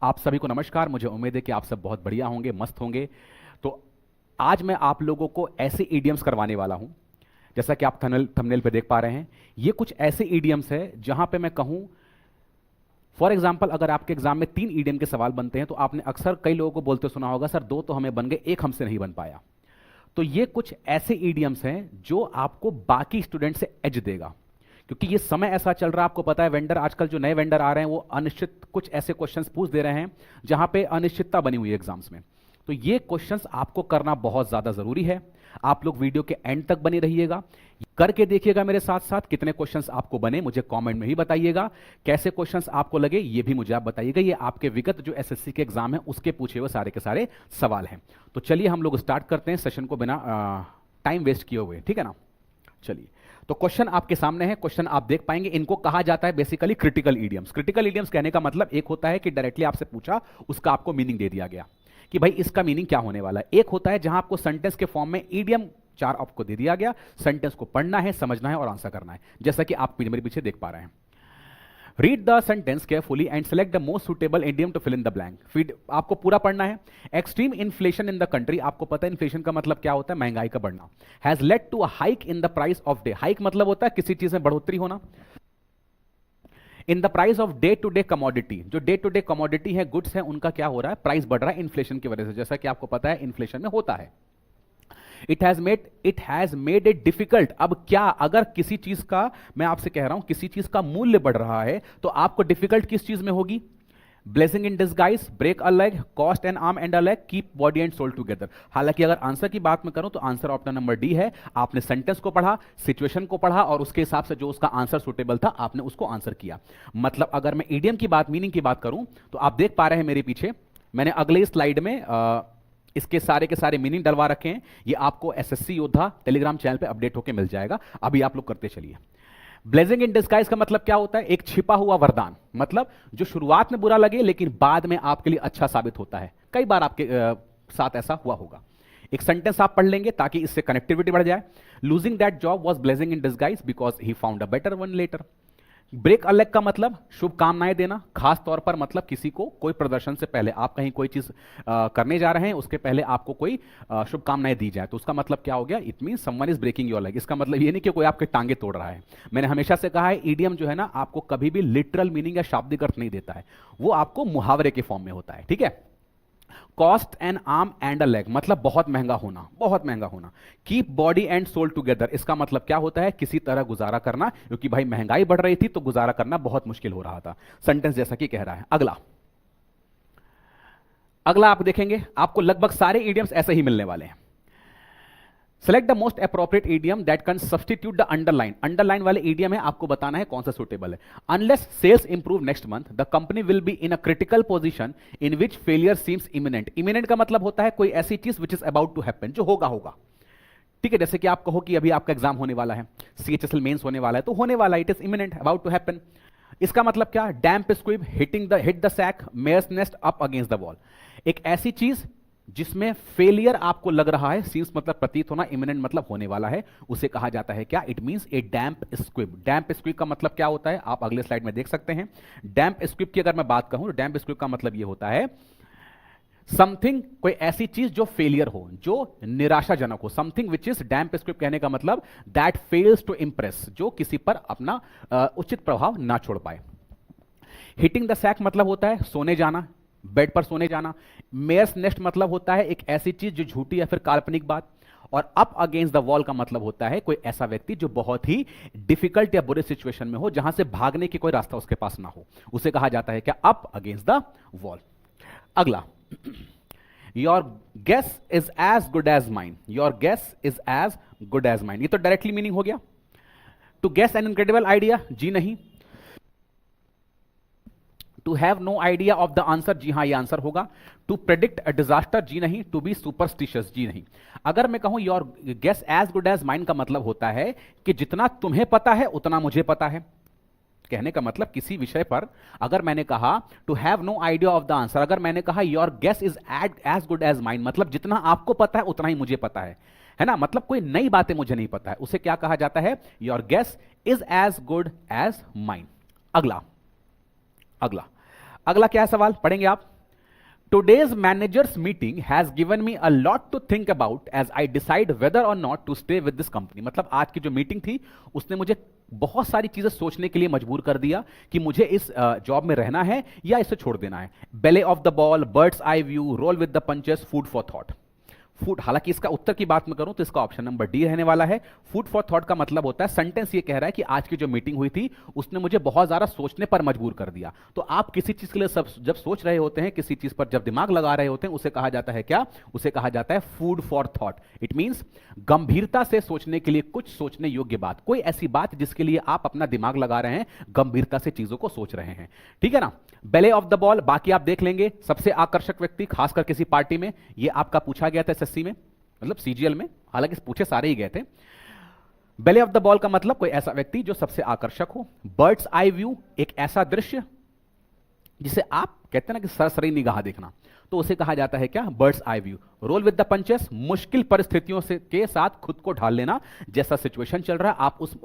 आप सभी को नमस्कार। मुझे उम्मीद है कि आप सब बहुत बढ़िया होंगे, मस्त होंगे। तो आज मैं आप लोगों को ऐसे ईडियम्स करवाने वाला हूं, जैसा कि आप थंबनेल पे देख पा रहे हैं। ये कुछ ऐसे ईडियम्स है जहां पे मैं कहूं, फॉर एग्जाम्पल अगर आपके एग्जाम में 3 ईडियम के सवाल बनते हैं तो आपने अक्सर कई लोगों को बोलते सुना होगा, सर 2 तो हमें बन गए, 1 हमसे नहीं बन पाया। तो ये कुछ ऐसे ईडियम्स हैं जो आपको बाकी स्टूडेंट से एज देगा, क्योंकि ये समय ऐसा चल रहा है। आपको पता है वेंडर, आजकल जो नए वेंडर आ रहे हैं वो अनिश्चित कुछ ऐसे क्वेश्चंस पूछ दे रहे हैं जहां पे अनिश्चितता बनी हुई है एग्जाम्स में। तो ये क्वेश्चंस आपको करना बहुत ज्यादा जरूरी है। आप लोग वीडियो के एंड तक बने रहिएगा, करके देखिएगा मेरे साथ साथ। कितने क्वेश्चंस आपको बने मुझे कमेंट में ही बताइएगा। कैसे क्वेश्चंस आपको लगे ये भी मुझे आप बताइएगा। ये आपके विगत जो एसएससी के एग्जाम है उसके पूछे हुए सारे के सारे सवाल हैं। तो चलिए हम लोग स्टार्ट करते हैं सेशन को बिना टाइम वेस्ट किए हुए, ठीक है ना। चलिए, तो क्वेश्चन आपके सामने है। क्वेश्चन आप देख पाएंगे। इनको कहा जाता है basically critical idioms. Critical idioms कहने का मतलब एक होता है कि डायरेक्टली आपसे पूछा, उसका आपको मीनिंग दे दिया गया कि भाई इसका मीनिंग क्या होने वाला है। एक होता है जहां आपको सेंटेंस के फॉर्म में ईडियम 4 आपको दे दिया गया, सेंटेंस को पढ़ना है, समझना है और आंसर करना है, जैसा कि आप मेरे पीछे देख पा रहे हैं। Read the sentence carefully and select the most suitable idiom to fill in the blank. फिर आपको पूरा पढ़ना है। Extreme inflation in the country, आपको पता है इन्फ्लेशन का मतलब क्या होता है, महंगाई का बढ़ना। Has led to a hike in the price of day. Hike मतलब होता है किसी चीज में बढ़ोतरी होना। In the price of day to day commodity, जो डे टू डे कमोडिटी है, गुड्स है, उनका क्या हो रहा है, प्राइस बढ़ रहा है इन्फ्लेशन की वजह से, जैसा कि आपको पता है इन्फ्लेशन में होता है। It has made it difficult. अब क्या, अगर किसी चीज का, मैं आपसे कह रहा हूं किसी चीज का मूल्य बढ़ रहा है तो आपको डिफिकल्ट किस चीज में होगी, blessing in disguise, break a leg, cost an arm and a leg, keep body and soul together. हालांकि अगर आंसर की बात मैं करूं तो आंसर ऑप्शन नंबर डी है। आपने सेंटेंस को पढ़ा, सिचुएशन को पढ़ा और उसके हिसाब से जो उसका आंसर सुटेबल था आपने उसको आंसर किया। मतलब अगर मैं ईडियम की बात, मीनिंग की बात करूं तो आप देख पा रहे हैं मेरे पीछे मैंने अगले स्लाइड में इसके सारे के सारे मीनिंग डलवा रखे हैं। ये आपको एसएससी योद्धा टेलीग्राम चैनल पे अपडेट होकर मिल जाएगा। अभी आप लोग करते चलिए। ब्लेजिंग इन डिस्गाइज का मतलब क्या होता है, एक छिपा हुआ वरदान। मतलब जो शुरुआत में बुरा लगे लेकिन बाद में आपके लिए अच्छा साबित होता है। कई बार आपके साथ ऐसा हुआ होगा। एक सेंटेंस आप पढ़ लेंगे ताकि इससे कनेक्टिविटी बढ़ जाए। Losing that job was blessing in disguise because he found a better one later. Break a leg का मतलब शुभकामनाएं देना, खास तौर पर मतलब किसी को कोई प्रदर्शन से पहले, आप कहीं कोई चीज करने जा रहे हैं उसके पहले आपको कोई शुभकामनाएं दी जाए तो उसका मतलब क्या हो गया, it mean someone is breaking your leg. इसका मतलब ये नहीं कि कोई आपके टांगे तोड़ रहा है। मैंने हमेशा से कहा है ईडियम जो है ना आपको कभी भी लिटरल मीनिंग या शाब्दिक अर्थ नहीं देता है, वो आपको मुहावरे के फॉर्म में होता है, ठीक है। Cost an arm and a leg मतलब बहुत महंगा होना, बहुत महंगा होना। Keep body and soul together, इसका मतलब क्या होता है, किसी तरह गुजारा करना, क्योंकि भाई महंगाई बढ़ रही थी तो गुजारा करना बहुत मुश्किल हो रहा था। सेंटेंस जैसा कि कह रहा है। अगला अगला आप देखेंगे आपको लगभग सारे इडियम्स ऐसे ही मिलने वाले हैं। Select the most appropriate idiom that can substitute the underline. Underline वाले ईडियम है, आपको बताना है कौन सा सुटेबल है। Unless sales improve next month the company will be in a critical position in which failure seems imminent. Imminent का मतलब होता है कोई ऐसी चीज which is about to happen, जो होगा होगा, ठीक है। जैसे कि आप कहो कि अभी आपका एग्जाम होने वाला है, सीएचएसएल मेंस होने वाला है, तो होने वाला, it is imminent, about to happen. इसका मतलब क्या, damp squib hit the sack, mare's nest up against the wall. एक ऐसी चीज जिसमें फेलियर आपको लग रहा है, सीम्स मतलब प्रतीत होना, इमिनेंट मतलब होने वाला है, उसे कहा जाता है क्या, it means A damp squib. Damp squib का मतलब क्या होता है आप अगले स्लाइड में देख सकते हैं। डैम्प स्क्विब की अगर मैं बात कहूं तो डैम्प स्क्विब का मतलब यह होता है समथिंग, कोई ऐसी चीज जो फेलियर हो, जो निराशाजनक हो। Something which is damp squib कहने का मतलब दैट फेल्स टू इंप्रेस, जो किसी पर अपना उचित प्रभाव ना छोड़ पाए। हिटिंग द सैक मतलब होता है सोने जाना, बेड पर सोने जाना। मेयर्स नेस्ट मतलब होता है एक ऐसी चीज जो झूठी या फिर काल्पनिक बात। और अप अगेंस्ट द वॉल का मतलब होता है कोई ऐसा व्यक्ति जो बहुत ही डिफिकल्ट या बुरे सिचुएशन में हो, जहां से भागने की कोई रास्ता उसके पास ना हो, उसे कहा जाता है क्या, अप अगेंस्ट द वॉल। अगला, your guess is as good as mine. Your guess is as good as mine, ये तो डायरेक्टली मीनिंग हो गया। To guess an incredible idea, जी नहीं। To have no idea of the answer, जी हां ये आंसर होगा। टू प्रेडिक्ट अ डिजास्टर, जी नहीं। टू बी सुपरस्टिशियस, जी नहीं। अगर मैं कहूं your guess as good as mine का मतलब होता है कि जितना तुम्हें पता है उतना मुझे पता है। कहने का मतलब किसी विषय पर अगर मैंने कहा to have no idea of the answer, अगर मैंने कहा your guess is as good as mine, मतलब जितना आपको पता है उतना ही मुझे पता है ना। मतलब कोई नई बातें मुझे नहीं पता है, उसे क्या कहा जाता है, your guess is as good as mine. अगला अगला अगला क्या है सवाल, पढ़ेंगे आप। Today's managers meeting has given me a lot to think about as I decide whether or not to stay with this company। मतलब आज की जो मीटिंग थी उसने मुझे बहुत सारी चीजें सोचने के लिए मजबूर कर दिया कि मुझे इस जॉब में रहना है या इसे छोड़ देना है। Belle of the ball, bird's eye view, roll with the punches, food for thought. Food, हालांकि इसका उत्तर की बात मैं करूं तो इसका ऑप्शन नंबर डी रहने वाला है। फूड फॉर थॉट का मतलब होता है, सेंटेंस ये कह रहा है कि आज की जो मीटिंग हुई थी उसने मुझे बहुत ज्यादा सोचने पर मजबूर कर दिया। तो आप किसी चीज के लिए जब सोच रहे होते हैं, किसी चीज पर जब दिमाग लगा रहे होते हैं, उसे कहा जाता है क्या, उसे कहा जाता है food for thought. It means गंभीरता से सोचने के लिए, कुछ सोचने योग्य बात, कोई ऐसी बात जिसके लिए आप अपना दिमाग लगा रहे हैं, गंभीरता से चीजों को सोच रहे हैं। ठीक है ना। बेले ऑफ द बॉल, बाकी आप देख लेंगे। सबसे आकर्षक व्यक्ति, खासकर किसी पार्टी में, ये आपका पूछा गया था एसएससी में, मतलब सीजीएल में, हालांकि पूछे सारे ही गए थे। बेले ऑफ द बॉल का मतलब कोई ऐसा व्यक्ति जो सबसे आकर्षक हो। बर्ड्स आई व्यू, एक ऐसा दृश्य जिसे आप कहते हैं ना कि सरसरी निगाह देखना, तो उसे कहा जाता है क्या, bird's eye view. Roll with the punches, मुश्किल परिस्थितियों से के साथ खुद को ढाल लेना। जैसा सिचुएशन चल रहा है आप उस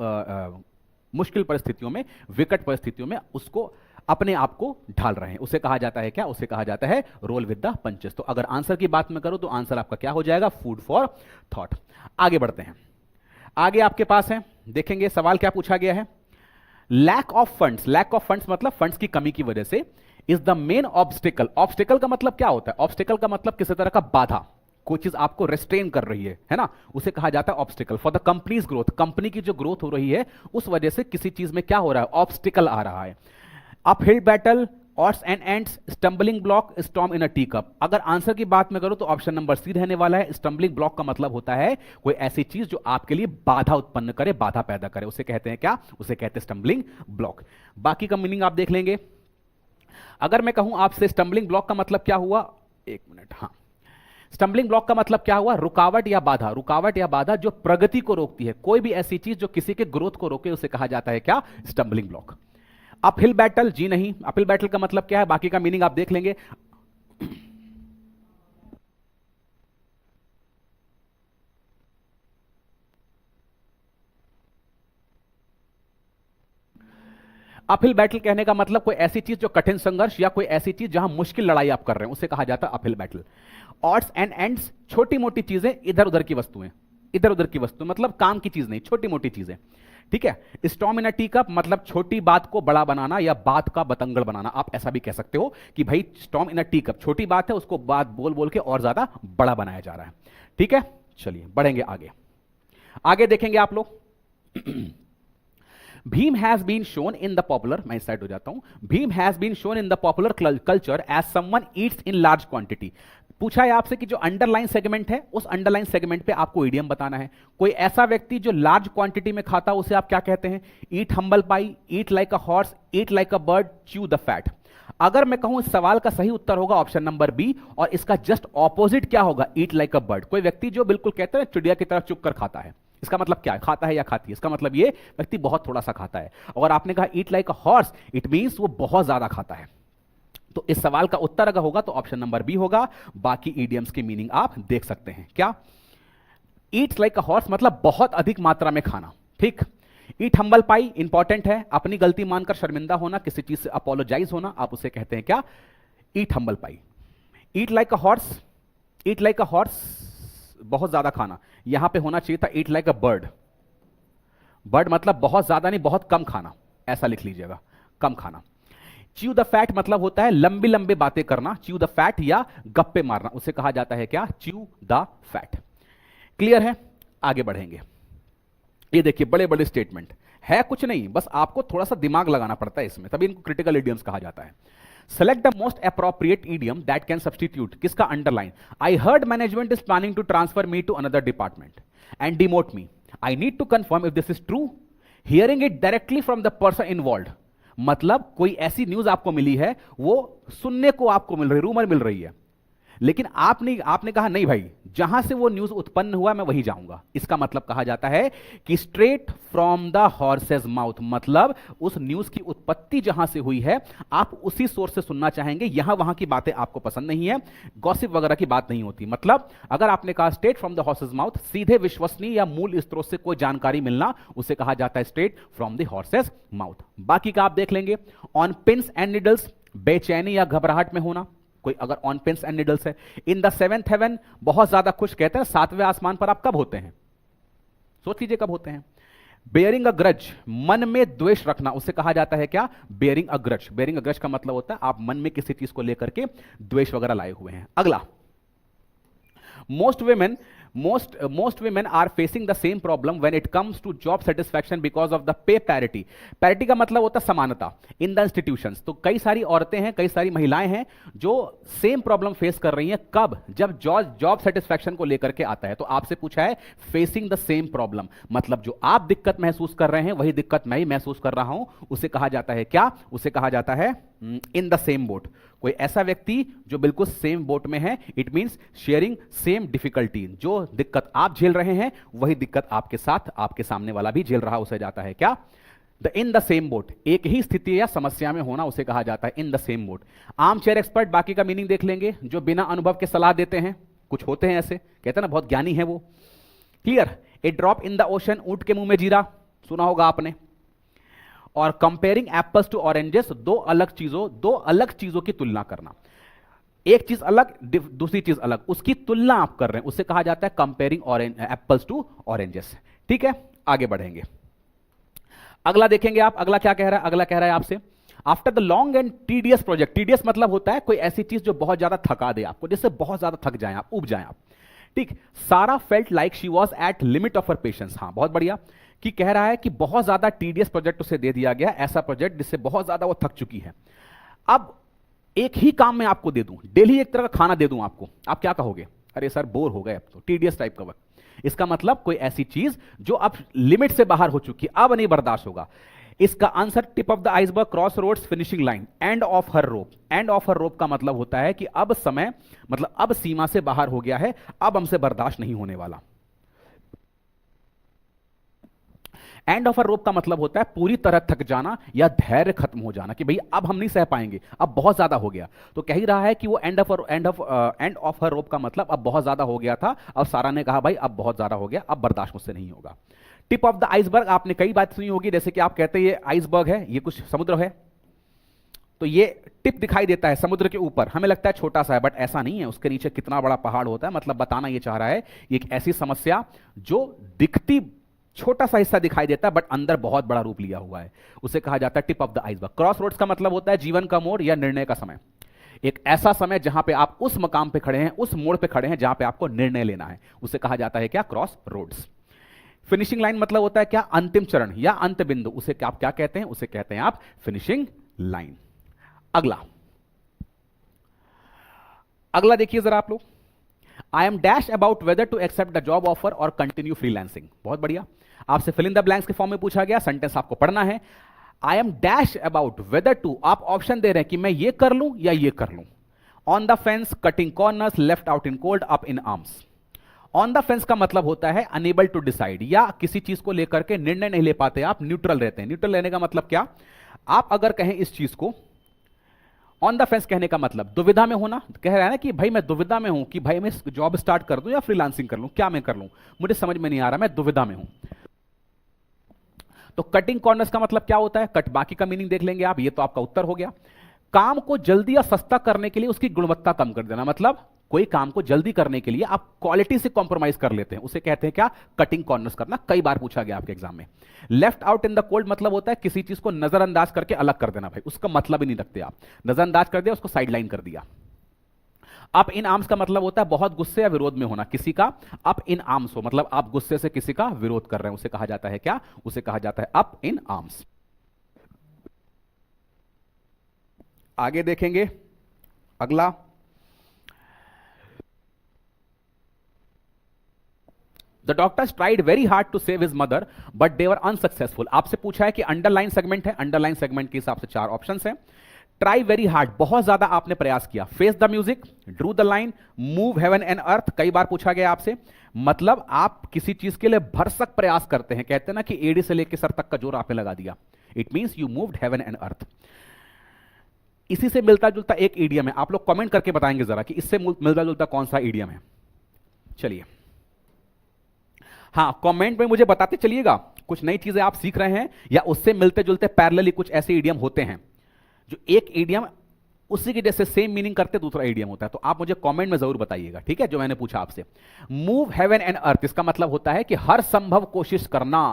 मुश्किल परिस्थितियों में, विकट परिस्थितियों में उसको अपने आप को ढाल रहे हैं, उसे कहा जाता है क्या, उसे कहा जाता है रोल विद द पंचेस। तो अगर आंसर की बात मैं करूं तो आंसर आपका क्या हो जाएगा, फूड फॉर थॉट। आगे बढ़ते हैं, आगे आपके पास है, देखेंगे सवाल क्या पूछा गया है। Lack of funds, lack of funds मतलब फंड्स की कमी की वजह से, is the main obstacle. Obstacle का मतलब क्या होता है, ऑब्स्टिकल का मतलब किसी तरह का बाधा, कोई चीज आपको रेस्ट्रेन कर रही है ना, उसे कहा जाता है obstacle. For the companies growth, company की जो ग्रोथ हो रही है उस वजह से किसी चीज में क्या हो रहा है, ऑब्स्टिकल आ रहा है। Uphill battle, odds and ends, stumbling block, storm in a tea cup. अगर आंसर की बात मैं करूं तो ऑप्शन नंबर सी रहने वाला है। स्टम्बलिंग ब्लॉक का मतलब होता है कोई ऐसी चीज जो आपके लिए बाधा उत्पन्न करे, बाधा पैदा करे, उसे कहते हैं क्या, उसे कहते हैं स्टम्बलिंग ब्लॉक। बाकी का मीनिंग आप देख लेंगे। अगर मैं कहूं आपसे स्टम्बलिंग ब्लॉक का मतलब क्या हुआ, एक मिनट, हाँ, स्टम्बलिंग ब्लॉक का मतलब क्या हुआ, रुकावट या बाधा, रुकावट या बाधा जो प्रगति को रोकती है, कोई भी ऐसी चीज जो किसी के ग्रोथ को रोके उसे कहा जाता है क्या, स्टम्बलिंग ब्लॉक। अपहिल बैटल, जी नहीं, अपहिल बैटल का मतलब क्या है, बाकी का मीनिंग आप देख लेंगे। अपहिल बैटल कहने का मतलब कोई ऐसी चीज जो कठिन संघर्ष या कोई ऐसी चीज जहां मुश्किल लड़ाई आप कर रहे हैं, उसे कहा जाता है uphill battle. Odds and ends, छोटी मोटी चीजें, इधर उधर की वस्तुएं, इधर उधर की वस्तु मतलब काम की चीज नहीं, छोटी मोटी चीजें। ठीक है। Storm in a tea cup मतलब छोटी बात को बड़ा बनाना या बात का बतंगड़ बनाना, आप ऐसा भी कह सकते हो कि भाई storm in a tea cup, छोटी बात है उसको बात बोल बोल के और ज्यादा बड़ा बनाया जा रहा है। ठीक है, चलिए बढ़ेंगे आगे। आगे देखेंगे आप लोग। Bhim has been shown in the popular, मैं इस साइड हो जाता हूं। Bhim has been shown in the popular culture as someone eats in large quantity. पूछा है आपसे कि जो अंडरलाइन सेगमेंट है उस अंडरलाइन सेगमेंट पे आपको इडियम बताना है। कोई ऐसा व्यक्ति जो लार्ज क्वांटिटी में खाता उसे आप क्या कहते हैं, ईट humble pi, eat like a horse, eat like a bird, chew the fat. अगर मैं कहूं इस सवाल का सही उत्तर होगा ऑप्शन नंबर बी, और इसका जस्ट ऑपोजिट क्या होगा, ईट लाइक अ बर्ड। कोई व्यक्ति जो बिल्कुल कहते हैं चिड़िया की तरह चुप कर खाता है, इसका मतलब क्या है, खाता है या खाती है, इसका मतलब ये व्यक्ति बहुत थोड़ा सा खाता है। और आपने कहा eat like a horse, it means वो बहुत ज्यादा खाता है। तो इस सवाल का उत्तर अगर होगा तो ऑप्शन नंबर बी होगा। बाकी इडियम्स की मीनिंग आप देख सकते हैं। क्या, ईट्स लाइक अ हॉर्स मतलब बहुत अधिक मात्रा में खाना। ठीक। ईट हम्बल पाई इंपॉर्टेंट है, अपनी गलती मानकर शर्मिंदा होना, किसी चीज से अपोलोजाइज होना, आप उसे कहते हैं क्या, ईट humble pi. Eat like a horse, eat like a horse बहुत ज्यादा खाना, यहां पे होना चाहिए था eat like a bird. Bird मतलब बहुत ज्यादा नहीं, बहुत कम खाना, ऐसा लिख लीजिएगा, कम खाना। च्यू द फैट मतलब होता है लंबी लंबी बातें करना, च्यू द फैट या गप्पे मारना, उसे कहा जाता है क्या, च्यू द फैट। क्लियर है, आगे बढ़ेंगे। ये देखिए बड़े बड़े स्टेटमेंट है, कुछ नहीं, बस आपको थोड़ा सा दिमाग लगाना पड़ता है इसमें, तभी इनको क्रिटिकल इडियम्स कहा जाता है। Select the most appropriate idiom that can substitute, किसका underline, I heard management is planning to transfer me to another department and demote me, I need to confirm if this is true, hearing it directly from the person involved. मतलब कोई ऐसी news आपको मिली है, वो सुनने को आपको मिल रही, रूमर मिल रही है, लेकिन आपने कहा नहीं भाई, जहां से वो न्यूज उत्पन्न हुआ मैं वहीं जाऊंगा। इसका मतलब कहा जाता है कि straight from the horses mouth, मतलब उस न्यूज की उत्पत्ति जहां से हुई है आप उसी सोर्स से सुनना चाहेंगे, यहां वहां की बातें आपको पसंद नहीं है, गॉसिप वगैरह की बात नहीं होती। मतलब अगर आपने कहा straight from the horses mouth, सीधे विश्वसनीय या मूल स्रोत से कोई जानकारी मिलना, उसे कहा जाता है straight from the horses mouth. बाकी का आप देख लेंगे। ऑन पिन्स एंड निडल्स, बेचैनी या घबराहट में होना, कोई अगर ऑन पिन्स एंड निडल्स है। इन द सेवेंथ हेवन, बहुत ज्यादा खुश, कहते हैं सातवें आसमान पर आप कब होते हैं, सोच लीजिए कब होते हैं। बेयरिंग अ ग्रज, मन में द्वेष रखना, उसे कहा जाता है क्या, बेयरिंग अ ग्रज। बेयरिंग अ ग्रज का मतलब होता है आप मन में किसी चीज को लेकर के द्वेष वगैरह लाए हुए हैं। अगला, most women are facing the same problem when it comes to job satisfaction because of the pay parity। parity का मतलब होता है समानता in the institutions। तो कई सारी औरतें हैं, कई सारी महिलाएं हैं जो सेम प्रॉब्लम फेस कर रही हैं, कब, जब जॉब सेटिस्फैक्शन को लेकर के आता है। तो आपसे पूछा है फेसिंग द सेम प्रॉब्लम, मतलब जो आप दिक्कत महसूस कर रहे हैं वही दिक्कत मैं ही महसूस कर रहा हूं, उसे कहा जाता है क्या, उसे कहा जाता है इन द सेम बोट। कोई ऐसा व्यक्ति जो बिल्कुल सेम बोट में है, it means sharing same difficulty, जो दिक्कत आप झेल रहे हैं वही दिक्कत आपके साथ आपके सामने वाला भी झेल रहा, उसे जाता है क्या, the in the same boat. एक ही स्थिति या समस्या में होना उसे कहा जाता है in the same boat. Arm chair expert, बाकी का मीनिंग देख लेंगे, जो बिना अनुभव के सलाह देते हैं, कुछ होते हैं ऐसे, कहते हैं ना बहुत ज्ञानी है वो। Clear, A drop in the ocean, ऊंट के मुंह में जीरा, सुना होगा आपने। और कंपेयरिंग एप्पल्स टू ऑरेंजेस, दो अलग चीजों की तुलना करना, एक चीज अलग दूसरी चीज अलग, उसकी तुलना आप कर रहे हैं, उसे कहा जाता है कंपेयरिंग एप्पल्स टू ऑरेंजेस। ठीक है, आगे बढ़ेंगे। अगला देखेंगे आप, अगला क्या कह रहा है, अगला कह रहा है आपसे, after the long and tedious project. Tedious मतलब होता है कोई ऐसी चीज जो बहुत ज्यादा थका दे आपको, जिससे बहुत ज्यादा थक जाए आप, उब जाए आप। ठीक, सारा felt like she was at limit of her patience. हाँ, बहुत बढ़िया, कि कह रहा है कि बहुत ज्यादा टीडियस प्रोजेक्ट उसे दे दिया गया, ऐसा प्रोजेक्ट जिससे बहुत ज्यादा वो थक चुकी है। अब एक ही काम मैं आपको दे दूं, डेली एक तरह का खाना दे दूं आपको, आप क्या कहोगे, अरे सर बोर हो गए अब तो, टीडियस टाइप का वर्क। इसका मतलब कोई ऐसी चीज जो अब लिमिट से बाहर हो चुकी, अब नहीं बर्दाश्त होगा। इसका answer tip of the iceberg, crossroads, finishing line, end of her rope. End of her rope का मतलब होता है कि अब समय, मतलब अब सीमा से बाहर हो गया है, अब हमसे बर्दाश्त नहीं होने वाला। एंड ऑफ अ रोप का मतलब होता है पूरी तरह थक जाना या धैर्य खत्म हो जाना, कि भाई अब हम नहीं सह पाएंगे, अब बहुत ज्यादा हो गया। तो कह ही रहा है कि वो एंड ऑफ अ रोप का मतलब अब बहुत ज्यादा हो गया था, अब सारा ने कहा भाई अब बहुत ज्यादा हो गया, अब बर्दाश्त मुझसे नहीं होगा। टिप ऑफ द आइसबर्ग, आपने कई बात सुनी होगी, जैसे कि आप कहते हैं ये आइसबर्ग है, ये कुछ समुद्र है, तो ये टिप दिखाई देता है समुद्र के ऊपर, हमें लगता है छोटा सा है, बट ऐसा नहीं है, उसके नीचे कितना बड़ा पहाड़ होता है। मतलब बताना ये चाह रहा है ये एक ऐसी समस्या जो दिखती छोटा सा हिस्सा दिखाई देता है बट अंदर बहुत बड़ा रूप लिया हुआ है, उसे कहा जाता है tip of the iceberg. Crossroads का मतलब होता है जीवन का मोड़ या निर्णय का समय, एक ऐसा समय जहां पे आप उस मकाम पे खड़े हैं, उस मोड़ पे खड़े हैं जहां पे आपको निर्णय लेना है, उसे कहा जाता है क्या, क्रॉस रोड्स। फिनिशिंग लाइन मतलब होता है क्या, अंतिम चरण या अंत बिंदु, उसे आप क्या कहते हैं, उसे कहते हैं आप फिनिशिंग लाइन। अगला देखिए जरा आप लोग, I am dash about whether to accept the job offer और कंटिन्यू फ्रीलांसिंग। बहुत बढ़िया, आपसे फिल इन द ब्लैंक्स के फॉर्म में पूछा गया, सेंटेंस आपको पढ़ना है। I am dash about whether to, आप ऑप्शन दे रहे हैं कि मैं ये कर लूं या ये कर लूं। On the fence, cutting corners, left out in cold, up in arms. On the fence का मतलब होता है अनेबल टू डिसाइड, या किसी चीज को लेकर के निर्णय नहीं ले पाते, आप न्यूट्रल रहते हैं। न्यूट्रल रहने का मतलब क्या, आप अगर कहें इस चीज को, ऑन द फेंस कहने का मतलब दुविधा में होना, कह रहा है ना कि भाई मैं दुविधा में हूं कि भाई मैं जॉब स्टार्ट कर दूं या फ्रीलांसिंग कर लूं, क्या मैं कर लूं, मुझे समझ में नहीं आ रहा, मैं दुविधा में हूं। तो कटिंग कॉर्नर्स का मतलब क्या होता है, कट, बाकी का मीनिंग देख लेंगे आप, ये तो आपका उत्तर हो गया। काम को जल्दी या सस्ता करने के लिए उसकी गुणवत्ता कम कर देना, मतलब कोई काम को जल्दी करने के लिए आप क्वालिटी से कॉम्प्रोमाइज कर लेते हैं, उसे कहते हैं क्या, कटिंग कॉर्नर्स करना। कई बार पूछा गया आपके एग्जाम में। Left out in the cold मतलब होता है किसी चीज को नजरअंदाज करके अलग कर देना, भाई उसका मतलब ही नहीं रखते आप, नजरअंदाज कर दिया, उसको साइडलाइन कर दिया। अप इन आर्म्स का मतलब होता है बहुत गुस्से या विरोध में होना, किसी का अप इन आर्म्स हो, मतलब आप गुस्से से किसी का विरोध कर रहे हैं, उसे कहा जाता है क्या, उसे कहा जाता है अप इन आर्म्स। आगे देखेंगे अगला, the doctors tried very hard to save his mother but they were unsuccessful. आपसे पूछा है कि अंडरलाइन सेगमेंट है, अंडरलाइन सेगमेंट के हिसाब से 4 ऑप्शंस हैं। ट्राई वेरी हार्ड, बहुत ज्यादा आपने प्रयास किया। Face the music, Drew the line, move heaven and earth, कई बार पूछा गया आपसे, मतलब आप किसी चीज के लिए भरसक प्रयास करते हैं, कहते हैं ना कि एड़ी से लेकर सर तक का जोर आपने लगा दिया, it means you moved heaven and earth. इसी से मिलता जुलता एक ईडियम है, आप लोग कमेंट करके बताएंगे जरा कि इससे मिलता जुलता कौन सा ईडियम है। चलिए हाँ, कमेंट में मुझे बताते चलिएगा कुछ नई चीजें आप सीख रहे हैं या उससे मिलते जुलते पैरेलली कुछ ऐसे ईडियम होते हैं जो एक ईडियम उसी की जैसे सेम मीनिंग करते दूसरा इडियम होता है। तो आप मुझे कमेंट में जरूर बताइएगा, ठीक है, जो मैंने पूछा आपसे। मूव हेवन एंड अर्थ, इसका मतलब होता है कि हर संभव कोशिश करना।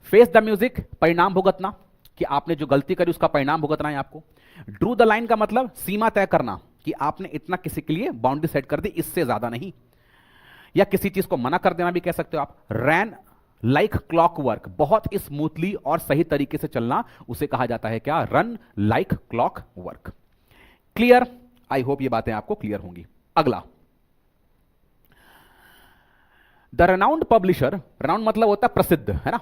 फेस द म्यूजिक, परिणाम भुगतना, कि आपने जो गलती करी उसका परिणाम भुगतना है आपको। ड्रू द लाइन का मतलब सीमा तय करना, कि आपने इतना किसी के लिए बाउंड्री सेट कर दी, इससे ज्यादा नहीं। या किसी चीज को मना कर देना भी कह सकते हो आप। रैन लाइक क्लॉकवर्क, बहुत स्मूथली और सही तरीके से चलना, उसे कहा जाता है क्या? Run like clockwork. Clear? I hope ये बातें आपको क्लियर होंगी। अगला, द रेनाउंड पब्लिशर, रेनाउंड मतलब होता है प्रसिद्ध, है ना,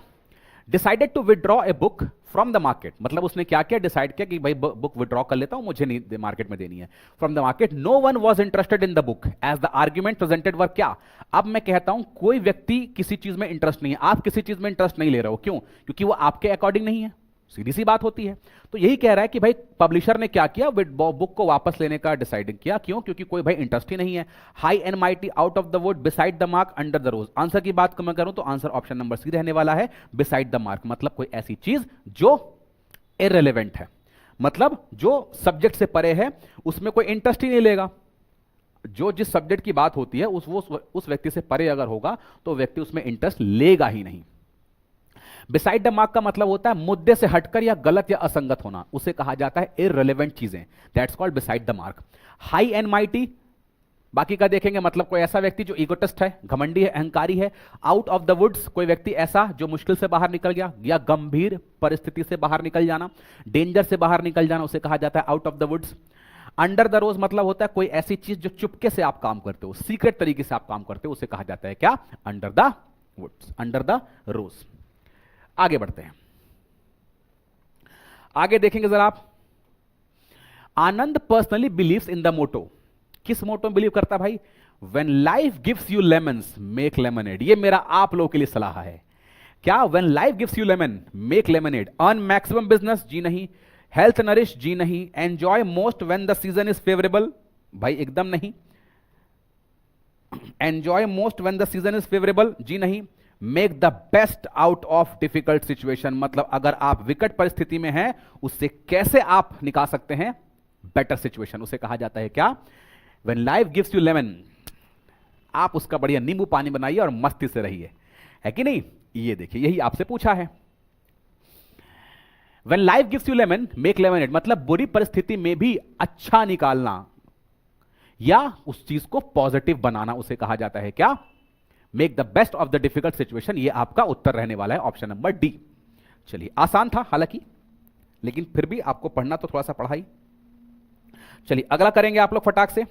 decided to withdraw a book from the market, मतलब उसने क्या किया? डिसाइड किया कि भाई बुक विदड्रॉ कर लेता हूं, मुझे नहीं मार्केट में देनी है। From the market, no one was interested in the book as the argument presented were क्या? अब मैं कहता हूं कोई व्यक्ति किसी चीज में इंटरेस्ट नहीं है, आप किसी चीज में इंटरेस्ट नहीं ले रहे हो, क्यों? क्योंकि वो आपके अकॉर्डिंग नहीं है, सीधी सी बात होती है। तो यही कह रहा है कि भाई पब्लिशर ने क्या किया? बुक को वापस लेने का डिसाइड किया, क्यों? क्योंकि कोई भाई इंटरेस्ट ही नहीं है। High and mighty, out of the wood, beside the mark, under the rose. Answer की बात मैं करूं तो आंसर ऑप्शन नंबर सी रहने वाला है, बिसाइड द मार्क। मतलब कोई ऐसी चीज जो इररिलेवेंट है, मतलब जो सब्जेक्ट से परे है, उसमें कोई इंटरेस्ट ही नहीं लेगा। जो जिस सब्जेक्ट की बात होती है उस व्यक्ति से परे अगर होगा तो व्यक्ति उसमें इंटरेस्ट लेगा ही नहीं। बिसाइड द मार्क का मतलब होता है मुद्दे से हटकर या गलत या असंगत होना, उसे कहा जाता है इररिलेवेंट चीजें, that's called beside the mark. High and mighty, बाकी का देखेंगे, मतलब कोई ऐसा व्यक्ति जो ईगोटिस्ट है, घमंडी है, अहंकारी है। आउट ऑफ द वुड्स, कोई व्यक्ति ऐसा जो मुश्किल से बाहर निकल गया या गंभीर परिस्थिति से बाहर निकल जाना, डेंजर से बाहर निकल जाना, उसे कहा जाता है out of the woods. Under the rose मतलब होता है कोई ऐसी चीज जो चुपके से आप काम करते हो, सीक्रेट तरीके से आप काम करते हो, उसे कहा जाता है क्या? Under the woods, under the rose. आगे बढ़ते हैं, आगे देखेंगे जरा आप। Anand personally believes in the motto, किस मोटो में बिलीव करता है भाई? When life gives you lemons make lemonade. ये मेरा आप लोगों के लिए सलाह है। क्या? When life gives you lemon make lemonade. Earn maximum business, जी नहीं। हेल्थ नरिश, जी नहीं। Enjoy most when the season is favourable, भाई एकदम नहीं। Enjoy most when the season is favourable, जी नहीं। Make the best out of difficult situation, मतलब अगर आप विकट परिस्थिति में हैं उससे कैसे आप निकाल सकते हैं बेटर सिचुएशन, उसे कहा जाता है क्या? When life gives you lemon, आप उसका बढ़िया नींबू पानी बनाइए और मस्ती से रहिए, है कि नहीं? ये देखिए, यही आपसे पूछा है। When life gives you lemon make lemonade, मतलब बुरी परिस्थिति में भी अच्छा निकालना या उस चीज को पॉजिटिव बनाना, उसे कहा जाता है क्या? Make the best of the difficult situation. ये आपका उत्तर रहने वाला है, ऑप्शन नंबर डी। चलिए, आसान था हालांकि, लेकिन फिर भी आपको पढ़ना तो थोड़ा सा पढ़ाई। चलिए अगला करेंगे आप लोग फटाक से।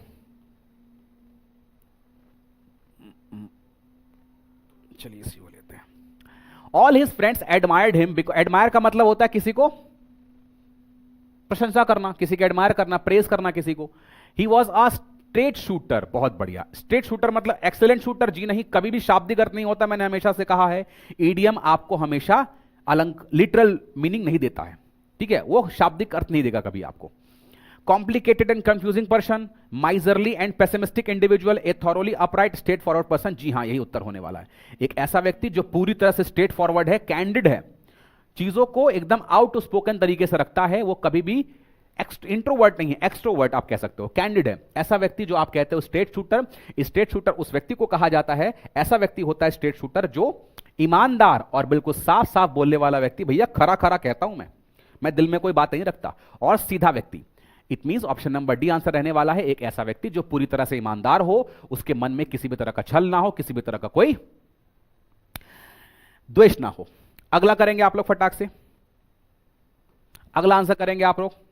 चलिए इसी को लेते हैं। All his friends admired him, admire का मतलब होता है किसी को प्रशंसा करना, किसी को एडमायर करना, प्रेज करना किसी को। He was a straight shooter, बहुत बढ़िया। स्ट्रेट शूटर मतलब एक्सेलेंट शूटर, जी नहीं। कभी भी शाब्दिक अर्थ नहीं होता, मैंने हमेशा से कहा है। ईडियम आपको हमेशा लिटरल मीनिंग नहीं देता है, ठीक है, वो शाब्दिक अर्थ नहीं देगा कभी आपको। Complicated and confusing person, miserly and pessimistic individual, a thoroughly upright straight forward person, जी हां यही उत्तर होने वाला है। एक ऐसा व्यक्ति जो पूरी तरह से स्ट्रेट फॉरवर्ड है, कैंडिड है, चीजों को एकदम आउट स्पोकन तरीके से रखता है, वो कभी भी इंट्रोवर्ट नहीं है, एक्सट्रोवर्ट आप कह सकते हो, कैंडिड है। ऐसा व्यक्ति जो आप कहते हो स्ट्रेट शूटर, स्ट्रेट शूटर उस व्यक्ति को कहा जाता है। ऐसा व्यक्ति होता है स्ट्रेट शूटर जो ईमानदार और बिल्कुल साफ साफ बोलने वाला व्यक्ति, भैया खरा खरा कहता हूं मैं दिल में कोई बात नहीं रखता, और सीधा व्यक्ति। It means option number D answer रहने वाला है। एक ऐसा व्यक्ति जो पूरी तरह से ईमानदार हो, उसके मन में किसी भी तरह का छल ना हो, किसी भी तरह का कोई द्वेष ना हो। अगला करेंगे आप लोग फटाक से, अगला आंसर करेंगे आप लोग।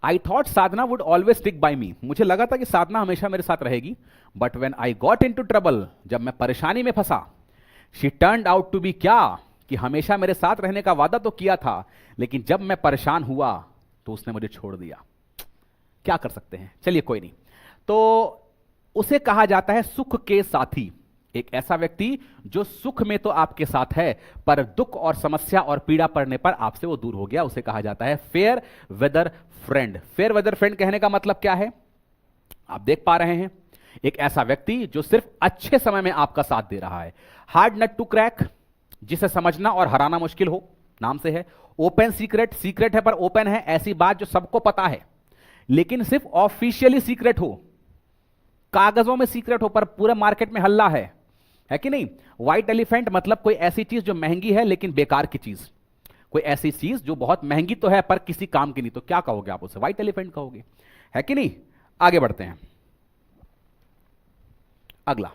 I thought Sadhana would always stick by me, मुझे लगा था कि साधना हमेशा मेरे साथ रहेगी। But when I got into trouble, जब मैं परेशानी में फंसा, she turned out to be, क्या कि हमेशा मेरे साथ रहने का वादा तो किया था, लेकिन जब मैं परेशान हुआ तो उसने मुझे छोड़ दिया। क्या कर सकते हैं, चलिए कोई नहीं। तो उसे कहा जाता है सुख के साथी। एक ऐसा व्यक्ति जो सुख में तो आपके साथ है, पर दुख और समस्या और पीड़ा पड़ने पर आपसे वो दूर हो गया, उसे कहा जाता है fair weather friend. Fair weather friend कहने का मतलब क्या है? आप देख पा रहे हैं एक ऐसा व्यक्ति जो सिर्फ अच्छे समय में आपका साथ दे रहा है। हार्ड नट टू क्रैक, जिसे समझना और हराना मुश्किल हो, नाम से है। ओपन सीक्रेट, सीक्रेट है पर ओपन है, ऐसी बात जो सबको पता है लेकिन सिर्फ ऑफिशियली सीक्रेट हो, कागजों में सीक्रेट हो पर पूरे मार्केट में हल्ला है कि नहीं। व्हाइट एलिफेंट मतलब कोई ऐसी चीज जो महंगी है लेकिन बेकार की चीज, कोई ऐसी चीज जो बहुत महंगी तो है पर किसी काम की नहीं, तो क्या कहोगे आप उसे? व्हाइट एलिफेंट कहोगे, है कि नहीं। आगे बढ़ते हैं। अगला,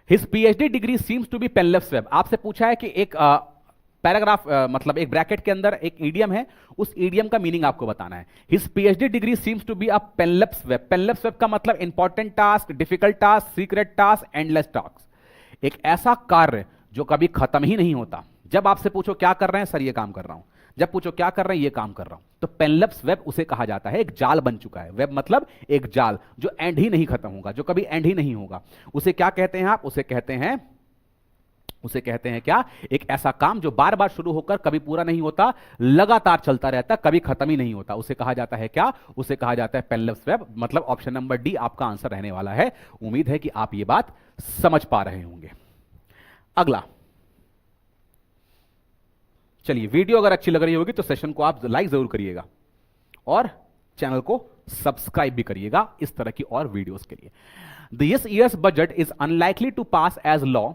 his PhD degree seems to be Penelope's web. आपसे पूछा है कि एक पैराग्राफ मतलब एक ब्रैकेट के अंदर एक ईडियम है, उस ईडियम का मीनिंग आपको बताना है। His PhD degree seems to be a Penelope's web. Penelope's web का मतलब important task, difficult task, secret task, endless task. एक ऐसा कार्य जो कभी खत्म ही नहीं होता। जब आपसे पूछो क्या कर रहे हैं, सर ये काम कर रहा हूं, जब पूछो क्या कर रहे हैं, ये काम कर रहा हूं, तो पेनलेफ्स वेब उसे कहा जाता है। एक जाल बन चुका है। वेब मतलब एक जाल जो एंड ही नहीं खत्म होगा, जो कभी एंड ही नहीं होगा। उसे क्या कहते हैं आप? उसे कहते हैं क्या? एक ऐसा काम जो बार बार शुरू होकर कभी पूरा नहीं होता, लगातार चलता रहता, कभी खत्म ही नहीं होता। उसे कहा जाता है क्या? उसे कहा जाता है पेनलेफ्स वेब। मतलब ऑप्शन नंबर डी आपका आंसर रहने वाला है। उम्मीद है कि आप ये बात समझ पा रहे होंगे। अगला, चलिए, वीडियो अगर अच्छी लग रही होगी तो सेशन को आप लाइक जरूर करिएगा और चैनल को सब्सक्राइब भी करिएगा इस तरह की और वीडियोस के लिए। This year's budget is unlikely to pass as law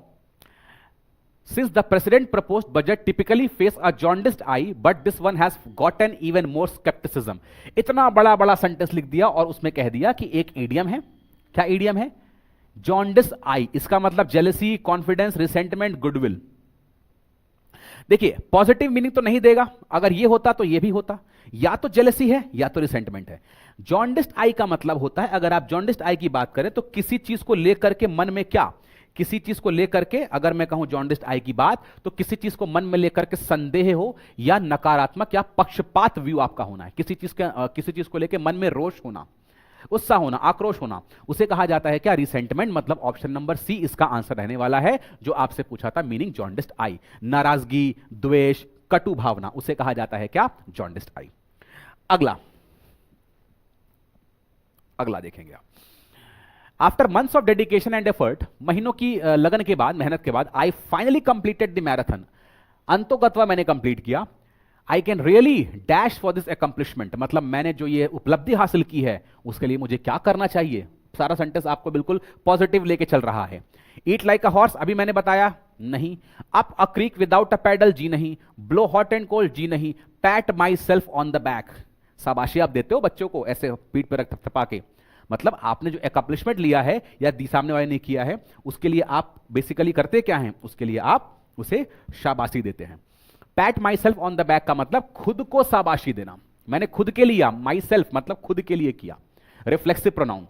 since the president proposed budget typically face a jaundiced eye, but this one has gotten even more skepticism। इतना बड़ा बड़ा सेंटेंस लिख दिया और उसमें कह दिया कि एक ईडियम है। क्या ईडियम है? जॉन्डिस आई। इसका मतलब जेलसी, कॉन्फिडेंस, रिसेंटमेंट, गुडविल। देखिए, पॉजिटिव मीनिंग तो नहीं देगा। अगर ये होता तो ये भी होता, या तो जेलसी है या तो रिसेंटमेंट है। जॉन्डिस्ड आई का मतलब होता है, अगर आप जॉन्डिस्ड आई की बात करें तो किसी चीज को लेकर के मन में क्या, किसी चीज को लेकर के, अगर मैं कहूं जॉन्डिस्ड आई की बात, तो किसी चीज को मन में लेकर के संदेह हो या नकारात्मक या पक्षपात व्यू आपका होना है। किसी चीज को लेकर मन में रोष होना, उत्साह होना, आक्रोश होना, उसे कहा जाता है क्या? रिसेंटमेंट। मतलब ऑप्शन नंबर सी इसका आंसर रहने वाला है जो आपसे पूछा था, मीनिंग जॉन्डिस्ड आई। नाराजगी, द्वेष, कटु भावना, उसे कहा जाता है क्या? जॉन्डिस्ड आई। अगला देखेंगे आप। After months of dedication and effort, महीनों की लगन के बाद, मेहनत के बाद, I finally completed the marathon. अंतोगत्वा मैंने कंप्लीट किया। I can really dash for this accomplishment. मतलब मैंने जो ये उपलब्धि हासिल की है उसके लिए मुझे क्या करना चाहिए? सारा सेंटेंस आपको बिल्कुल पॉजिटिव लेके चल रहा है। ईट लाइक अ हॉर्स, अभी मैंने बताया, नहीं। Up a creek without a paddle, जी नहीं। ब्लो हॉट एंड कोल्ड, जी नहीं। Pat myself on the back, शाबाशी आप देते हो बच्चों को ऐसे पीठ पर थपथपा के। मतलब आपने जो अकम्प्लिशमेंट लिया है या सामने वाले ने किया है, उसके लिए आप बेसिकली करते क्या हैं? उसके लिए आप उसे शाबाशी देते हैं। PAT myself on the back का मतलब खुद को शाबाशी देना। मैंने खुद के लिया, माई सेल्फ मतलब खुद के लिए किया। रिफ्लेक्सिव प्रोनाउन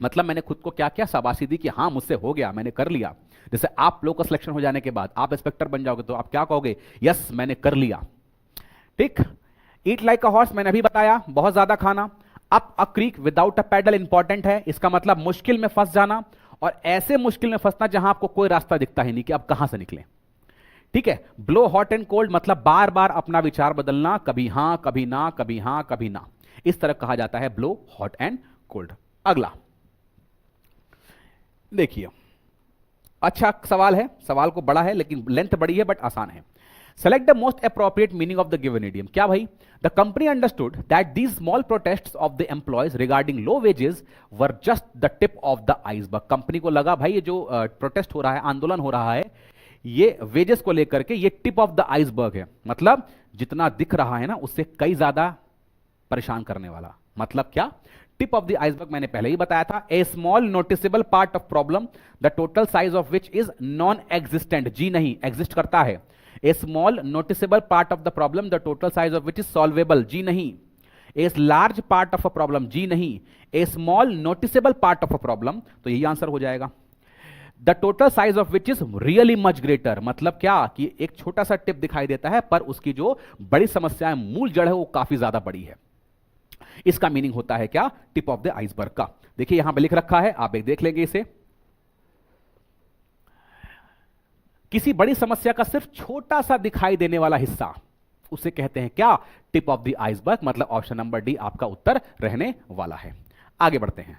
मतलब मैंने खुद को क्या किया? शाबाशी दी कि हाँ मुझसे हो गया, मैंने कर लिया। जैसे आप लोग का सिलेक्शन हो जाने के बाद आप इंस्पेक्टर बन जाओगे तो आप क्या कहोगे? यस मैंने कर लिया। ठीक। ईट लाइक अ हॉर्स मैंने अभी बताया, बहुत ज्यादा खाना। Up a creek without a paddle important है, इसका मतलब मुश्किल में फंस जाना, और ऐसे मुश्किल में फंसना जहां आपको कोई रास्ता दिखता ही नहीं कि आप कहां से निकले। ठीक है। ब्लो हॉट एंड कोल्ड मतलब बार बार अपना विचार बदलना, कभी हां कभी ना, कभी हां कभी ना, इस तरह कहा जाता है ब्लो हॉट एंड कोल्ड। अगला देखिए, अच्छा सवाल है, सवाल को बड़ा है लेकिन लेंथ बड़ी है बट आसान है। Select the most appropriate meaning of the given idiom. क्या भाई? The company understood that these small protests of the employees regarding low wages were just the tip of the iceberg. Company को लगा भाई ये जो protest हो रहा है, आंदोलन हो रहा है, ये वेजेस को लेकर के ये टिप ऑफ द आइसबर्ग है। मतलब जितना दिख रहा है ना उससे कई ज्यादा परेशान करने वाला। मतलब क्या? टिप ऑफ द आइसबर्ग मैंने पहले ही बताया था। A small noticeable part of problem the total size of which is non existent, जी नहीं, एग्जिस्ट करता है। A small noticeable part of the problem the total size of which is solvable, जी नहीं। A large part of a problem, जी नहीं। A small noticeable part of a problem, तो यही आंसर हो जाएगा। The total size of which is really much greater, मतलब क्या कि एक छोटा सा टिप दिखाई देता है पर उसकी जो बड़ी समस्या है, मूल जड़ है, वो काफी ज्यादा बड़ी है। इसका मीनिंग होता है क्या? टिप ऑफ द आइसबर्ग का। देखिए यहां पे लिख रखा है, आप एक देख लेंगे इसे। किसी बड़ी समस्या का सिर्फ छोटा सा दिखाई देने वाला हिस्सा, उसे कहते हैं क्या? Tip of the iceberg. मतलब ऑप्शन नंबर डी आपका उत्तर रहने वाला है। आगे बढ़ते हैं।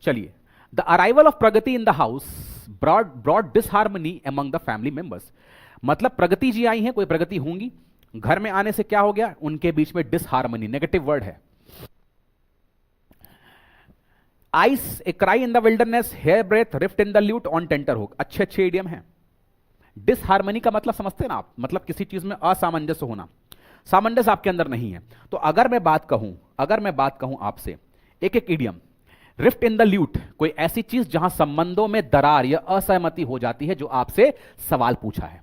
चलिए, the arrival of Pragati in the house brought disharmony among the family members. मतलब प्रगति जी आई हैं, कोई प्रगति होंगी, घर में आने से क्या हो गया? उनके बीच में डिसहार्मनी, नेगेटिव वर्ड है। As a cry in the wilderness, hair breadth rift in the lute on tenter hook. अच्छे अच्छे इडियम है। डिसहार्मनी का मतलब समझते हैं ना आप? मतलब किसी चीज में असामंजस्य होना, सामंजस्य आपके अंदर नहीं है। तो अगर मैं बात कहूं आपसे एक एक idiom, rift in the lewd, कोई ऐसी चीज जहां संबंधों में दरार या असहमति हो जाती है, जो आपसे सवाल पूछा है।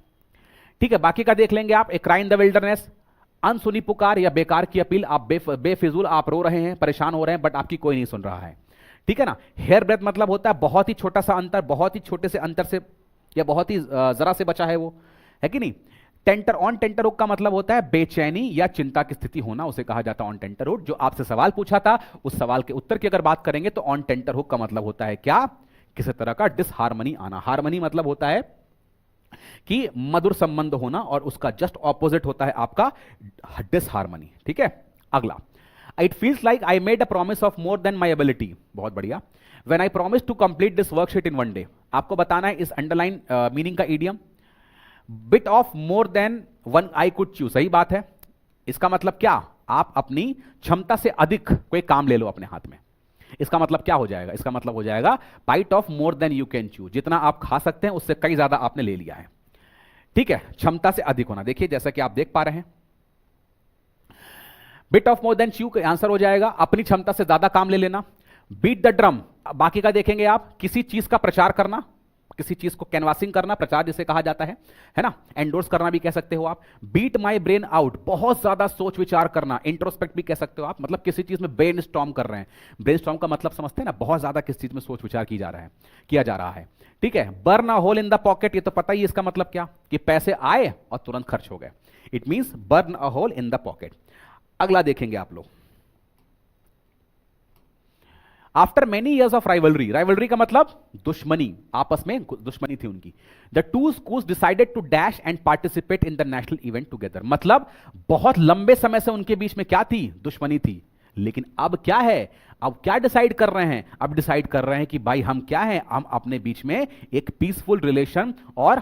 ठीक है, बाकी का देख लेंगे आप। A cry in the wilderness, अनसुनी पुकार या बेकार की अपील, आप बेफिजूल आप रो रहे हैं, परेशान हो रहे हैं, बट आपकी कोई नहीं सुन रहा है। ठीक है ना। हेयर ब्रेथ मतलब होता है बहुत ही छोटा सा अंतर, बहुत ही छोटे से अंतर से या बहुत ही जरा से बचा है वो, है कि नहीं। टेंटर हुक का मतलब होता है बेचैनी या चिंता की स्थिति होना, उसे कहा जाता है ऑन टेंटर हुक। जो आपसे सवाल पूछा था उस सवाल के उत्तर की अगर बात करेंगे तो ऑन टेंटर हुक का मतलब होता है क्या? किसी तरह का डिसहार्मनी आना। हार्मनी मतलब होता है कि मधुर संबंध होना, और उसका जस्ट ऑपोजिट होता है आपका डिसहार्मनी। ठीक है, अगला, it feels like I made a promise of more than my ability. बहुत बढ़िया। When I promise to complete this worksheet in one day, आपको बताना है इस अंडरलाइन मीनिंग का idiom. Bit off more than one I could chew, सही बात है। इसका मतलब क्या? आप अपनी क्षमता से अधिक कोई काम ले लो अपने हाथ में। इसका मतलब क्या हो जाएगा? इसका मतलब हो जाएगा bite off more than you can chew, जितना आप खा सकते हैं उससे कई ज्यादा आपने ले लिया है। ठीक है, क्षमता से अधिक होना। देखिए जैसा कि आप देख पा रहे हैं, bit off more then chew का आंसर हो जाएगा अपनी क्षमता से ज्यादा काम ले लेना। बीट द ड्रम, बाकी का देखेंगे आप, किसी चीज का प्रचार करना, किसी चीज को कैनवासिंग करना, प्रचार जिसे कहा जाता है ना। एंडोर्स करना भी कह सकते हो आप। बीट माई ब्रेन आउट, बहुत ज्यादा सोच विचार करना, इंट्रोस्पेक्ट भी कह सकते हो आप, मतलब किसी चीज में ब्रेन स्टॉर्म कर रहे हैं। ब्रेन स्टॉर्म का मतलब समझते हैं ना, बहुत ज्यादा किसी चीज में सोच विचार किया जा रहा है। ठीक है, burn a hole in the pocket, ये तो पता ही इसका मतलब क्या? कि पैसे आए और तुरंत खर्च हो गए। It means burn a hole in the pocket. अगला देखेंगे आप लोग, after many years of rivalry. Rivalry का मतलब दुश्मनी, आपस में दुश्मनी थी उनकी। The two schools decided to dash and participate in the national event together. मतलब बहुत लंबे समय से उनके बीच में क्या थी? दुश्मनी थी। लेकिन अब क्या है? अब क्या डिसाइड कर रहे हैं? अब डिसाइड कर रहे हैं कि भाई हम क्या है, हम अपने बीच में एक पीसफुल रिलेशन और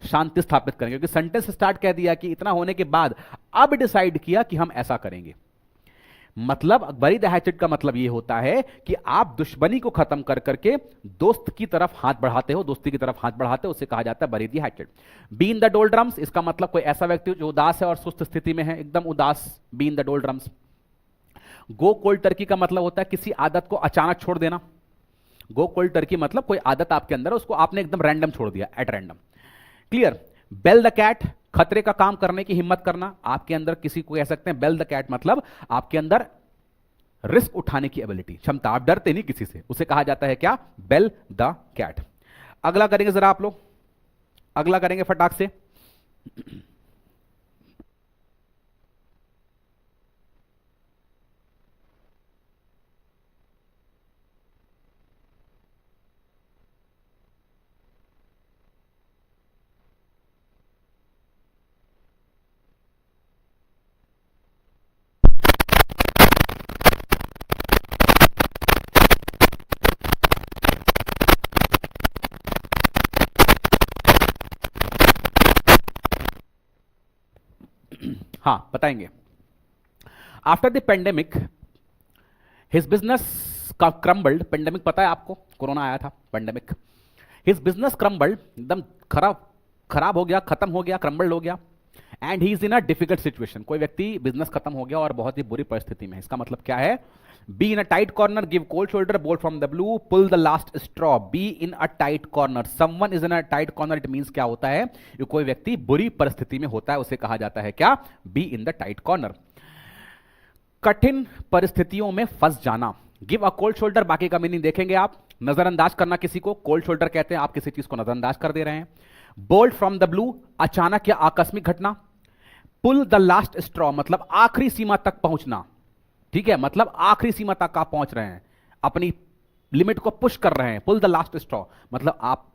शांति स्थापित करेंगे। क्योंकि सेंटेंस स्टार्ट कह दिया कि इतना होने के बाद अब डिसाइड किया कि हम ऐसा करेंगे। मतलब बरी द हैचेट का मतलब यह होता है कि आप दुश्मनी को खत्म कर करके दोस्त की तरफ हाथ बढ़ाते हो, दोस्ती की तरफ हाथ बढ़ाते हो, उसे कहा जाता है bury the hatchet. Be in the doldrums, इसका मतलब कोई ऐसा व्यक्ति जो उदास है और सुस्त स्थिति में है, एकदम उदास। Be in the doldrums. Go cold turkey का मतलब होता है किसी आदत को अचानक छोड़ देना। गो कोल्ड टर्की मतलब कोई आदत आपके अंदर है, उसको आपने एकदम रैंडम छोड़ दिया, at random. Clear. Bell the cat, खतरे का काम करने की हिम्मत करना। आपके अंदर किसी को कह सकते हैं बेल द कैट, मतलब आपके अंदर रिस्क उठाने की एबिलिटी, क्षमता, आप डरते नहीं किसी से, उसे कहा जाता है क्या? Bell the cat. अगला करेंगे जरा आप लोग, अगला करेंगे फटाक से। हाँ बताएंगे। After the pandemic his business crumbled. Pandemic पता है आपको, कोरोना आया था, पेंडेमिक। हिज बिजनेस क्रम्बल्ड, एकदम खराब हो गया, खत्म हो गया, क्रम्बल्ड हो गया। And he is in a difficult situation, कोई व्यक्ति बिजनेस खत्म हो गया और बहुत ही बुरी परिस्थिति में है। इसका मतलब क्या है? Be in a tight corner, give cold shoulder, bolt from the blue, pull the last straw. Be in a tight corner, someone is in a tight corner, it means क्या होता है? ये कोई व्यक्ति बुरी परिस्थिति में होता है, उसे कहा जाता है क्या? B in the tight corner. कठिन परिस्थितियों में फंस जाना। गिव अ कोल्ड शोल्डर, बाकी का मीनिंग देखेंगे आप। नजरअंदाज करना किसी को, कोल्ड शोल्डर कहते हैं, आप किसी चीज को नजरअंदाज कर दे रहे हैं। बोल्ट फ्रॉम द ब्लू, अचानक या आकस्मिक घटना। पुल द लास्ट स्ट्रॉ, मतलब आखिरी सीमा तक पहुंचना। ठीक है, मतलब आखिरी सीमा तक आप पहुंच रहे हैं, अपनी लिमिट को पुश कर रहे हैं। पुल द लास्ट स्ट्रॉ मतलब आप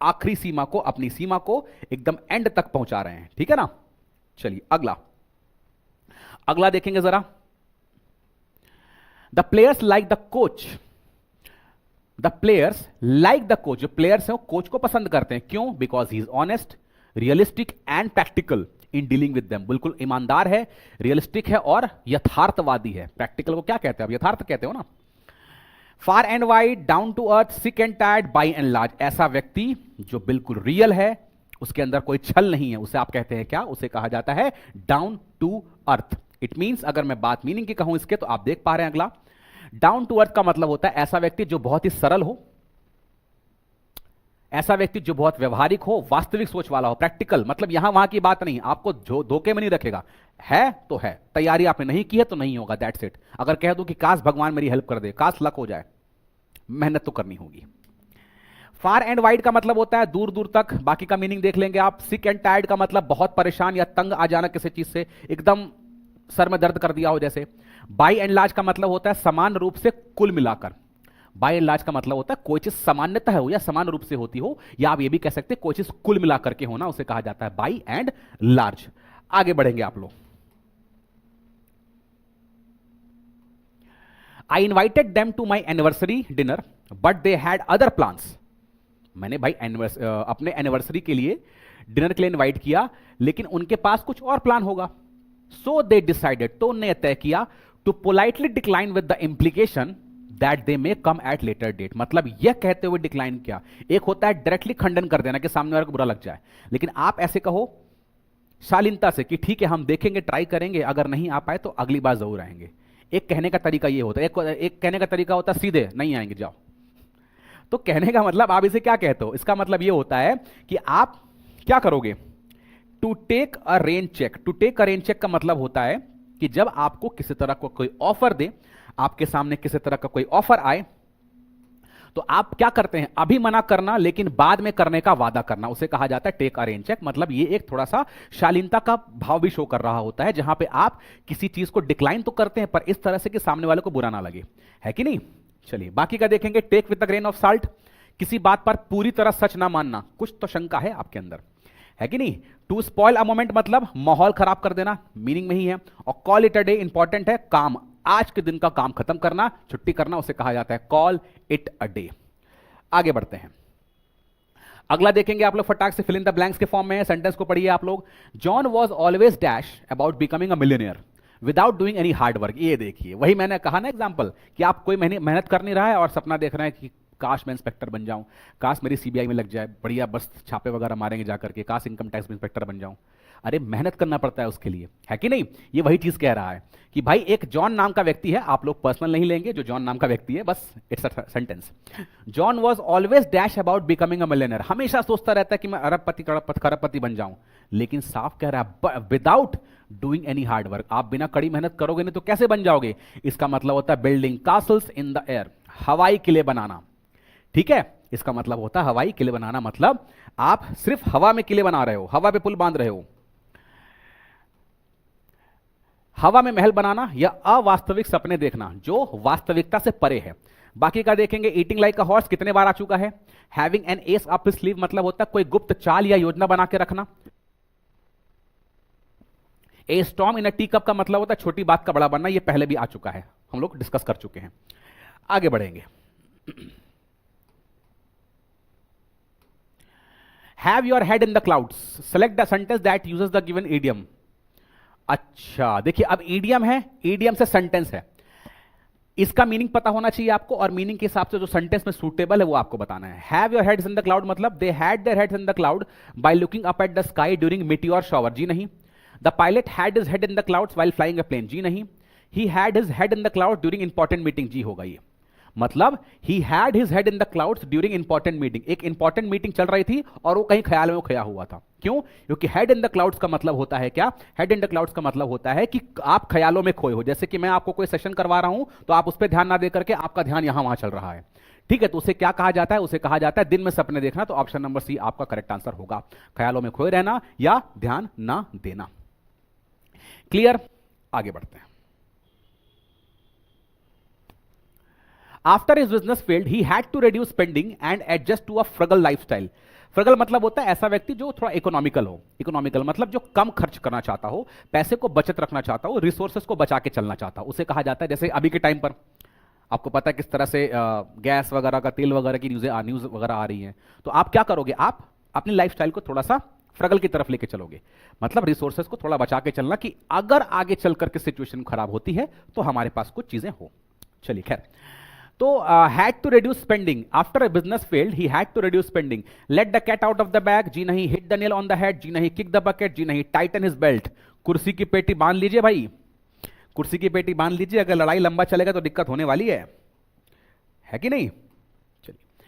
आखिरी सीमा को, अपनी सीमा को एकदम एंड तक पहुंचा रहे हैं, ठीक है ना। चलिए अगला, अगला देखेंगे जरा। The players like the coach, the players like the coach, जो प्लेयर्स हैं वो कोच को पसंद करते हैं, क्यों? Because he is honest, realistic and practical in dealing with them, बिल्कुल ईमानदार है, रियलिस्टिक है और यथार्थवादी है। प्रैक्टिकल को क्या कहते हैं? अब यथार्थ कहते हो ना। Far and wide, down to earth, sick and tired, by and large, ऐसा व्यक्ति जो बिल्कुल रियल है, उसके अंदर कोई छल नहीं है, उसे आप कहते हैं क्या? उसे कहा जाता है down to earth. It means, अगर मैं बात मीनिंग की कहूं इसके, तो आप देख पा रहे हैं अगला, डाउन टू अर्थ का मतलब होता है ऐसा व्यक्ति जो बहुत ही सरल हो, ऐसा व्यक्ति जो बहुत व्यवहारिक हो, वास्तविक सोच वाला हो, प्रैक्टिकल, मतलब यहां वहां की बात नहीं, आपको जो धोखे में नहीं रखेगा, है तो है, तैयारी आपने नहीं की है तो नहीं होगा, दैट्स इट। अगर कह दूं कि काश भगवान मेरी हेल्प कर दे, काश लक हो जाए, मेहनत तो करनी होगी। फार एंड वाइड का मतलब होता है दूर दूर तक, बाकी का मीनिंग देख लेंगे आप। सिक एंड टायर्ड का मतलब बहुत परेशान या तंग आ जाना किसी चीज से, एकदम सर में दर्द कर दिया हो जैसे। बाई एंड लार्ज का मतलब होता है समान रूप से, कुल मिलाकर। बाई एंड लार्ज का मतलब होता है कोई चीज सामान्यतः हो या समान रूप से होती हो, या आप ये भी कह सकते हैं कोई चीज कुल मिलाकर के होना, उसे कहा जाता है बाई एंड लार्ज। आगे बढ़ेंगे आप लोग। I invited them to my anniversary dinner but they had other plans, मैंने भाई अपने एनिवर्सरी के लिए डिनर के लिए इनवाइट किया, लेकिन उनके पास कुछ और प्लान होगा। सो दे डिसाइडेड, तो उन्होंने तय किया, to politely decline with the implication that they may come at later date, मतलब यह कहते हुए डिक्लाइन किया। एक होता है डायरेक्टली खंडन कर देना कि सामने वाले को बुरा लग जाए, लेकिन आप ऐसे कहो शालीनता से कि ठीक है हम देखेंगे, ट्राई करेंगे, अगर नहीं आ पाए तो अगली बार जरूर आएंगे। एक कहने का तरीका ये होता है, एक कहने का तरीका होता है सीधे नहीं आएंगे जाओ। तो कहने का मतलब आप इसे क्या कहते हो? इसका मतलब ये होता है कि आप क्या करोगे? To take a rain check. To take a rain check का मतलब होता है कि जब आपको किसी तरह का कोई ऑफर दे, आपके सामने किसी तरह का कोई ऑफर आए, तो आप क्या करते हैं? अभी मना करना, लेकिन बाद में करने का वादा करना, उसे कहा जाता है टेक अ रेन चेक। मतलब ये एक थोड़ा सा शालीनता का भाव भी शो कर रहा होता है, जहां पे आप किसी चीज को डिक्लाइन तो करते हैं पर इस तरह से कि सामने वाले को बुरा ना लगे, है कि नहीं। चलिए बाकी का देखेंगे। Take with a grain of salt, किसी बात पर पूरी तरह सच ना मानना, कुछ तो शंका है आपके अंदर, है कि नहीं। टू स्पॉइल अ मोमेंट मतलब माहौल खराब कर देना, मीनिंग में ही है। और call it a day, important है, काम, आज के दिन का काम खत्म करना, छुट्टी करना, उसे कहा जाता है कॉल इट अ डे। आगे बढ़ते हैं, अगला देखेंगे आप लोग फटाक से, फिल इन द ब्लैंक्स के फॉर्म में है, सेंटेंस को पढ़िए आप लोग। John was always dash about becoming a millionaire without doing any hard work. ये देखिए वही मैंने कहा ना एग्जाम्पल, कि आप कोई मेहनत कर नहीं रहा है और सपना देख रहे हैं कि काश मैं इंस्पेक्टर बन जाऊं, काश मेरी सीबीआई में लग जाए, बढ़िया बस छापे वगैरह मारेंगे जाकर के, काश इनकम टैक्स में इंस्पेक्टर बन जाऊं। अरे मेहनत करना पड़ता है उसके लिए, है कि नहीं। ये वही चीज कह रहा है कि भाई एक जॉन नाम का व्यक्ति है, आप लोग पर्सनल नहीं लेंगे, जो जॉन नाम का व्यक्ति है, बस it's a sentence. John was always dash about becoming a millionaire, हमेशा सोचता रहता है कि मैं अरबपति खरबपति बन जाऊं, लेकिन साफ कह रहा है without doing any hard work. आप बिना कड़ी मेहनत करोगे नहीं तो कैसे बन जाओगे। इसका मतलब होता है building castles in the air, हवाई किले बनाना, ठीक है। इसका मतलब होता है हवाई किले बनाना, मतलब आप सिर्फ हवा में किले बना रहे हो, हवा पे पुल बांध रहे हो। हवा में महल बनाना या अवास्तविक सपने देखना जो वास्तविकता से परे है। बाकी का देखेंगे। ईटिंग लाइक अ हॉर्स कितने बार आ चुका है। Having an S up sleeve मतलब होता है कोई गुप्त चाल या योजना बना के रखना। ए storm in a tea cup का मतलब होता है छोटी बात का बड़ा बनना, ये पहले भी आ चुका है, हम लोग डिस्कस कर चुके हैं। आगे बढ़ेंगे। Have your head in the clouds, select the sentence that uses the given idiom. अच्छा देखिए, अब ईडियम है, ईडियम से सेंटेंस है, इसका मीनिंग पता होना चाहिए आपको, और मीनिंग के हिसाब से जो सेंटेंस में सूटेबल है वो आपको बताना है। Have your heads in the cloud मतलब they had their heads in the cloud by looking up at the sky during meteor shower, जी नहीं। The pilot had his head in the clouds while flying a plane, जी नहीं। He had his head in the cloud during important meeting, जी होगा ये। मतलब he had his head in the clouds during important meeting, एक important meeting चल रही थी और वो कहीं ख्याल में खोया हुआ था। क्यों? क्योंकि हेड इन द क्लाउड्स का मतलब होता है क्या? हेड इन द क्लाउड्स का मतलब होता है कि आप ख्यालों में खोए हो। जैसे कि मैं आपको कोई सेशन करवा रहा हूं तो आप उस पर ध्यान ना दे करके आपका ध्यान यहां वहां चल रहा है, ठीक है। तो उसे क्या कहा जाता है? उसे कहा जाता है दिन में सपने देखना। तो ऑप्शन नंबर सी आपका करेक्ट आंसर होगा, ख्यालों में खोए रहना या ध्यान ना देना। क्लियर? आगे बढ़ते हैं। After his business failed, he had to reduce spending and adjust to a frugal lifestyle. फ्रगल मतलब होता है ऐसा व्यक्ति जो थोड़ा इकोनॉमिकल हो। इकोनॉमिकल मतलब जो कम खर्च करना चाहता हो, पैसे को बचत रखना चाहता हो, रिसोर्सेस को बचा के चलना चाहता हो, उसे कहा जाता है। जैसे अभी के टाइम पर आपको पता है किस तरह से गैस वगैरह का, तेल वगैरह की न्यूज़ वगैरह आ रही हैं, तो आप क्या करोगे, आप अपनी लाइफस्टाइल को थोड़ा सा फ्रगल की तरफ लेके चलोगे। मतलब रिसोर्सेस को थोड़ा बचा के चलना कि अगर आगे चल करके सिचुएशन खराब होती है तो हमारे पास कुछ चीजें हो। चलिए खैर, तो had to reduce spending after a business failed, he had to reduce spending, let the cat out of the bag, जी नहीं, hit the nail on the head, जी नहीं, किक द बकेट, जी नहीं, टाइटन हिज बेल्ट, कुर्सी की पेटी बांध लीजिए भाई, कुर्सी की पेटी बांध लीजिए, अगर लड़ाई लंबा चलेगा तो दिक्कत होने वाली है कि नहीं। चलिए,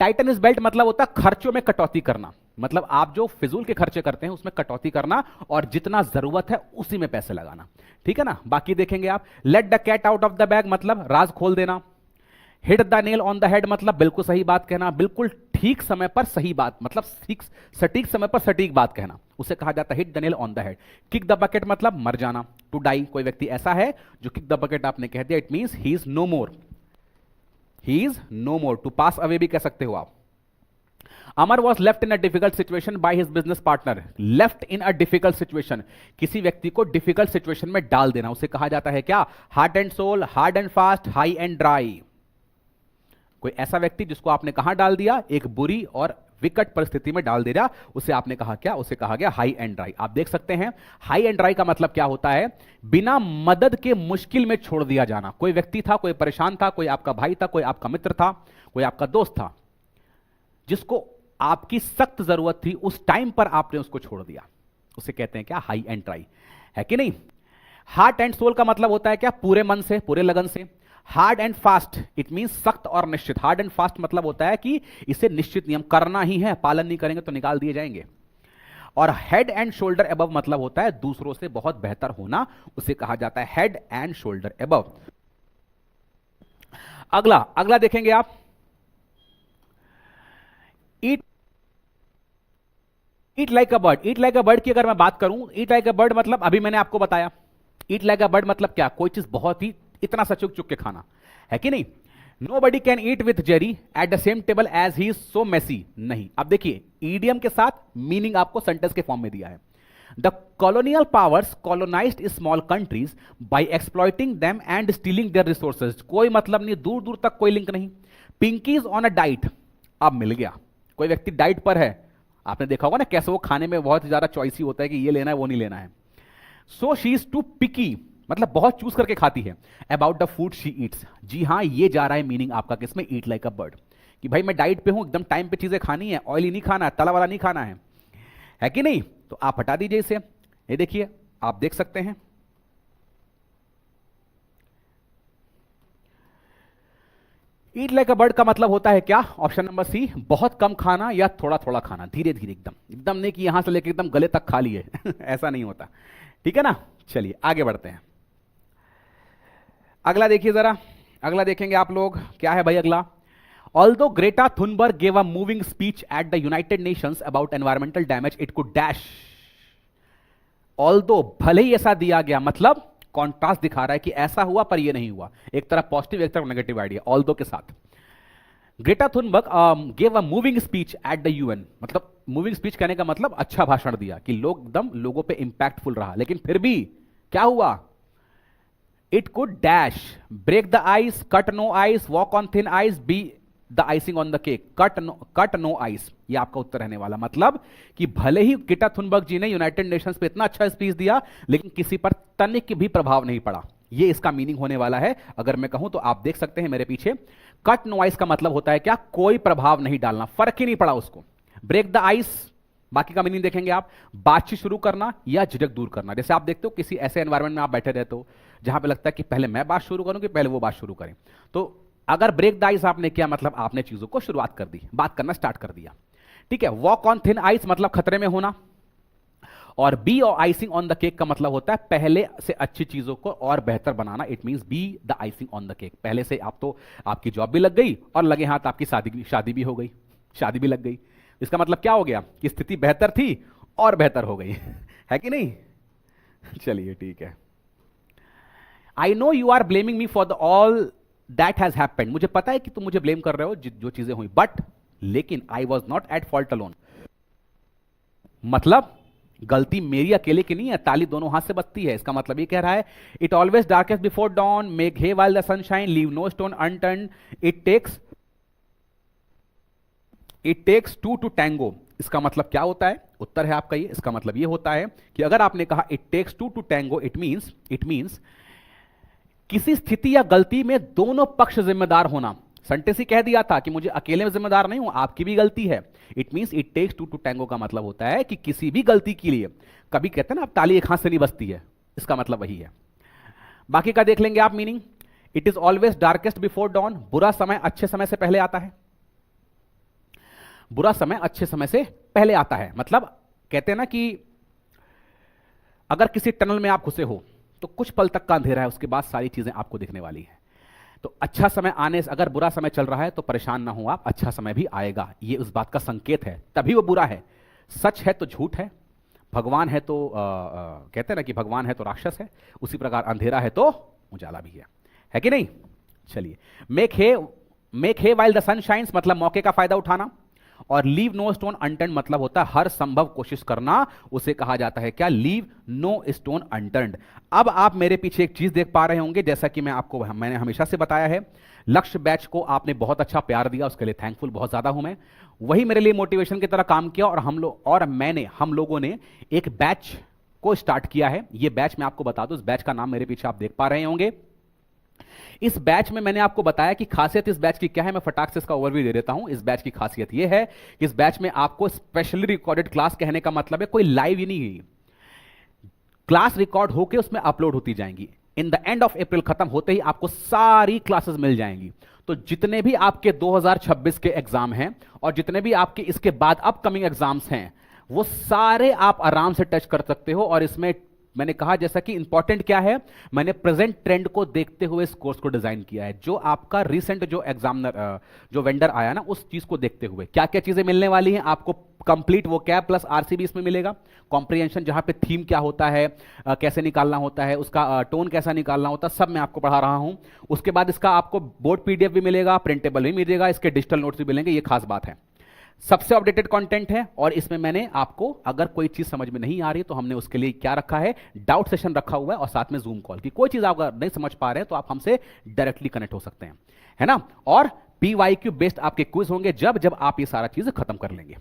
टाइटन हिज बेल्ट मतलब होता है खर्चों में कटौती करना, मतलब आप जो फिजूल के खर्चे करते हैं उसमें कटौती करना और जितना जरूरत है उसी में पैसे लगाना, ठीक है ना। बाकी देखेंगे आप, let the cat out of the bag मतलब राज खोल देना, hit the nail on the head मतलब बिल्कुल सही बात कहना, बिल्कुल ठीक समय पर सही बात, मतलब सटीक समय पर सटीक बात कहना, उसे कहा जाता है hit the nail on the head. Kick the bucket मतलब मर जाना, टू डाई, कोई व्यक्ति ऐसा है जो किक द बकेट आपने कह दिया, it means he is no more, he is no more, to pass away भी कह सकते हो आप। Amar was left in a difficult situation by his business partner, left in a difficult situation, किसी व्यक्ति को डिफिकल्ट सिचुएशन में डाल देना, उसे कहा जाता है क्या, heart and soul, hard and fast, high and dry. कोई ऐसा व्यक्ति जिसको आपने कहां डाल दिया, एक बुरी और विकट परिस्थिति में डाल दे रहा, उसे आपने कहा क्या, उसे कहा गया हाई एंड ड्राई। आप देख सकते हैं हाई एंड ड्राई का मतलब क्या होता है, बिना मदद के मुश्किल में छोड़ दिया जाना। कोई व्यक्ति था, कोई परेशान था, कोई आपका भाई था, कोई आपका मित्र था, कोई आपका दोस्त था, जिसको आपकी सख्त जरूरत थी, उस टाइम पर आपने उसको छोड़ दिया, उसे कहते हैं क्या, हाई एंड ड्राई, है कि नहीं। हार्ट एंड सोल का मतलब होता है क्या, पूरे मन से, पूरे लगन से। Hard and fast it mean सख्त और निश्चित, हार्ड एंड फास्ट मतलब होता है कि इसे निश्चित नियम करना ही है, पालन नहीं करेंगे तो निकाल दिए जाएंगे। और हेड एंड शोल्डर अबव मतलब होता है दूसरों से बहुत बेहतर होना, उसे कहा जाता है हेड एंड शोल्डर अबव। अगला अगला देखेंगे आप, eat like a bird. Eat like a bird की अगर मैं बात करूं, ईट लाइक अ बर्ड मतलब अभी मैंने आपको बताया, ईट लाइक अ बर्ड मतलब क्या, कोई चीज बहुत ही इतना सा चुक चुक के खाना, है कि नहीं। Nobody can eat with Jerry at the same table as he is so messy, नहीं। अब देखिए ईडियम के साथ मीनिंग आपको सेंटेंस के फॉर्म में दिया है। The colonial powers colonised small countries by exploiting them and stealing their resources, कोई मतलब नहीं, दूर दूर तक कोई लिंक नहीं। पिंकीज ऑन अ डाइट, अब मिल गया, कोई व्यक्ति डाइट पर है, आपने देखा होगा ना कैसे वो खाने में बहुत ज्यादा चॉइसी होता है कि ये लेना है वो नहीं लेना है। So she is too picky मतलब बहुत चूज करके खाती है। About the food she eats, जी हाँ ये जा रहा है मीनिंग आपका किसमें, ईट लाइक अ बर्ड, कि भाई मैं डाइट पे हूं, एकदम टाइम पे चीजें खानी है, ऑयली नहीं खाना है, तला वाला नहीं खाना है कि नहीं। तो आप हटा दीजिए इसे, ये देखिए आप देख सकते हैं, ईट लाइक अ बर्ड का मतलब होता है क्या, ऑप्शन नंबर सी, बहुत कम खाना या थोड़ा थोड़ा खाना, धीरे धीरे, एकदम एकदम नहीं कि यहां से लेकर एकदम गले तक खा लिए ऐसा नहीं होता, ठीक है ना। चलिए आगे बढ़ते हैं, अगला देखिए जरा, अगला देखेंगे आप लोग, क्या है भाई अगला। Although Greta Thunberg gave a moving speech at the United Nations about environmental damage it could dash, although भले ही ऐसा दिया गया, मतलब कॉन्ट्रास्ट दिखा रहा है कि ऐसा हुआ पर ये नहीं हुआ, एक तरफ पॉजिटिव एक तरफ नेगेटिव आइडिया, ऑल्दो के साथ। Greta Thunberg gave a moving speech at the UN, मतलब मूविंग स्पीच कहने का मतलब अच्छा भाषण दिया कि लोग एकदम लोगों पे इंपैक्टफुल रहा, लेकिन फिर भी क्या हुआ, it could dash break the ice, cut no ice, walk on thin ice, be the icing on the cake, cut no ice, ये आपका उत्तर रहने वाला। मतलब कि भले ही ग्रेटा थुनबर्ग जी ने यूनाइटेड नेशंस पे इतना अच्छा स्पीच दिया, लेकिन किसी पर तनिक भी प्रभाव नहीं पड़ा, ये इसका मीनिंग होने वाला है। अगर मैं कहूं तो आप देख सकते हैं मेरे पीछे, कट नो आइस का मतलब होता है क्या, कोई प्रभाव नहीं डालना, फर्क ही नहीं पड़ा उसको। ब्रेक द आइस, बाकी का मीनिंग देखेंगे आप, बातचीत शुरू करना या झिझक दूर करना। जैसे आप देखते हो किसी ऐसे एनवायरमेंट में आप बैठे रहते हो जहां पे लगता है कि पहले मैं बात शुरू करूं कि पहले वो बात शुरू करें, तो अगर ब्रेक द आइस आपने किया मतलब आपने चीजों को शुरुआत कर दी, बात करना स्टार्ट कर दिया, ठीक है। वॉक ऑन थिन आइस मतलब खतरे में होना, और बी और आइसिंग ऑन द केक का मतलब होता है पहले से अच्छी चीजों को और बेहतर बनाना, it means be the icing on the cake. पहले से आप तो आपकी जॉब भी लग गई और लगे हाथ आपकी शादी भी हो गई, शादी भी लग गई, इसका मतलब क्या हो गया कि स्थिति बेहतर थी और बेहतर हो गई है कि नहीं। चलिए ठीक है, I know you are blaming me for the all that has happened, मुझे पता है कि तुम मुझे ब्लेम कर रहे हो जो चीजें हुई, बट लेकिन I was not at fault alone, मतलब गलती मेरी अकेले की नहीं है, ताली दोनों हाथ से बजती है। इसका मतलब ये कह रहा है it always darkest before dawn, make hay while the sunshine, leave no stone unturn, it takes two to tango. इसका मतलब क्या होता है? उत्तर है आपका ये। इसका मतलब ये होता है कि अगर आपने कहा it takes two to tango, it means किसी स्थिति या गलती में दोनों पक्ष जिम्मेदार होना। सेंटेंस ही कह दिया था कि मुझे अकेले में जिम्मेदार नहीं हूं, आपकी भी गलती है। It means it takes two to tango का मतलब होता है कि किसी भी गलती के लिए, कभी कहते हैं ना आप ताली एक हाथ से नहीं बजती है, इसका मतलब वही है। बाकी का देख लेंगे आप meaning. It is always darkest before don, बुरा समय अच्छे समय से पहले आता है। बुरा समय अच्छे समय से पहले आता है मतलब कहते हैं ना कि अगर किसी टनल में आप घुसे हो तो कुछ पल तक का अंधेरा है, उसके बाद सारी चीजें आपको दिखने वाली हैं। तो अच्छा समय आने से, अगर बुरा समय चल रहा है तो परेशान ना हो आप, अच्छा समय भी आएगा, ये उस बात का संकेत है, तभी वो बुरा है। सच है तो झूठ है, भगवान है तो कहते हैं ना कि भगवान है तो राक्षस है, उसी प्रकार अंधेरा है तो उजाला भी है कि नहीं? चलिए, make hay while the sun shines मतलब मौके का फायदा उठाना, और लीव नो स्टोन अनटर्न्ड मतलब होता है हर संभव कोशिश करना, उसे कहा जाता है क्या? Leave no stone unturned. अब आप मेरे पीछे एक चीज देख पा रहे होंगे, जैसा कि मैंने हमेशा से बताया है, लक्ष्य बैच को आपने बहुत अच्छा प्यार दिया, उसके लिए थैंकफुल बहुत ज्यादा हूं मैं। वही मेरे लिए मोटिवेशन की तरह काम किया, और हम लोगों ने एक बैच को स्टार्ट किया है। ये बैच मैं आपको बता दूं, इस बैच का नाम मेरे पीछे आप देख पा रहे होंगे। इस बैच में मैंने आपको बताया कि खासियत इस बैच की क्या है, मैं फटाक से इसका ओवरव्यू दे देता हूं। इस बैच की खासियत यह है कि इस बैच में आपको स्पेशली रिकॉर्डेड क्लास, कहने का मतलब है कोई लाइव ही नहीं, क्लास रिकॉर्ड होकर उसमें अपलोड होती जाएंगी। In the end of April खत्म होते ही आपको सारी क्लासेस मिल जाएंगी। तो जितने भी आपके 2026 के एग्जाम हैं और जितने भी आपके इसके बाद अपकमिंग एग्जाम्स हैं, वो सारे आप आराम से टच कर सकते हो। और इसमें मैंने कहा जैसा कि इंपॉर्टेंट क्या है, मैंने प्रेजेंट ट्रेंड को देखते हुए इस कोर्स को डिजाइन किया है। जो आपका रिसेंट जो एग्जामिनर जो वेंडर आया ना, उस चीज को देखते हुए क्या क्या चीजें मिलने वाली हैं आपको। कंप्लीट वो कैप प्लस आरसीबी इसमें मिलेगा, कॉम्प्रिहेंशन जहां पे थीम क्या होता है, कैसे निकालना होता है, उसका टोन कैसा निकालना होता है, सब मैं आपको पढ़ा रहा हूं। उसके बाद इसका आपको बोर्ड पीडीएफ भी मिलेगा, प्रिंटेबल भी मिलेगा, इसके डिजिटल नोट्स भी मिलेंगे, ये खास बात है। सबसे अपडेटेड कंटेंट है, और इसमें मैंने आपको अगर कोई चीज समझ में नहीं आ रही तो हमने उसके लिए क्या रखा है, डाउट सेशन रखा हुआ है, और साथ में जूम कॉल की कोई चीज आप अगर नहीं समझ पा रहे हैं तो आप हमसे डायरेक्टली कनेक्ट हो सकते हैं, है ना। और पीवाईक्यू बेस्ड आपके क्विज होंगे जब आप ये सारा चीज खत्म कर लेंगे।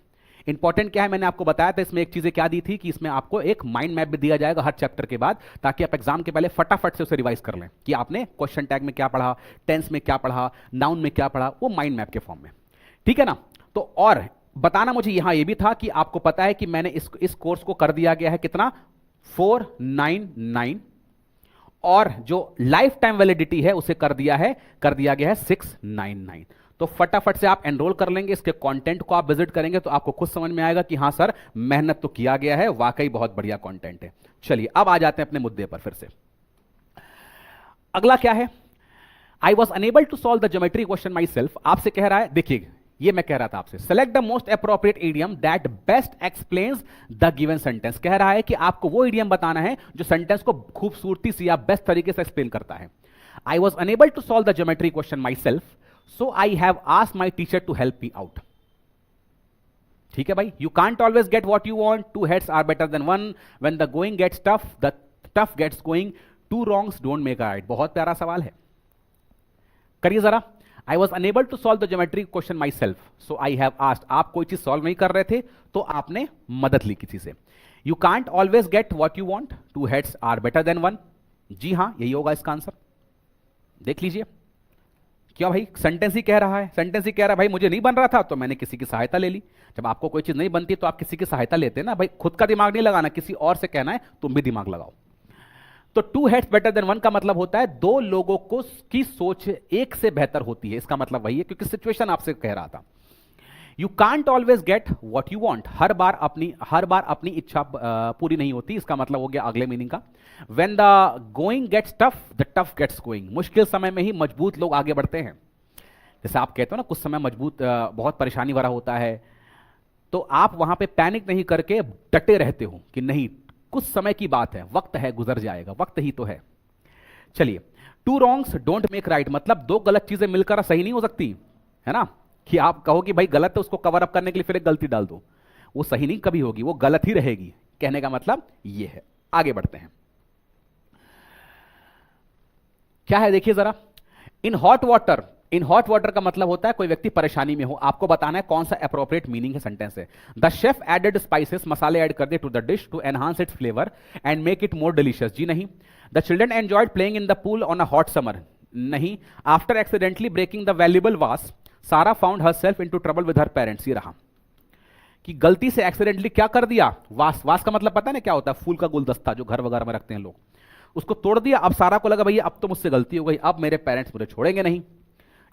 इंपॉर्टेंट क्या है, मैंने आपको बताया था इसमें एक चीजें क्या दी थी कि इसमें आपको एक माइंड मैप भी दिया जाएगा हर चैप्टर के बाद, ताकि आप एग्जाम के पहले फटाफट से उसे रिवाइज कर लें कि आपने क्वेश्चन टैग में क्या पढ़ा, टेंस में क्या पढ़ा, नाउन में क्या पढ़ा, वो माइंड मैप के फॉर्म में, ठीक है ना। तो और बताना मुझे यहां यह भी था कि आपको पता है कि मैंने इस कोर्स को कर दिया गया है कितना, 499, और जो लाइफ टाइम वैलिडिटी है उसे कर दिया गया है 699। तो फटाफट से आप एनरोल कर लेंगे, इसके कंटेंट को आप विजिट करेंगे तो आपको खुद समझ में आएगा कि हां सर मेहनत तो किया गया है, वाकई बहुत बढ़िया कंटेंट है। चलिए अब आ जाते हैं अपने मुद्दे पर फिर से। अगला क्या है, I was unable to solve the geometry question myself. आपसे कह रहा है, देखिए ये मैं कह रहा था आपसे, select the most appropriate idiom that best explains the given sentence. कह रहा है कि आपको वो इडियम बताना है जो सेंटेंस को खूबसूरती से या बेस्ट तरीके से एक्सप्लेन करता है। I was unable to solve the geometry question myself, so I have asked my teacher to help me out. ठीक है भाई, you can't always get what you want, two heads are better than one, when the going gets tough the tough gets going, two wrongs don't make a right. बहुत प्यारा सवाल है, करिए जरा। I was unable to solve the geometry question myself, so I have asked। आप कोई चीज solve नहीं कर रहे थे तो आपने मदद ली किसी से। You can't always get what you want, two heads are better than one। जी हाँ, यही होगा इसका आंसर, देख लीजिए। क्यों भाई, सेंटेंस ही कह रहा है, सेंटेंस ही कह रहा है भाई मुझे नहीं बन रहा था तो मैंने किसी की सहायता ले ली। जब आपको कोई चीज नहीं बनती तो आप किसी की सहायता लेते हैं ना भाई, खुद का दिमाग नहीं लगाना, किसी और से कहना है तुम भी दिमाग लगाओ। तो two heads better than one का मतलब होता है दो लोगों को की सोच एक से बेहतर होती है, इसका मतलब वही है, क्योंकि सिचुएशन आपसे कह रहा था। You can't always get what you want, हर बार अपनी इच्छा पूरी नहीं होती, इसका मतलब हो गया अगले मीनिंग का। When the going gets tough the tough gets going, मुश्किल समय में ही मजबूत लोग आगे बढ़ते हैं। जैसे आप कहते हो ना कुछ समय मजबूत बहुत परेशानी भरा होता है, तो आप वहां पे पैनिक नहीं करके डटे रहते हो कि नहीं कुछ समय की बात है, वक्त है, गुजर जाएगा, वक्त ही तो है। चलिए, to wrongs don't make right मतलब दो गलत चीजें मिलकर सही नहीं हो सकती, है ना। कि आप कहो कि भाई गलत है, उसको कवर अप करने के लिए फिर एक गलती डाल दो, वो सही नहीं कभी होगी, वो गलत ही रहेगी। कहने का मतलब ये है। आगे बढ़ते हैं। क्या है देखिए जरा, in hot water, in hot water का मतलब होता है कोई व्यक्ति परेशानी में हो, आपको बताना है कौन सा अप्रोप्रिएट मीनिंग है सेंटेंस है। द शेफ एडेड स्पाइसेस, मसाले ऐड कर दे to the dish to enhance its flavour and make it more delicious, जी नहीं। The children enjoyed playing in the pool on a hot summer, नहीं। After accidentally breaking the valuable vase, Sara found herself into trouble with her parents, ये रहा कि गलती से accidentally क्या कर दिया, वास, वास का मतलब पता है ना क्या होता है, फूल का गुलदस्ता जो घर वगैरह में रखते हैं लोग, उसको तोड़ दिया। अब सारा को लगा भैया अब तो मुझसे गलती हो गई, अब मेरे पेरेंट्स मुझे छोड़ेंगे नहीं।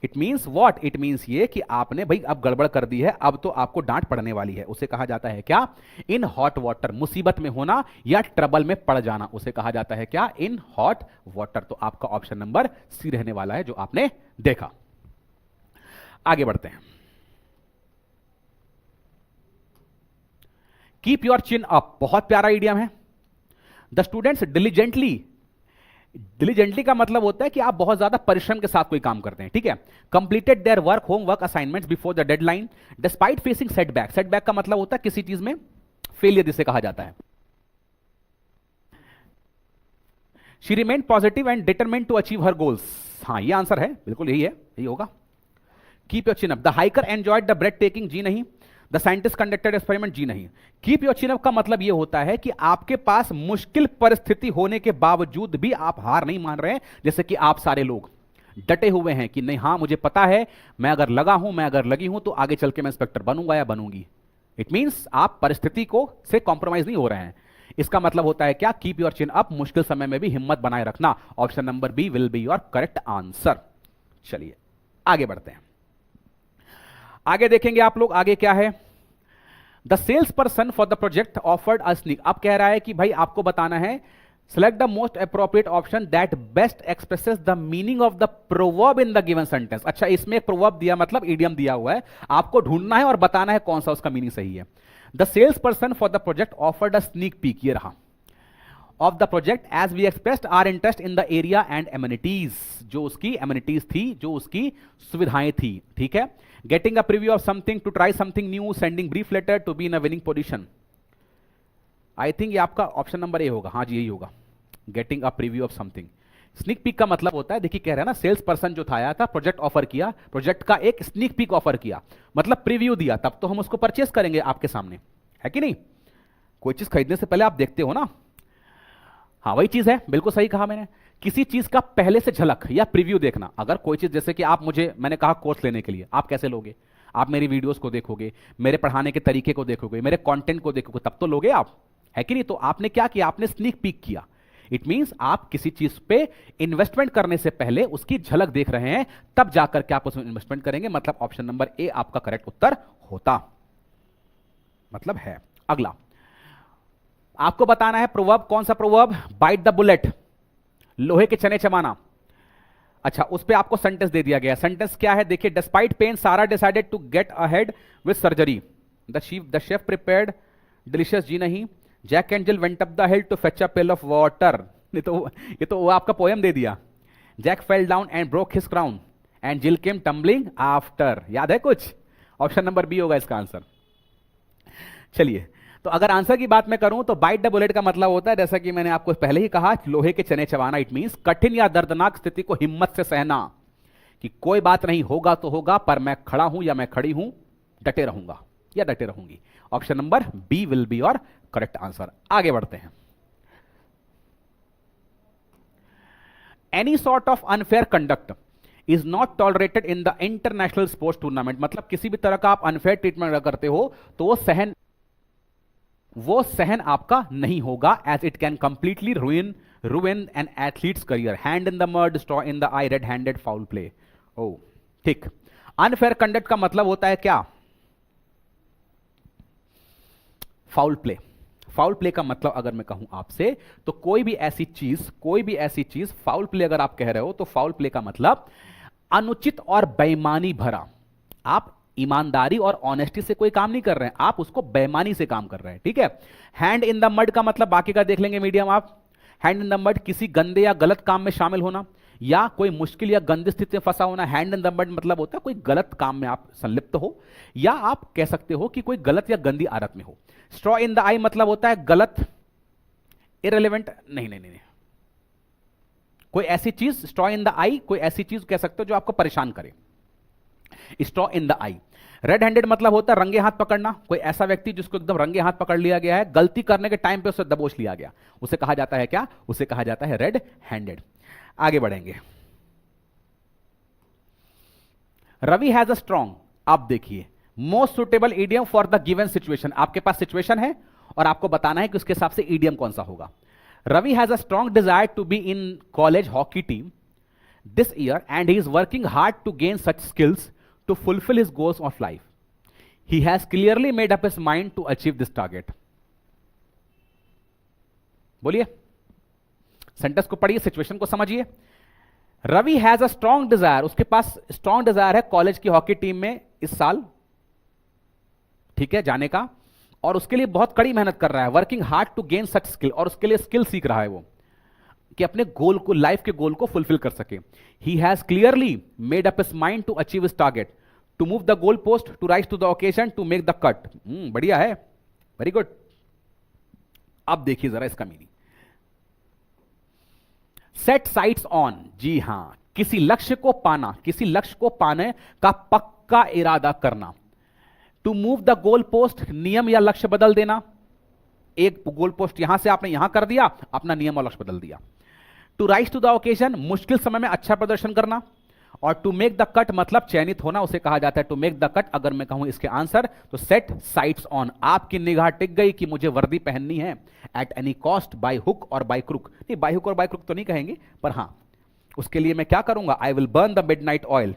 It means what, it means ये कि आपने भाई अब गड़बड़ कर दी है, अब तो आपको डांट पड़ने वाली है। उसे कहा जाता है क्या, इन हॉट वाटर, मुसीबत में होना या ट्रबल में पड़ जाना, उसे कहा जाता है क्या, इन हॉट वाटर। तो आपका ऑप्शन नंबर सी रहने वाला है जो आपने देखा। आगे बढ़ते हैं। कीप योर चिन अप, बहुत प्यारा इडियम है। द स्टूडेंट्स डिलीजेंटली, डिलीजेंटली का मतलब होता है कि आप बहुत ज्यादा परिश्रम के साथ कोई काम करते हैं, ठीक है। Completed their work, homework, assignments before the deadline, despite facing setback, setback का मतलब होता है किसी चीज में फेलियर जिसे कहा जाता है। She remain positive and determined to achieve her goals, हाँ ये आंसर है, बिल्कुल यही है, यही होगा। Keep your chin up, the hiker enjoyed the bread taking, जी नहीं। द साइंटिस्ट कंडक्टेड एक्सपेरिमेंट, जी नहीं। कीप योर चिन अप का मतलब यह होता है कि आपके पास मुश्किल परिस्थिति होने के बावजूद भी आप हार नहीं मान रहे हैं। जैसे कि आप सारे लोग डटे हुए हैं कि नहीं, हाँ मुझे पता है, मैं अगर लगा हूं, मैं अगर लगी हूं तो आगे चल के मैं इंस्पेक्टर बनूंगा या बनूंगी। इट मीन्स आप परिस्थिति को से कॉम्प्रोमाइज नहीं हो रहे हैं। इसका मतलब होता है क्या, कीप योर चिन अप, मुश्किल समय में भी हिम्मत बनाए रखना। Option number B will be your correct answer. चलिए आगे बढ़ते हैं। आगे देखेंगे आप लोग, आगे क्या है। The sales person for the project offered a sneak, अब कह रहा है कि भाई आपको बताना है, select the most appropriate option that best expresses the meaning of the proverb in the given sentence. अच्छा, इसमें एक प्रोवर्ब दिया, मतलब इडियम दिया हुआ है, आपको ढूंढना है और बताना है कौन सा उसका मीनिंग सही है। The sales person for the project offered a sneak peek, ये रहा, of the project as we expressed our interest in the area and amenities, जो उसकी एमिनिटीज थी, जो उसकी सुविधाएं थी, ठीक है। Getting a preview of something to try something new, sending brief letter to be in a winning position. I think ये आपका ऑप्शन नंबर ए होगा, हाँ जी यही होगा, getting a preview of something. Sneak peek का मतलब होता है, देखिए कह रहे हैं ना, सेल्स पर्सन जो था आया था, प्रोजेक्ट ऑफर किया, प्रोजेक्ट का एक स्नीक पीक ऑफर किया, मतलब प्रीव्यू दिया, तब तो हम उसको परचेस करेंगे आपके सामने, है कि नहीं। कोई चीज खरीदने से पहले आप देखते हो ना, हाँ वही चीज है, बिल्कुल सही कहा मैंने। किसी चीज का पहले से झलक या प्रीव्यू देखना। अगर कोई चीज, जैसे कि आप मुझे, मैंने कहा कोर्स लेने के लिए, आप कैसे लोगे, आप मेरी वीडियोस को देखोगे, मेरे पढ़ाने के तरीके को देखोगे, मेरे कंटेंट को देखोगे, तब तो लोगे आप, है कि नहीं। तो आपने क्या किया, आपने स्नीक पीक किया। इट मींस आप किसी चीज पे इन्वेस्टमेंट करने से पहले उसकी झलक देख रहे हैं, तब जाकर के आप उसमें इन्वेस्टमेंट करेंगे, मतलब ऑप्शन नंबर ए आपका करेक्ट उत्तर होता, मतलब है। अगला आपको बताना है प्रोवर्ब, कौन सा प्रोवर्ब, बाइट द बुलेट, लोहे के चने चबाना। अच्छा, उस पे आपको सेंटेंस दे दिया गया, सेंटेंस क्या है देखिए, despite pain Sara decided to get ahead with surgery, the chef prepared delicious, जी नहीं। Jack and Jill went up the hill to fetch a pail of water, ये तो वो आपका पोएम दे दिया। Jack fell down and broke his crown and Jill came tumbling after, याद है कुछ, ऑप्शन नंबर बी होगा इसका आंसर। चलिए, तो अगर आंसर की बात मैं करूं तो बाइट द बुलेट का मतलब होता है, जैसा कि मैंने आपको पहले ही कहा, लोहे के चने चबाना। इट मींस कठिन या दर्दनाक स्थिति को हिम्मत से सहना, कि कोई बात नहीं, होगा तो होगा, पर मैं खड़ा हूं या मैं खड़ी हूं, डटे रहूंगा या डटे रहूंगी। Option number B will be your correct answer. आगे बढ़ते हैं। Any sort of unfair conduct is not tolerated in the international sports tournament, मतलब किसी भी तरह का आप अनफेयर ट्रीटमेंट करते हो तो वो सहन आपका नहीं होगा, as it can completely ruin an athlete's career. Hand in the mud, straw in the eye, red handed foul play. ओ ठीक, अनफेयर कंडक्ट का मतलब होता है क्या, फाउल प्ले। फाउल प्ले का मतलब अगर मैं कहूं आपसे, तो कोई भी ऐसी चीज फाउल प्ले अगर आप कह रहे हो, तो फाउल प्ले का मतलब अनुचित और बेईमानी भरा, आप ईमानदारी और ऑनेस्टी से कोई काम नहीं कर रहे हैं, आप उसको बेईमानी से काम कर रहे हैं, ठीक है। हैंड इन द मड का मतलब बाकी का देख लेंगे मीडियम आप। हैंड इन द मड, किसी गंदे या गलत काम में शामिल होना, या कोई मुश्किल या गंदी स्थिति में फंसा होना। हैंड इन द मड मतलब होता है कोई गलत काम में आप संलिप्त हो, या आप कह सकते हो कि कोई गलत या गंदी आदत में हो। स्ट्रॉ इन द आई मतलब होता है गलत, इररिलेवेंट, नहीं, कोई ऐसी चीज, स्ट्रॉ इन द आई कोई ऐसी चीज कह सकते हो जो आपको परेशान करे, straw in the eye. Red handed मतलब होता है रंगे हाथ पकड़ना, कोई ऐसा व्यक्ति जिसको एकदम रंगे हाथ पकड़ लिया गया है, गलती करने के टाइम पे उसे दबोच लिया गया, उसे कहा जाता है क्या? उसे कहा जाता है रेड हैंडेड। आगे बढ़ेंगे। रवि हैज अ स्ट्रॉन्ग, आप देखिए most suitable idiom for the given situation. आपके पास सिचुएशन है और आपको बताना है कि उसके हिसाब से ईडियम कौन सा होगा। Ravi has a strong desire to be in college hockey team this year and he is working hard to gain such skills to fulfill his goals of life. He has clearly made up his mind to achieve this target. बोलिए, sentence को पढ़िए, situation को समझिए। Ravi has a strong desire, उसके पास strong desire है college की hockey team में इस साल, ठीक है, जाने का, और उसके लिए बहुत कड़ी मेहनत कर रहा है। Working hard to gain such skill, और उसके लिए स्किल सीख रहा है वो कि अपने गोल को, लाइफ के गोल को फुलफिल कर सके। He has clearly made up his mind to achieve his target, to move the goal post, to rise to the occasion, to make the cut. बढ़िया है, वेरी गुड। अब देखिए जरा इसका मीनिंग। सेट साइट्स ऑन, जी हां, किसी लक्ष्य को पाना, किसी लक्ष्य को पाने का पक्का इरादा करना। To move the goal post, नियम या लक्ष्य बदल देना, एक गोल पोस्ट यहां से आपने यहां कर दिया, अपना नियम और लक्ष्य बदल दिया। To rise to the occasion, मुश्किल समय में अच्छा प्रदर्शन करना। और टू मेक द कट मतलब चयनित होना, उसे कहा जाता है टू मेक द कट। अगर मैं कहूं इसके आंसर तो सेट साइट्स ऑन, आपकी निगाह टिक गई कि मुझे वर्दी पहननी है, at any cost, by hook और बाय क्रुक। नहीं, बाय हुक और बाय क्रुक तो नहीं कहेंगे, पर हां उसके लिए मैं क्या करूंगा, I will burn the midnight oil,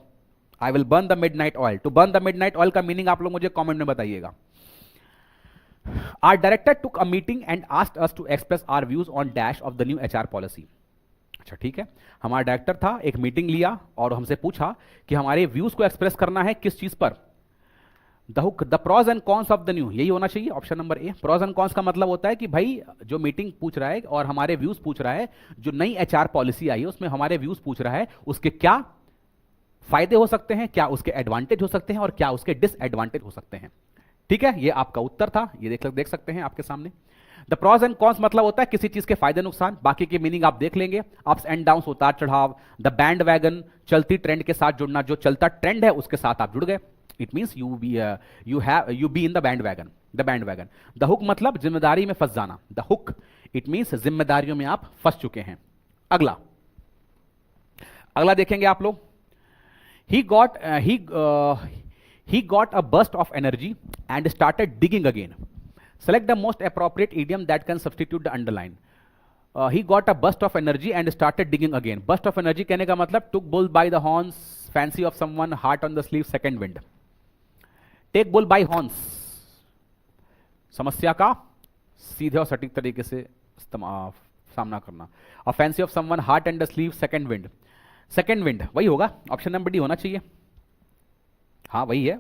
I will burn the midnight oil. To burn the midnight oil का मीनिंग आप लोग मुझे कॉमेंट में बताइएगा। Our director took a meeting and asked us to express our views on dash of the new HR policy. अच्छा ठीक है, हमारा डायरेक्टर था, एक मीटिंग लिया और हमसे पूछा कि हमारे व्यूज को एक्सप्रेस करना है किस चीज पर। The hook, the pros and cons of the new, यही होना चाहिए option number A. Pros and cons का मतलब होता है कि भाई जो मीटिंग पूछ रहा है और हमारे व्यूज पूछ रहा है, जो नई एचआर पॉलिसी आई है उसमें हमारे व्यूज पूछ रहा है, उसके क्या फायदे हो सकते हैं, क्या उसके एडवांटेज हो सकते हैं और क्या उसके डिसएडवांटेज हो सकते हैं। ठीक है, ये आपका उत्तर था, ये देख सकते हैं आपके सामने। द प्रॉज एंड कॉन्स मतलब होता है किसी चीज के फायदे नुकसान, बाकी की मीनिंग आप देख लेंगे। अप्स एंड डाउन्स, उतार चढ़ाव। द बैंड वैगन, चलती ट्रेंड के साथ जुड़ना, जो चलता ट्रेंड है उसके साथ आप जुड़ गए। It means you B in the band wagon, the band wagon. The hook मतलब जिम्मेदारी में फंस जाना, द हुक इट मीन्स जिम्मेदारियों में आप फंस चुके हैं। अगला देखेंगे आप लोग। He got a burst of energy and started digging again. Select the most appropriate idiom that can substitute the underline. He got a burst of energy and started digging again. Burst of energy कहने का मतलब took bull by the horns, fancy of someone, heart on the sleeve, second wind. Take bull by horns. समस्या का सीधे और सटीक तरीके से सामना करना। A fancy of someone, heart on the sleeve, second wind. Second wind वही होगा, ऑप्शन नंबर डी होना चाहिए। हाँ वही है,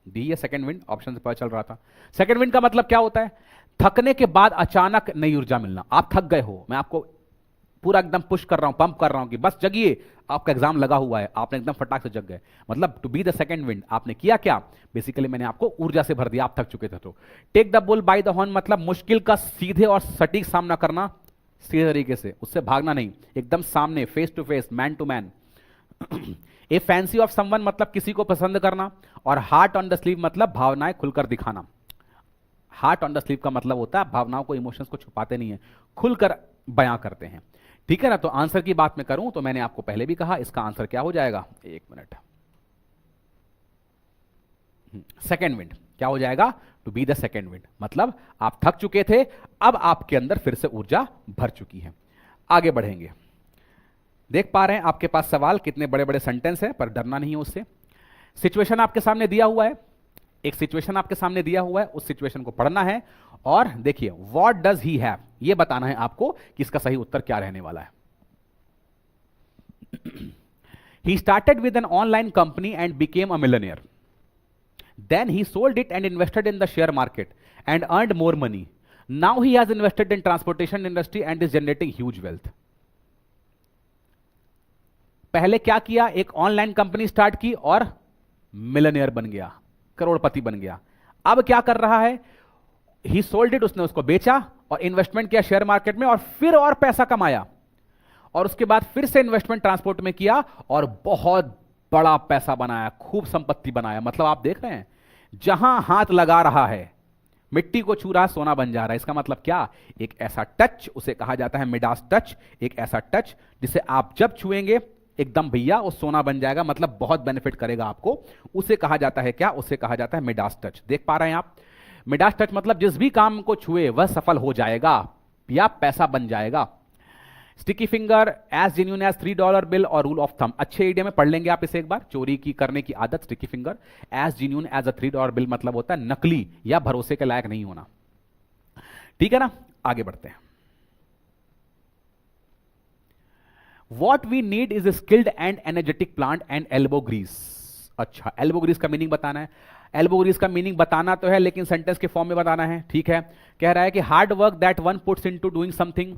डी है सेकंड विंड, ऑप्शन से पता चल रहा था। सेकंड विंड का मतलब क्या होता है? थकने के बाद अचानक नई ऊर्जा मिलना। आप थक गए हो, मैं आपको पूरा एकदम पुश कर रहा हूं, पंप कर रहा हूं कि बस जगिए, आपका एग्जाम लगा हुआ है, आपने एकदम फटाक से जग गए, मतलब to be the second wind. आपने किया क्या? बेसिकली मैंने आपको ऊर्जा से भर दिया, आप थक चुके थे। तो take the bull by the horn मतलब मुश्किल का सीधे और सटीक सामना करना, सीधे तरीके से, उससे भागना नहीं, एकदम सामने, face to face, man to man. A fancy of someone मतलब किसी को पसंद करना, और हार्ट ऑन द स्लीव मतलब भावनाएं खुलकर दिखाना। हार्ट ऑन द स्लीव का मतलब होता है भावनाओं को, इमोशंस को छुपाते नहीं है, खुलकर बयां करते हैं। ठीक है ना? तो आंसर की बात मैं करूं तो मैंने आपको पहले भी कहा, इसका आंसर क्या हो जाएगा, एक मिनट, सेकेंड विंड। क्या हो जाएगा? To be the second wind मतलब आप थक चुके थे, अब आपके अंदर फिर से ऊर्जा भर चुकी है। आगे बढ़ेंगे। देख पा रहे हैं आपके पास सवाल, कितने बड़े बड़े सेंटेंस है, पर डरना नहीं है उससे। सिचुएशन आपके सामने दिया हुआ है, एक सिचुएशन आपके सामने दिया हुआ है, उस सिचुएशन को पढ़ना है और देखिए व्हाट डज ही हैव, ये बताना है आपको कि इसका सही उत्तर क्या रहने वाला है। He started with an online company and became a millionaire, then he sold it and invested in the share market and earned more money, now he has invested in transportation industry and is generating huge wealth. पहले क्या किया, एक online company start की और millionaire बन गया, करोड़पति बन गया। अब क्या कर रहा है, ही सोल्ड इट, उसने उसको बेचा और इन्वेस्टमेंट किया शेयर मार्केट में और फिर और पैसा कमाया, और उसके बाद फिर से इन्वेस्टमेंट ट्रांसपोर्ट में किया और बहुत बड़ा पैसा बनाया, खूब संपत्ति बनाया। मतलब आप देख रहे हैं, जहां हाथ लगा रहा है मिट्टी को छू रहा सोना बन जा रहा है। इसका मतलब क्या, एक ऐसा टच, उसे कहा जाता है मिडास टच, एक ऐसा टच जिसे आप जब छुएंगे एकदम भैया वो सोना बन जाएगा, मतलब बहुत बेनिफिट करेगा आपको। उसे कहा जाता है क्या, उसे कहा जाता है मिडास टच। देख पा रहे हैं आप, मिडास टच मतलब जिस भी काम को छुए वह सफल हो जाएगा या पैसा बन जाएगा। Sticky finger, as genuine as $3 bill और रूल ऑफ थंब, अच्छे आइडिया में पढ़ लेंगे आप इसे एक बार। चोरी की करने की आदत, sticky finger, as genuine as a $3 bill मतलब होता है नकली या भरोसे के लायक नहीं होना। ठीक है ना, आगे बढ़ते हैं। What we need is skilled and energetic plant and elbow grease. अच्छा, एल्बो ग्रीस का मीनिंग बताना है। एल्बो ग्रीस का मीनिंग बताना तो है लेकिन सेंटेंस के फॉर्म में बताना है। ठीक है, कह रहा है कि hard work that one puts into doing something,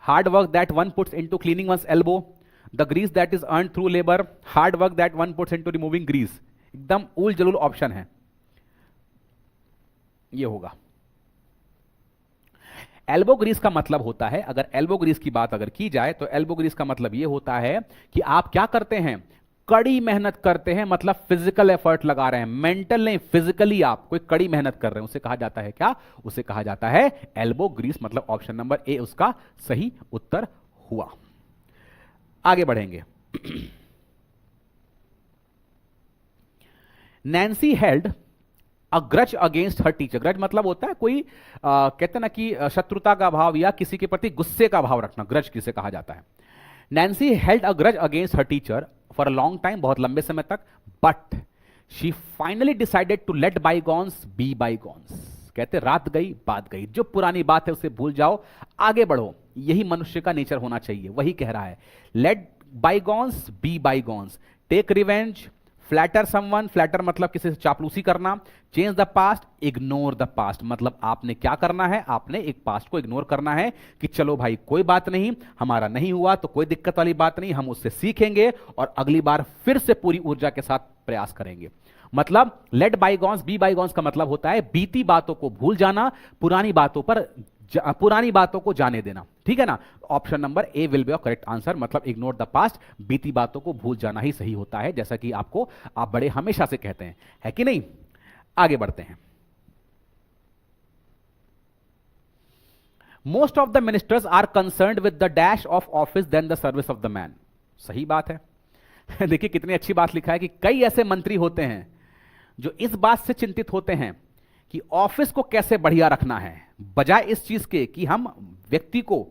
hard work that one puts into cleaning one's elbow, the grease that is earned through labor, hard work that one puts into removing grease। एकदम उल जलूल option है, ये होगा। Elbow grease का मतलब होता है, अगर elbow Greece की बात अगर की जाए तो एल्बो ग्रीस का मतलब ये होता है कि आप क्या करते हैं, कड़ी मेहनत करते हैं, मतलब फिजिकल एफर्ट लगा रहे हैं, मेंटल नहीं फिजिकली आप कोई कड़ी मेहनत कर रहे हैं, उसे कहा जाता है क्या, उसे कहा जाता है एल्बो ग्रीस। मतलब ऑप्शन नंबर ए उसका सही उत्तर हुआ। आगे बढ़ेंगे। Nancy held a grudge against her teacher. Grudge मतलब होता है कोई कहते हैं ना कि शत्रुता का भाव या किसी के प्रति गुस्से का भाव रखना, ग्रज किसे कहा जाता है। Nancy held a grudge against her teacher for a long time, बहुत लंबे समय तक, but she finally decided to let bygones be bygones. कहते रात गई बात गई, जो पुरानी बात है उसे भूल जाओ, आगे बढ़ो, यही मनुष्य का नेचर होना चाहिए। वही कह रहा है, let bygones be bygones, take revenge, flatter someone, flatter मतलब किसी से चापलूसी करना, change the past, ignore the past, मतलब आपने क्या करना है, आपने एक पास्ट को इग्नोर करना है कि चलो भाई कोई बात नहीं, हमारा नहीं हुआ तो कोई दिक्कत वाली बात नहीं, हम उससे सीखेंगे और अगली बार फिर से पूरी ऊर्जा के साथ प्रयास करेंगे। मतलब लेट बाईगॉन्स बी बाईगॉन्स का मतलब होता है बीती बातों को भूल जाना, पुरानी बातों को जाने देना। ठीक है ना, option number A will be your correct answer. मतलब इग्नोर द पास्ट, बीती बातों को भूल जाना ही सही होता है, जैसा कि आप बड़े हमेशा से कहते हैं, है कि नहीं। आगे बढ़ते हैं। Most of the ministers are concerned with the dash of office than the service of the man. सही बात है। देखिए कितनी अच्छी बात लिखा है कि कई ऐसे मंत्री होते हैं जो इस बात से चिंतित होते हैं कि ऑफिस को कैसे बढ़िया रखना है, बजाय इस चीज के कि हम व्यक्ति को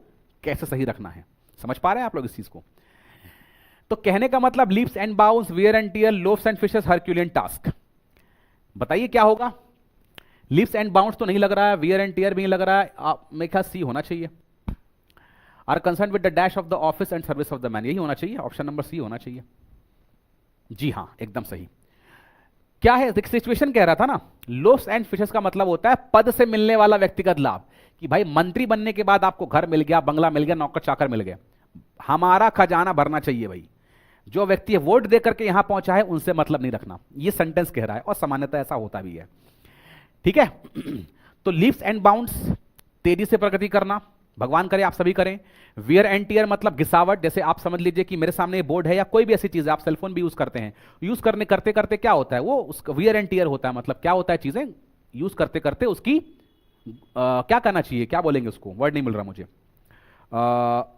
कैसे सही रखना है। समझ पा रहे हैं आप लोग इस चीज को। तो कहने का मतलब leaps and bounds, wear and tear, loaves and fishes, Herculean task. बताइए क्या होगा। लीप्स एंड बाउंड्स तो नहीं लग रहा है, वियर एंड टियर भी नहीं लग रहा है, मेरे ख्याल सी होना चाहिए। Are concern with the dash of the office and service of the man, यही होना चाहिए, ऑप्शन नंबर सी होना चाहिए। जी हां, एकदम सही। क्या है सिचुएशन, कह रहा था ना, लोफ्स एंड फिशेस का मतलब होता है पद से मिलने वाला व्यक्तिगत लाभ, कि भाई मंत्री बनने के बाद आपको घर मिल गया, बंगला मिल गया, नौकर चाकर मिल गए, हमारा खजाना भरना चाहिए भाई। जो व्यक्ति वोट दे करके यहां पहुंचा है उनसे मतलब नहीं रखना, ये सेंटेंस कह रहा है और सामान्यतः ऐसा होता भी है। ठीक है। तो लीप्स एंड बाउंड्स, तेजी से प्रगति करना, भगवान करे आप सभी करें। वियर एंड टियर मतलब घिसावट, जैसे आप समझ लीजिए कि मेरे सामने बोर्ड है या कोई भी ऐसी चीज है, आप सेलफोन भी यूज करते हैं, यूज करते करते क्या होता है, वो उसका वियर एंड टियर होता है। मतलब क्या होता है, चीजें यूज करते करते उसकी क्या करना चाहिए, क्या बोलेंगे उसको, वर्ड नहीं मिल रहा मुझे।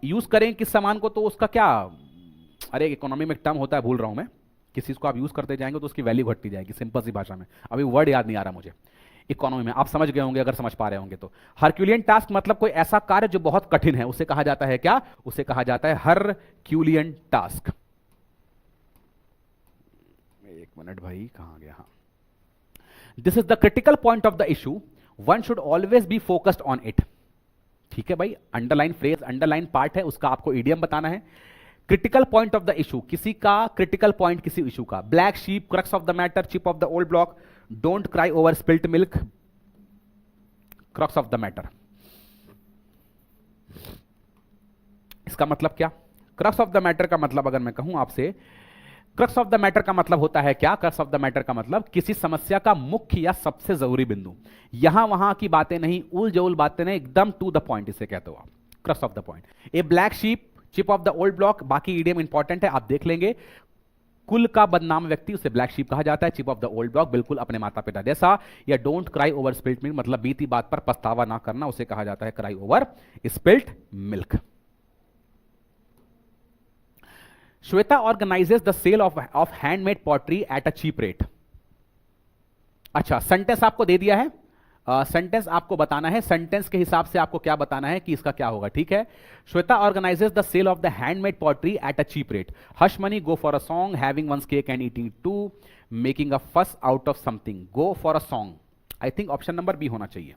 यूज करें किस सामान को तो उसका क्या, अरे इकोनॉमी में टर्म होता है, भूल रहा हूं मैं, किस चीज को आप यूज करते जाएंगे तो उसकी वैल्यू घटती जाएगी, सिंपल सी भाषा में, अभी वर्ड याद नहीं आ रहा मुझे। इकोनॉमी में आप समझ गए होंगे अगर समझ पा रहे होंगे तो। हरक्यूलियन टास्क मतलब कोई ऐसा कार्य जो बहुत कठिन है, उसे कहा जाता है क्या, उसे कहा जाता है हरक्यूलियन टास्क। एक मिनट भाई, कहां गया, हाँ। This is the critical point of the issue, one should always be focused on it. ठीक है भाई, अंडरलाइन फ्रेज, अंडरलाइन पार्ट है, उसका आपको ईडियम बताना है। Critical point of the issue, किसी का क्रिटिकल पॉइंट किसी इशू का। Black sheep, crux of the matter, chip off the old block, don't cry over spilt milk, crux of the matter. इसका मतलब क्या, क्रक्स ऑफ द मैटर का मतलब अगर मैं कहूं आपसे, क्रक्स ऑफ द मैटर का मतलब होता है क्या? क्रक्स ऑफ द मैटर का मतलब किसी समस्या का मुख्य या सबसे जरूरी बिंदु, यहां वहां की बातें नहीं, उल बातें नहीं, एकदम टू द पॉइंट, इसे कहते हो आप crux of the point. A black sheep, chip off the old block, बाकी ईडियम इंपॉर्टेंट है, आप देख लेंगे। कुल का बदनाम व्यक्ति, उसे ब्लैक शीप कहा जाता है। Chip off the old block, बिल्कुल अपने माता पिता जैसा। या don't cry over spilt milk, मतलब बीती बात पर पछतावा ना करना, उसे कहा जाता है cry over spilt milk. Shweta organises the sale of handmade pottery at a cheap rate. अच्छा, सेंटेंस आपको दे दिया है, सेंटेंस आपको बताना है, सेंटेंस के हिसाब से आपको क्या बताना है कि इसका क्या होगा, ठीक है। Shweta organises the sale of the handmade pottery at a cheap rate. Hush money go for a song, having one's cake and eating too, making a fuss out of something. Go for a song, I think option number B होना चाहिए।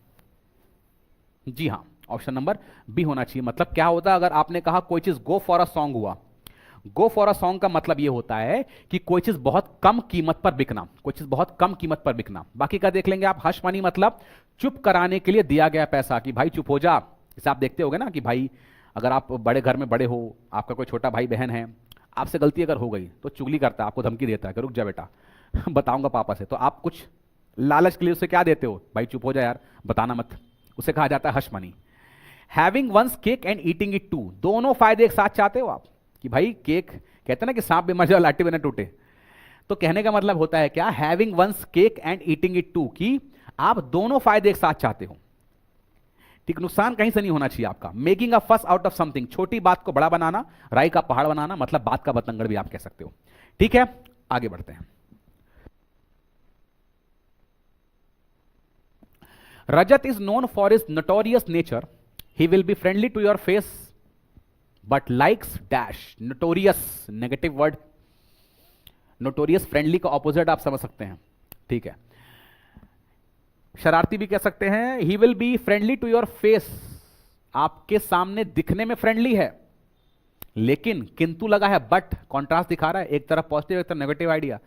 जी हां, option number B होना चाहिए। मतलब क्या होता है अगर आपने कहा कोई चीज गो फॉर अ सॉन्ग हुआ, गो फॉर अ सॉन्ग का मतलब यह होता है कि कोई चीज बहुत कम कीमत पर बिकना, कोई चीज बहुत कम कीमत पर बिकना। बाकी का देख लेंगे आप। हश मनी मतलब चुप कराने के लिए दिया गया पैसा, कि भाई चुप हो जा। जैसे आप देखते होगे ना कि भाई अगर आप बड़े घर में बड़े हो, आपका कोई छोटा भाई बहन है, आपसे गलती अगर हो गई तो चुगली करता है, आपको धमकी देता है कि रुक जा बेटा बताऊंगा पापा से, तो आप कुछ लालच के लिए उसे क्या देते हो, भाई चुप हो जा यार, बताना मत, उसे कहा जाता है hush money. Having one's cake and eating it too, दोनों फायदे एक साथ चाहते हो आप, कि भाई केक, कहते हैं ना कि सांप भी मर जाए लाठी भी ना टूटे, तो कहने का मतलब होता है क्या, having one's cake and eating it too, कि आप दोनों फायदे एक साथ चाहते हो, ठीक, नुकसान कहीं से नहीं होना चाहिए आपका। Making a fuss out of something, छोटी बात को बड़ा बनाना, राई का पहाड़ बनाना, मतलब बात का बतंगड़ भी आप कह सकते हो, ठीक है। आगे बढ़ते हैं। Rajat is known for his notorious nature, he will be friendly to your face but likes dash. Notorious negative word, notorious friendly का ऑपोजिट आप समझ सकते हैं, ठीक है। शरारती भी कह सकते हैं। He will be friendly to your face, आपके सामने दिखने में फ्रेंडली है, लेकिन किंतु लगा है, बट कॉन्ट्रास्ट दिखा रहा है, एक तरफ पॉजिटिव एक तरफ negative idea.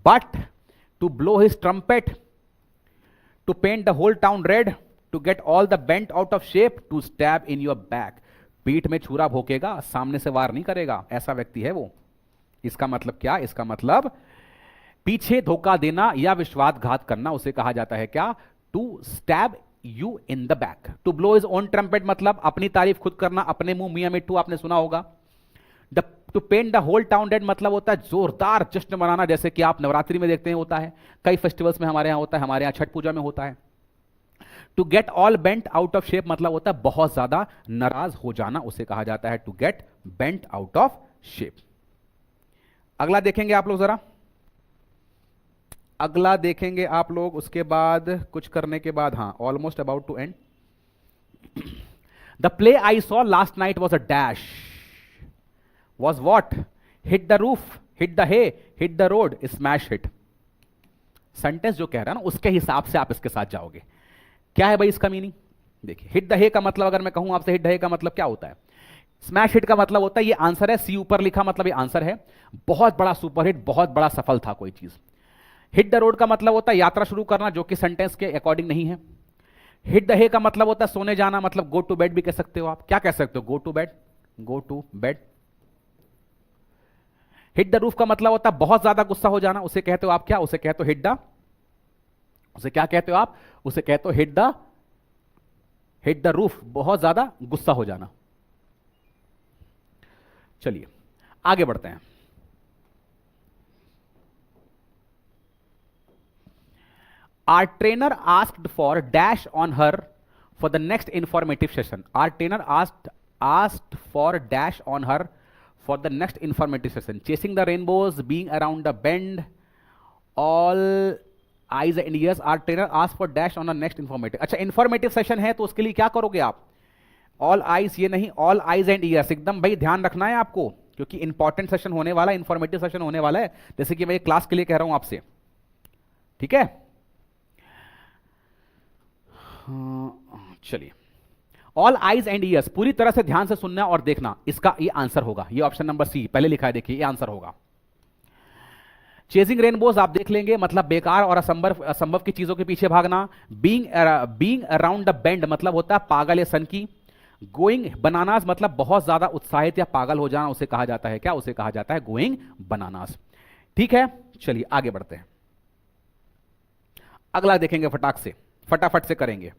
But to blow his trumpet, to paint the whole town red, to get all the bent out of shape, to stab in your back, पीठ में छुरा भोंकेगा, सामने से वार नहीं करेगा, ऐसा व्यक्ति है वो। इसका मतलब क्या, इसका मतलब पीछे धोखा देना या विश्वासघात करना, उसे कहा जाता है क्या, to stab you in the back. To blow his own trumpet मतलब अपनी तारीफ खुद करना, अपने मुंह मियां मिट्टू आपने सुना होगा। To paint the whole town red मतलब होता है जोरदार जश्न मनाना, जैसे कि आप नवरात्रि में देखते हैं होता है, कई फेस्टिवल्स में हमारे यहां होता है, हमारे यहां छठ पूजा में होता है। To get all bent out of shape मतलब होता है बहुत ज्यादा नाराज हो जाना, उसे कहा जाता है to get bent out of shape. अगला देखेंगे आप लोग जरा, अगला देखेंगे आप लोग, उसके बाद कुछ करने के बाद, हाँ almost about to end. The play I saw last night was a dash, was what, hit the roof, hit the hay, hit the road, smash hit. Sentence जो कह रहा है ना उसके हिसाब से आप इसके साथ जाओगे। क्या है भाई इसका मीनिंग, देखिए। हिट द हे का मतलब अगर मैं कहूं आपसे, हिट द हे का मतलब क्या होता है, स्मैश हिट का मतलब होता है, ये आंसर है, सी ऊपर लिखा मतलब ये आंसर है, बहुत बड़ा सुपर हिट, बहुत बड़ा सफल था कोई चीज। हिट द रोड का मतलब होता है यात्रा शुरू करना, जो कि सेंटेंस के अकॉर्डिंग नहीं है। हिट द हे का मतलब होता है सोने जाना, मतलब गो टू बेड भी कह सकते हो आप। क्या कह सकते हो, go to bed, go to bed. Hit the roof का मतलब होता है बहुत ज्यादा गुस्सा हो जाना, उसे कहते हो आप क्या, उसे कहते हो हिट द, उसे क्या कहते हो आप, उसे कहते हो हिट द रूफ, बहुत ज्यादा गुस्सा हो जाना। चलिए आगे बढ़ते हैं। Our trainer asked for dash on her for the next informative session. Our trainer asked for dash on her for the next informative session. Chasing the rainbows, being around the bend, all eyes and ears. Our trainer asked for dash on the next informative. अच्छा informative session है तो उसके लिए क्या करोगे आप, all eyes ये नहीं, all eyes and ears, एकदम भाई ध्यान रखना है आपको, क्योंकि इंपॉर्टेंट सेशन होने वाला है, इंफॉर्मेटिव सेशन होने वाला है, जैसे कि मैं क्लास के लिए कह रहा हूं आपसे, ठीक है। चलिए, ऑल आइज एंड ईयर्स, पूरी तरह से ध्यान से सुनना और देखना, इसका ये आंसर होगा, ये ऑप्शन नंबर सी पहले लिखा है, देखिए ये आंसर होगा। चेजिंग रेनबोज आप देख लेंगे, मतलब बेकार और असंभव की चीजों के पीछे भागना। बीइंग अराउंड द बेंड मतलब होता है पागल या सन की। गोइंग बनानास मतलब बहुत ज्यादा उत्साहित या पागल हो जाना, उसे कहा जाता है क्या? उसे कहा जाता है गोइंग बनानास। ठीक है, चलिए आगे बढ़ते हैं। अगला देखेंगे फटाक से, फटाफट से करेंगे।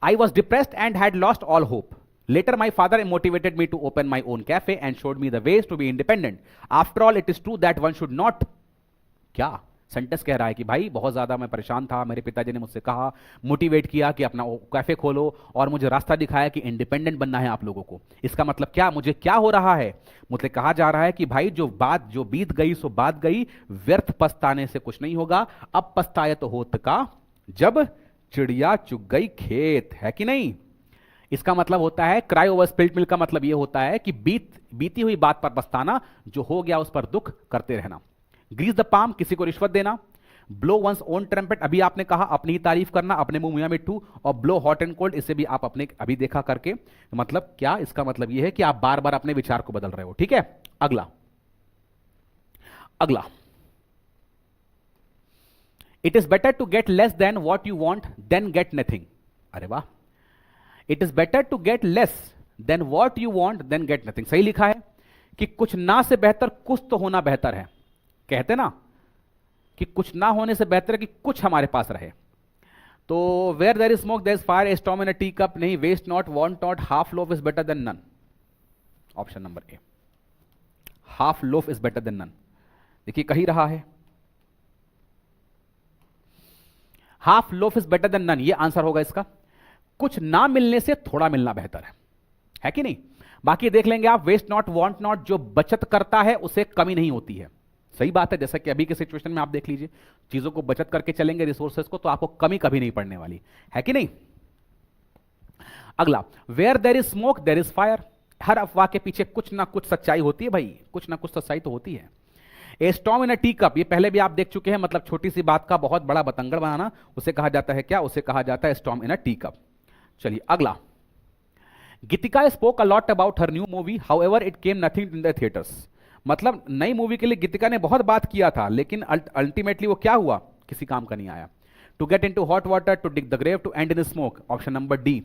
I was depressed and had lost all hope. Later, my father motivated me to open my own cafe and showed me the ways to be independent. After all, it is true that one should not. क्या sentence कह रहा है कि भाई बहुत ज़्यादा मैं परेशान था, मेरे पिताजी ने मुझसे कहा, मोटिवेट किया कि अपना कैफ़े खोलो और मुझे रास्ता दिखाया कि इंडिपेंडेंट बनना है आप लोगों को। इसका मतलब क्या? मुझे क्या हो रहा है? मुझे कहा जा रहा है कि भाई जो बात जो बीत गई सो बात गई, व्यर्थ पछताने से कुछ नहीं होगा। अब पछताए तो होत का जब चिड़िया चुग गई खेत, है कि नहीं? इसका मतलब होता है क्राई ओवर स्पिल्ड मिल्क का मतलब यह होता है कि बीती हुई बात पर पछताना, जो हो गया उस पर दुख करते रहना। ग्रीस द पाम किसी को रिश्वत देना। ब्लो वंस ओन ट्रम्पेट अभी आपने कहा अपनी ही तारीफ करना, अपने मुंह मियां मिट्ठू। और ब्लो हॉट एंड कोल्ड इसे भी आप अपने अभी देखा करके, मतलब क्या? इसका मतलब यह है कि आप बार बार अपने विचार को बदल रहे हो। ठीक है, अगला अगला it is better to get less than what you want then get nothing. अरे वाह, it is better to get less than what you want then get nothing. सही लिखा है कि कुछ ना से बेहतर कुछ तो होना बेहतर है। कहते ना कि कुछ ना होने से बेहतर है कि कुछ हमारे पास रहे। तो where there is smoke there is fire, a storm in a tea cup नहीं, waste not, want not, half loaf is better than none. Option number A, half loaf is better than none. देखिए कही रहा है half loaf is better than none, ये answer होगा इसका। कुछ ना मिलने से थोड़ा मिलना बेहतर है कि नहीं? बाकी देख लेंगे आप, वेस्ट नॉट, वांट नॉट, जो बचत करता है उसे कमी नहीं होती है। सही बात है, जैसा कि अभी के सिचुएशन में आप देख लीजिए, चीजों को बचत करके चलेंगे रिसोर्सेज को, तो आपको कमी कभी नहीं पड़ने वाली है कि नहीं? अगला, where there is smoke there is fire. हर अफवाह के पीछे कुछ ना कुछ सच्चाई होती है भाई, कुछ ना कुछ सच्चाई तो होती है। ए storm in a tea cup, ये पहले भी आप देख चुके हैं, मतलब छोटी सी बात का बहुत बड़ा बतंगड़ बनाना, उसे कहा जाता है क्या? उसे कहा जाता है storm in a tea cup. चलिए अगला, Geetika spoke a lot about her new movie, however it came nothing in the theatres. मतलब नई मूवी के लिए गीतिका ने बहुत बात किया था, लेकिन अल्टीमेटली वो क्या हुआ? किसी काम का नहीं आया। To get into hot water, to dig the grave, to end in smoke. Option number D,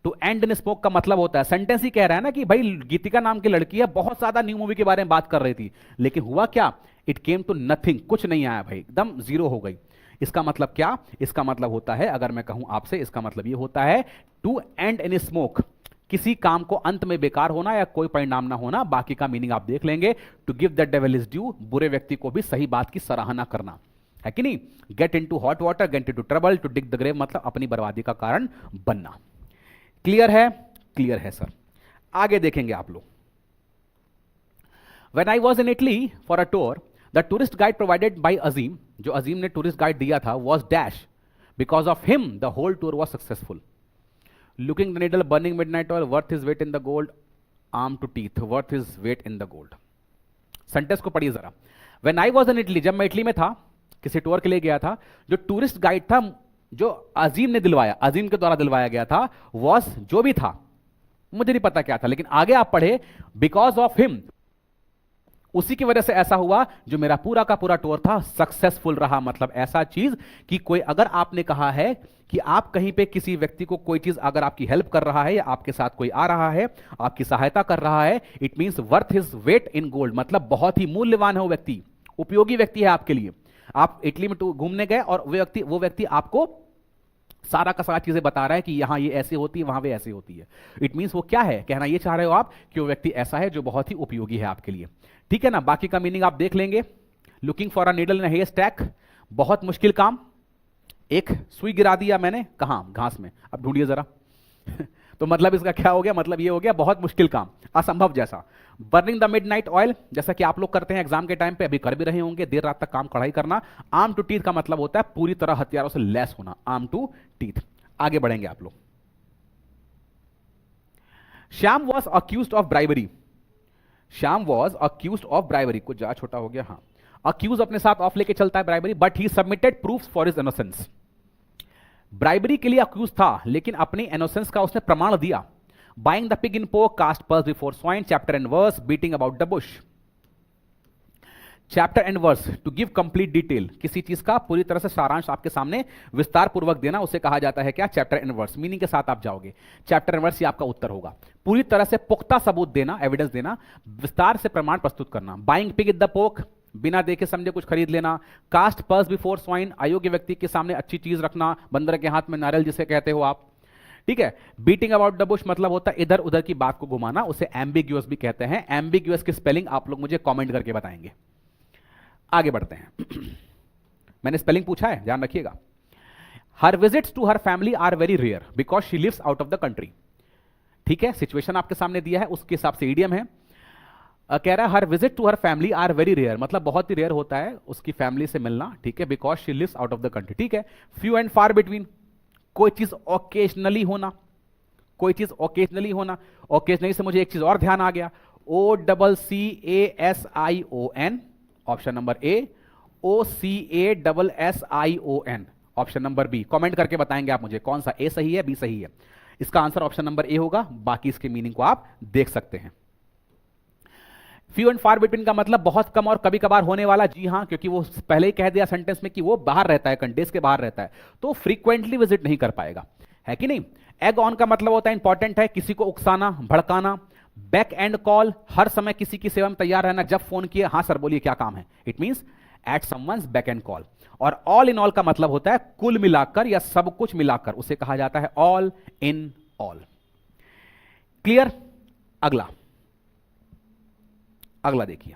to end in smoke का मतलब होता है, सेंटेंस ही कह रहा है ना कि भाई गीतिका नाम की लड़की है, बहुत ज्यादा न्यू मूवी के बारे में बात कर रही थी, लेकिन हुआ क्या? इट केम टू नथिंग, कुछ नहीं आया भाई, एकदम जीरो हो गई। इसका मतलब क्या? इसका मतलब होता है, अगर मैं कहूं आपसे, इसका मतलब ये होता है टू एंड इन स्मोक, किसी काम को अंत में बेकार होना या कोई परिणाम ना होना। बाकी का मीनिंग आप देख लेंगे, to give the devil his due, बुरे व्यक्ति को भी सही बात की सराहना करना, है कि नहीं? Get into hot water, get into trouble, to dig the grave मतलब अपनी बर्बादी का कारण बनना। क्लियर है? क्लियर है सर। आगे देखेंगे आप लोग। When I was in Italy for a tour, the tourist guide provided by Azim, जो अजीम ने टूरिस्ट गाइड दिया था, was dash. Because of him, the whole tour was successful. Looking the needle, burning midnight oil, worth his weight in the gold, arm to teeth, worth his weight in the gold. Sentence को पढ़िए जरा। When I was in Italy, जब मैं Italy में था, किसी tour के लिए गया था, जो टूरिस्ट गाइड था, जो अजीम ने दिलवाया, अजीम के द्वारा दिलवाया गया था, was जो भी था, मुझे नहीं पता क्या था, लेकिन आगे आप पढ़े, बिकॉज ऑफ हिम, उसी की वजह से ऐसा हुआ, जो मेरा पूरा का पूरा टूर था सक्सेसफुल रहा। मतलब ऐसा चीज कि कोई, अगर आपने कहा है कि आप कहीं पे किसी व्यक्ति को कोई चीज अगर आपकी हेल्प कर रहा है या आपके साथ कोई आ रहा है, आपकी सहायता कर रहा है, it means worth his weight in gold, मतलब बहुत ही मूल्यवान है वो व्यक्ति, उपयोगी व्यक्ति है आपके लिए। आप इटली में घूमने गए और वो व्यक्ति आपको सारा का सारा चीजें बता रहा है कि यहां ये ऐसी होती है, वहां पे ऐसी होती है। इट मींस वो क्या है, कहना ये चाह रहे हो आप कि वो व्यक्ति ऐसा है जो बहुत ही उपयोगी है आपके लिए। ठीक है ना? बाकी का मीनिंग आप देख लेंगे। Looking for a needle in a haystack, बहुत मुश्किल काम, एक सुई गिरा दिया मैंने, कहां? घास में, अब ढूंढिए जरा। तो मतलब इसका क्या हो गया? मतलब ये हो गया बहुत मुश्किल काम, असंभव जैसा। बर्निंग द मिडनाइट ऑयल, जैसा कि आप लोग करते हैं एग्जाम के टाइम पे, अभी कर भी रहे होंगे, देर रात तक काम कढ़ाई करना। आर्म टू टीथ का मतलब होता है पूरी तरह हथियारों से लैस होना, आर्म टू टीथ। आगे बढ़ेंगे आप लोग। Shyam was accused of bribery, Shyam was accused of bribery, कुछ ज्यादा छोटा हो गया, हाँ। अक्यूज अपने साथ ऑफ लेके चलता है bribery, but he submitted proofs for his innocence. Bribery के लिए अक्यूज था, लेकिन अपनी इनोसेंस का उसने प्रमाण दिया। Buying the pig in poke, cast pearls before swine, chapter and verse, beating about the bush. Chapter and verse, to give complete detail, किसी चीज का पूरी तरह से सारांश आपके सामने विस्तार पूर्वक देना, उसे कहा जाता है क्या? Chapter and verse. मीनिंग के साथ आप जाओगे, चैप्टर एंड वर्स ही आपका उत्तर होगा। पूरी तरह से पुख्ता सबूत देना, एविडेंस देना, विस्तार से प्रमाण प्रस्तुत करना। बाइंग पिग इन द पोक, बिना देखे समझे कुछ खरीद लेना। कास्ट पर्स बिफोर स्वाइन, अयोग्य व्यक्ति के सामने अच्छी चीज रखना, बंदर के हाथ में नारियल जिसे कहते हो आप, ठीक है। बीटिंग अबाउट द बुश मतलब होता है इधर उधर की बात को घुमाना, उसे एम्बिग्यूअस भी कहते हैं। एम्बिग्यूअस की स्पेलिंग आप लोग मुझे कमेंट करके बताएंगे। आगे बढ़ते हैं। मैंने स्पेलिंग पूछा है, ध्यान रखिएगा। Her visits to her family are very rare because she lives out of the country, ठीक है। सिचुएशन आपके सामने दिया है, उसके हिसाब से ईडियम है। कह रहा है her visit to her family are very rare, मतलब बहुत ही रेयर होता है उसकी फैमिली से मिलना, ठीक है। Because she lives out of the country, ठीक है। फ्यू एंड फार बिटवीन, कोई चीज ओकेजनली होना, कोई चीज ओकेजनली होना। ओकेजनली से मुझे एक चीज और ध्यान आ गया, OCCASION, option number A. OCASSION, option number B. Comment करके बताएंगे आप मुझे कौन सा ए सही है, बी सही है। इसका आंसर ऑप्शन नंबर ए होगा, बाकी इसके मीनिंग को आप देख सकते हैं। फ्यू एंड फार बिटवीन का मतलब बहुत कम और कभी कभार होने वाला, जी हां, क्योंकि वो पहले ही कह दिया सेंटेंस में कि वो बाहर रहता है, कंट्रीज के बाहर रहता है, तो फ्रीक्वेंटली विजिट नहीं कर पाएगा, है कि नहीं। एग ऑन का मतलब होता है इंपॉर्टेंट है, किसी को उकसाना, भड़काना। बैक एंड कॉल, हर समय किसी की सेवा में तैयार रहना, जब फोन किए हाँ सर बोलिए क्या काम है, it means at someone's back and call. और ऑल इन ऑल का मतलब होता है कुल मिलाकर या सब कुछ मिलाकर, उसे कहा जाता है ऑल इन ऑल। क्लियर? अगला देखिए,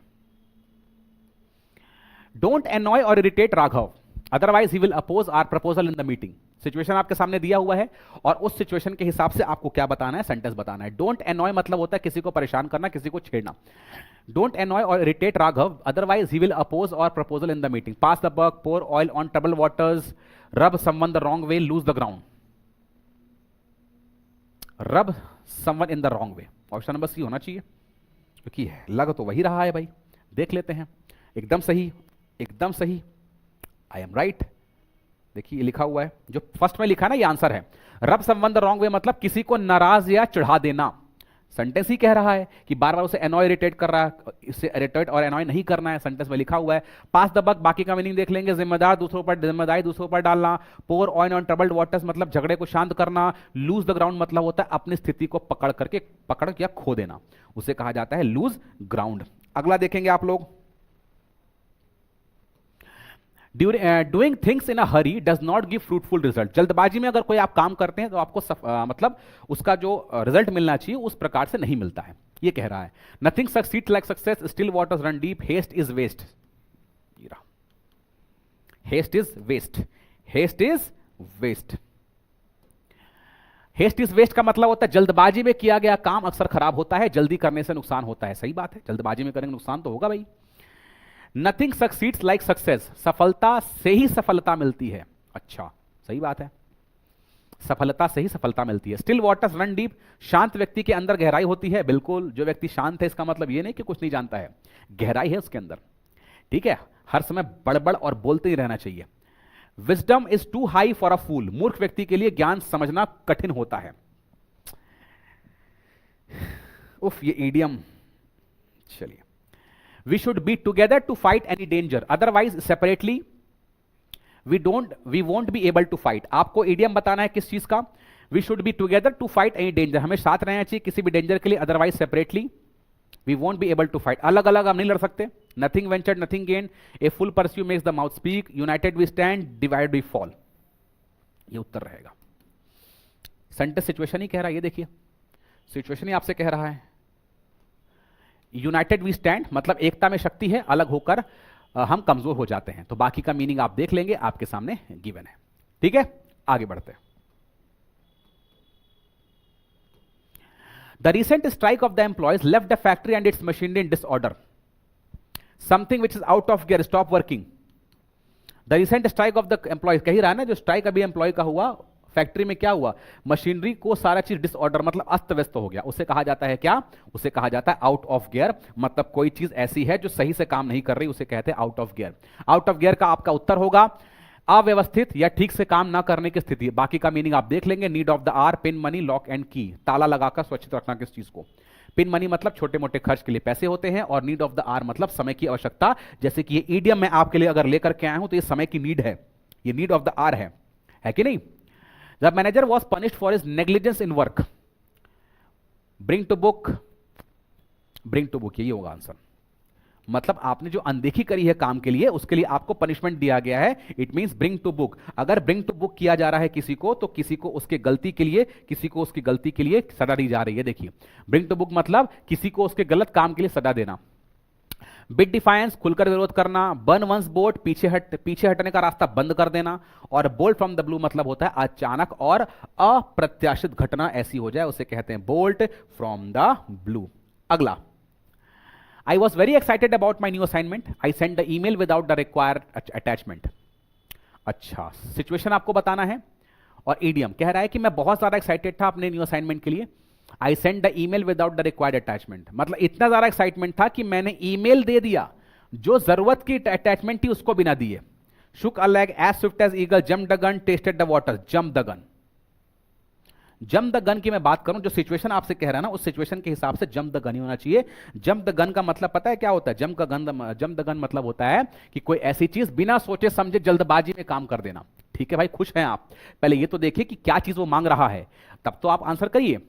डोंट एनॉय और irritate Raghav otherwise he will oppose our proposal in the meeting. Situation आपके सामने दिया हुआ है और उस सिचुएशन के हिसाब से आपको क्या बताना है, सेंटेंस बताना है। डोंट एनॉय मतलब होता है किसी को परेशान करना, किसी को छेड़ना। डोंट एनॉय और irritate Raghav otherwise he will oppose our proposal in the meeting. Pass the buck, pour oil on trouble waters, rub someone the wrong way, lose the ground. Rub someone in the wrong way, option number C होना चाहिए, क्योंकि लग तो वही रहा है भाई। देख लेते हैं, एकदम सही, एकदम सही, आई एम राइट। देखिए लिखा हुआ है, जो फर्स्ट में लिखा है ना, ये आंसर है। रब समवन द रॉन्ग वे मतलब किसी को नाराज या चिढ़ा देना। सेंटेंस ही कह रहा है कि बार बार उसे एनॉय इरिटेट कर रहा है, इससे इरिटेट और एनॉय नहीं करना है, सेंटेंस में लिखा हुआ है। पास द बक, बाकी का मीनिंग देख लेंगे। जिम्मेदार दूसरों पर, जिम्मेदारी दूसरों पर डालना। पोर ऑयल ऑन ट्रबल्ड वाटर्स मतलब झगड़े को शांत करना। लूज द ग्राउंड मतलब होता है अपनी स्थिति को पकड़ या खो देना, उसे कहा जाता है लूज ग्राउंड। अगला देखेंगे आप लोग, doing things in a Hari does not give fruitful result. जल्दबाजी में अगर कोई आप काम करते हैं तो आपको मतलब उसका जो रिजल्ट मिलना चाहिए उस प्रकार से नहीं मिलता है, ये कह रहा है। Nothing succeeds like success, still waters run deep, haste is waste. Haste is waste, haste is waste. Haste is waste का मतलब होता है जल्दबाजी में किया गया काम अक्सर खराब होता है, जल्दी करने से नुकसान होता है। सही बात है, जल्दबाजी में करेंगे नुकसान तो होगा भाई। नथिंग सक्सीड्स लाइक सक्सेस, सफलता से ही सफलता मिलती है। अच्छा, सही बात है, सफलता से ही सफलता मिलती है। स्टिल वाटर्स रन डीप, शांत व्यक्ति के अंदर गहराई होती है। बिल्कुल, जो व्यक्ति शांत है इसका मतलब ये नहीं कि कुछ नहीं जानता है, गहराई है उसके अंदर, ठीक है। हर समय बड़बड़ और बोलते ही रहना चाहिए। Wisdom is too high for a fool, मूर्ख व्यक्ति के लिए ज्ञान समझना कठिन होता है। उफ, ये ईडियम। चलिए, we should be together to fight any danger, otherwise separately we won't be able to fight। आपको इडियम बताना है किस चीज का, we should be together to fight any danger, हमें साथ रहना चाहिए किसी भी डेंजर के लिए, otherwise separately we won't be able to fight, अलग अलग हम नहीं लड़ सकते। nothing ventured nothing gained, a full pursuit makes the mouth speak, united we stand divided we fall, ये उत्तर रहेगा। सेंटेंस सिचुएशन ही कह रहा है, ये देखिए सिचुएशन ही आपसे कह रहा है। यूनाइटेड वी स्टैंड मतलब एकता में शक्ति है, अलग होकर हम कमजोर हो जाते हैं। तो बाकी का मीनिंग आप देख लेंगे, आपके सामने गिवन है, ठीक है। आगे बढ़ते हैं। The recent strike off the employees left the factory and it's machinery in disorder, something which is out of gear stop working. The recent strike off the employees, कह ही रहा है ना, जो स्ट्राइक अभी एम्प्लॉय का हुआ फैक्ट्री में, क्या हुआ, मशीनरी को सारा चीज डिसऑर्डर मतलब अस्त व्यस्त हो गया, उसे कहा जाता है क्या, उसे कहा जाता है आउट ऑफ गियर। मतलब कोई चीज ऐसी है जो सही से काम नहीं कर रही, उसे कहते हैं out of gear. Out of gear का आपका उत्तर होगा अव्यवस्थित या ठीक से काम ना करने की स्थिति, बाकी का मीनिंग आप देख लेंगे। Need of the hour, pin money, lock and key, ताला लगाकर सुरक्षित रखना किस चीज को। पिन मनी मतलब छोटे मोटे खर्च के लिए पैसे होते हैं, और नीड ऑफ द आर मतलब समय की आवश्यकता। जैसे कि ये ईडियम मैं आपके लिए अगर लेकर के आया हूं तो ये समय की नीड है, ये नीड ऑफ द आर है कि नहीं। The manager was punished for his negligence in work, bring to book, bring to book, यही होगा आंसर। मतलब आपने जो अनदेखी करी है काम के लिए, उसके लिए आपको पनिशमेंट दिया गया है। It means bring to book. अगर ब्रिंग टू बुक किया जा रहा है किसी को, तो किसी को उसके गलती के लिए, किसी को उसकी गलती के लिए सजा दी जा रही है। देखिए, ब्रिंग टू बुक मतलब किसी को उसके गलत काम के लिए सजा देना। बिग डिफायंस, खुलकर विरोध करना। बर्न वंस बोट, पीछे हटने का रास्ता बंद कर देना। और बोल्ट फ्रॉम द ब्लू मतलब होता है अचानक और अप्रत्याशित घटना ऐसी हो जाए, उसे कहते हैं बोल्ट फ्रॉम द ब्लू। अगला, I was very excited about my new assignment. I sent the email without the required attachment. अच्छा, सिचुएशन आपको बताना है। और ईडियम कह रहा है कि मैं बहुत ज्यादा एक्साइटेड था अपने न्यू असाइनमेंट के लिए। I sent the email without the required attachment, मतलब इतना ज्यादा एक्साइटमेंट था कि मैंने ईमेल दे दिया, जो जरूरत की अटैचमेंट थी उसको बिना दिए। Shook a leg as swift as eagle, jumped the gun, tasted the water, jumped the gun. जम द गन की मैं बात करूं, जो सिचुएशन आपसे कह रहा है ना, उस सिचुएशन के हिसाब से जम द गन ही होना चाहिए। जम द गन का मतलब पता है क्या होता है? जम द गन मतलब होता है कि कोई ऐसी चीज बिना सोचे समझे जल्दबाजी में काम कर देना। ठीक है भाई, खुश हैं आप? पहले ये तो देखिए कि क्या चीज वो मांग रहा है, तब तो आप आंसर करिए,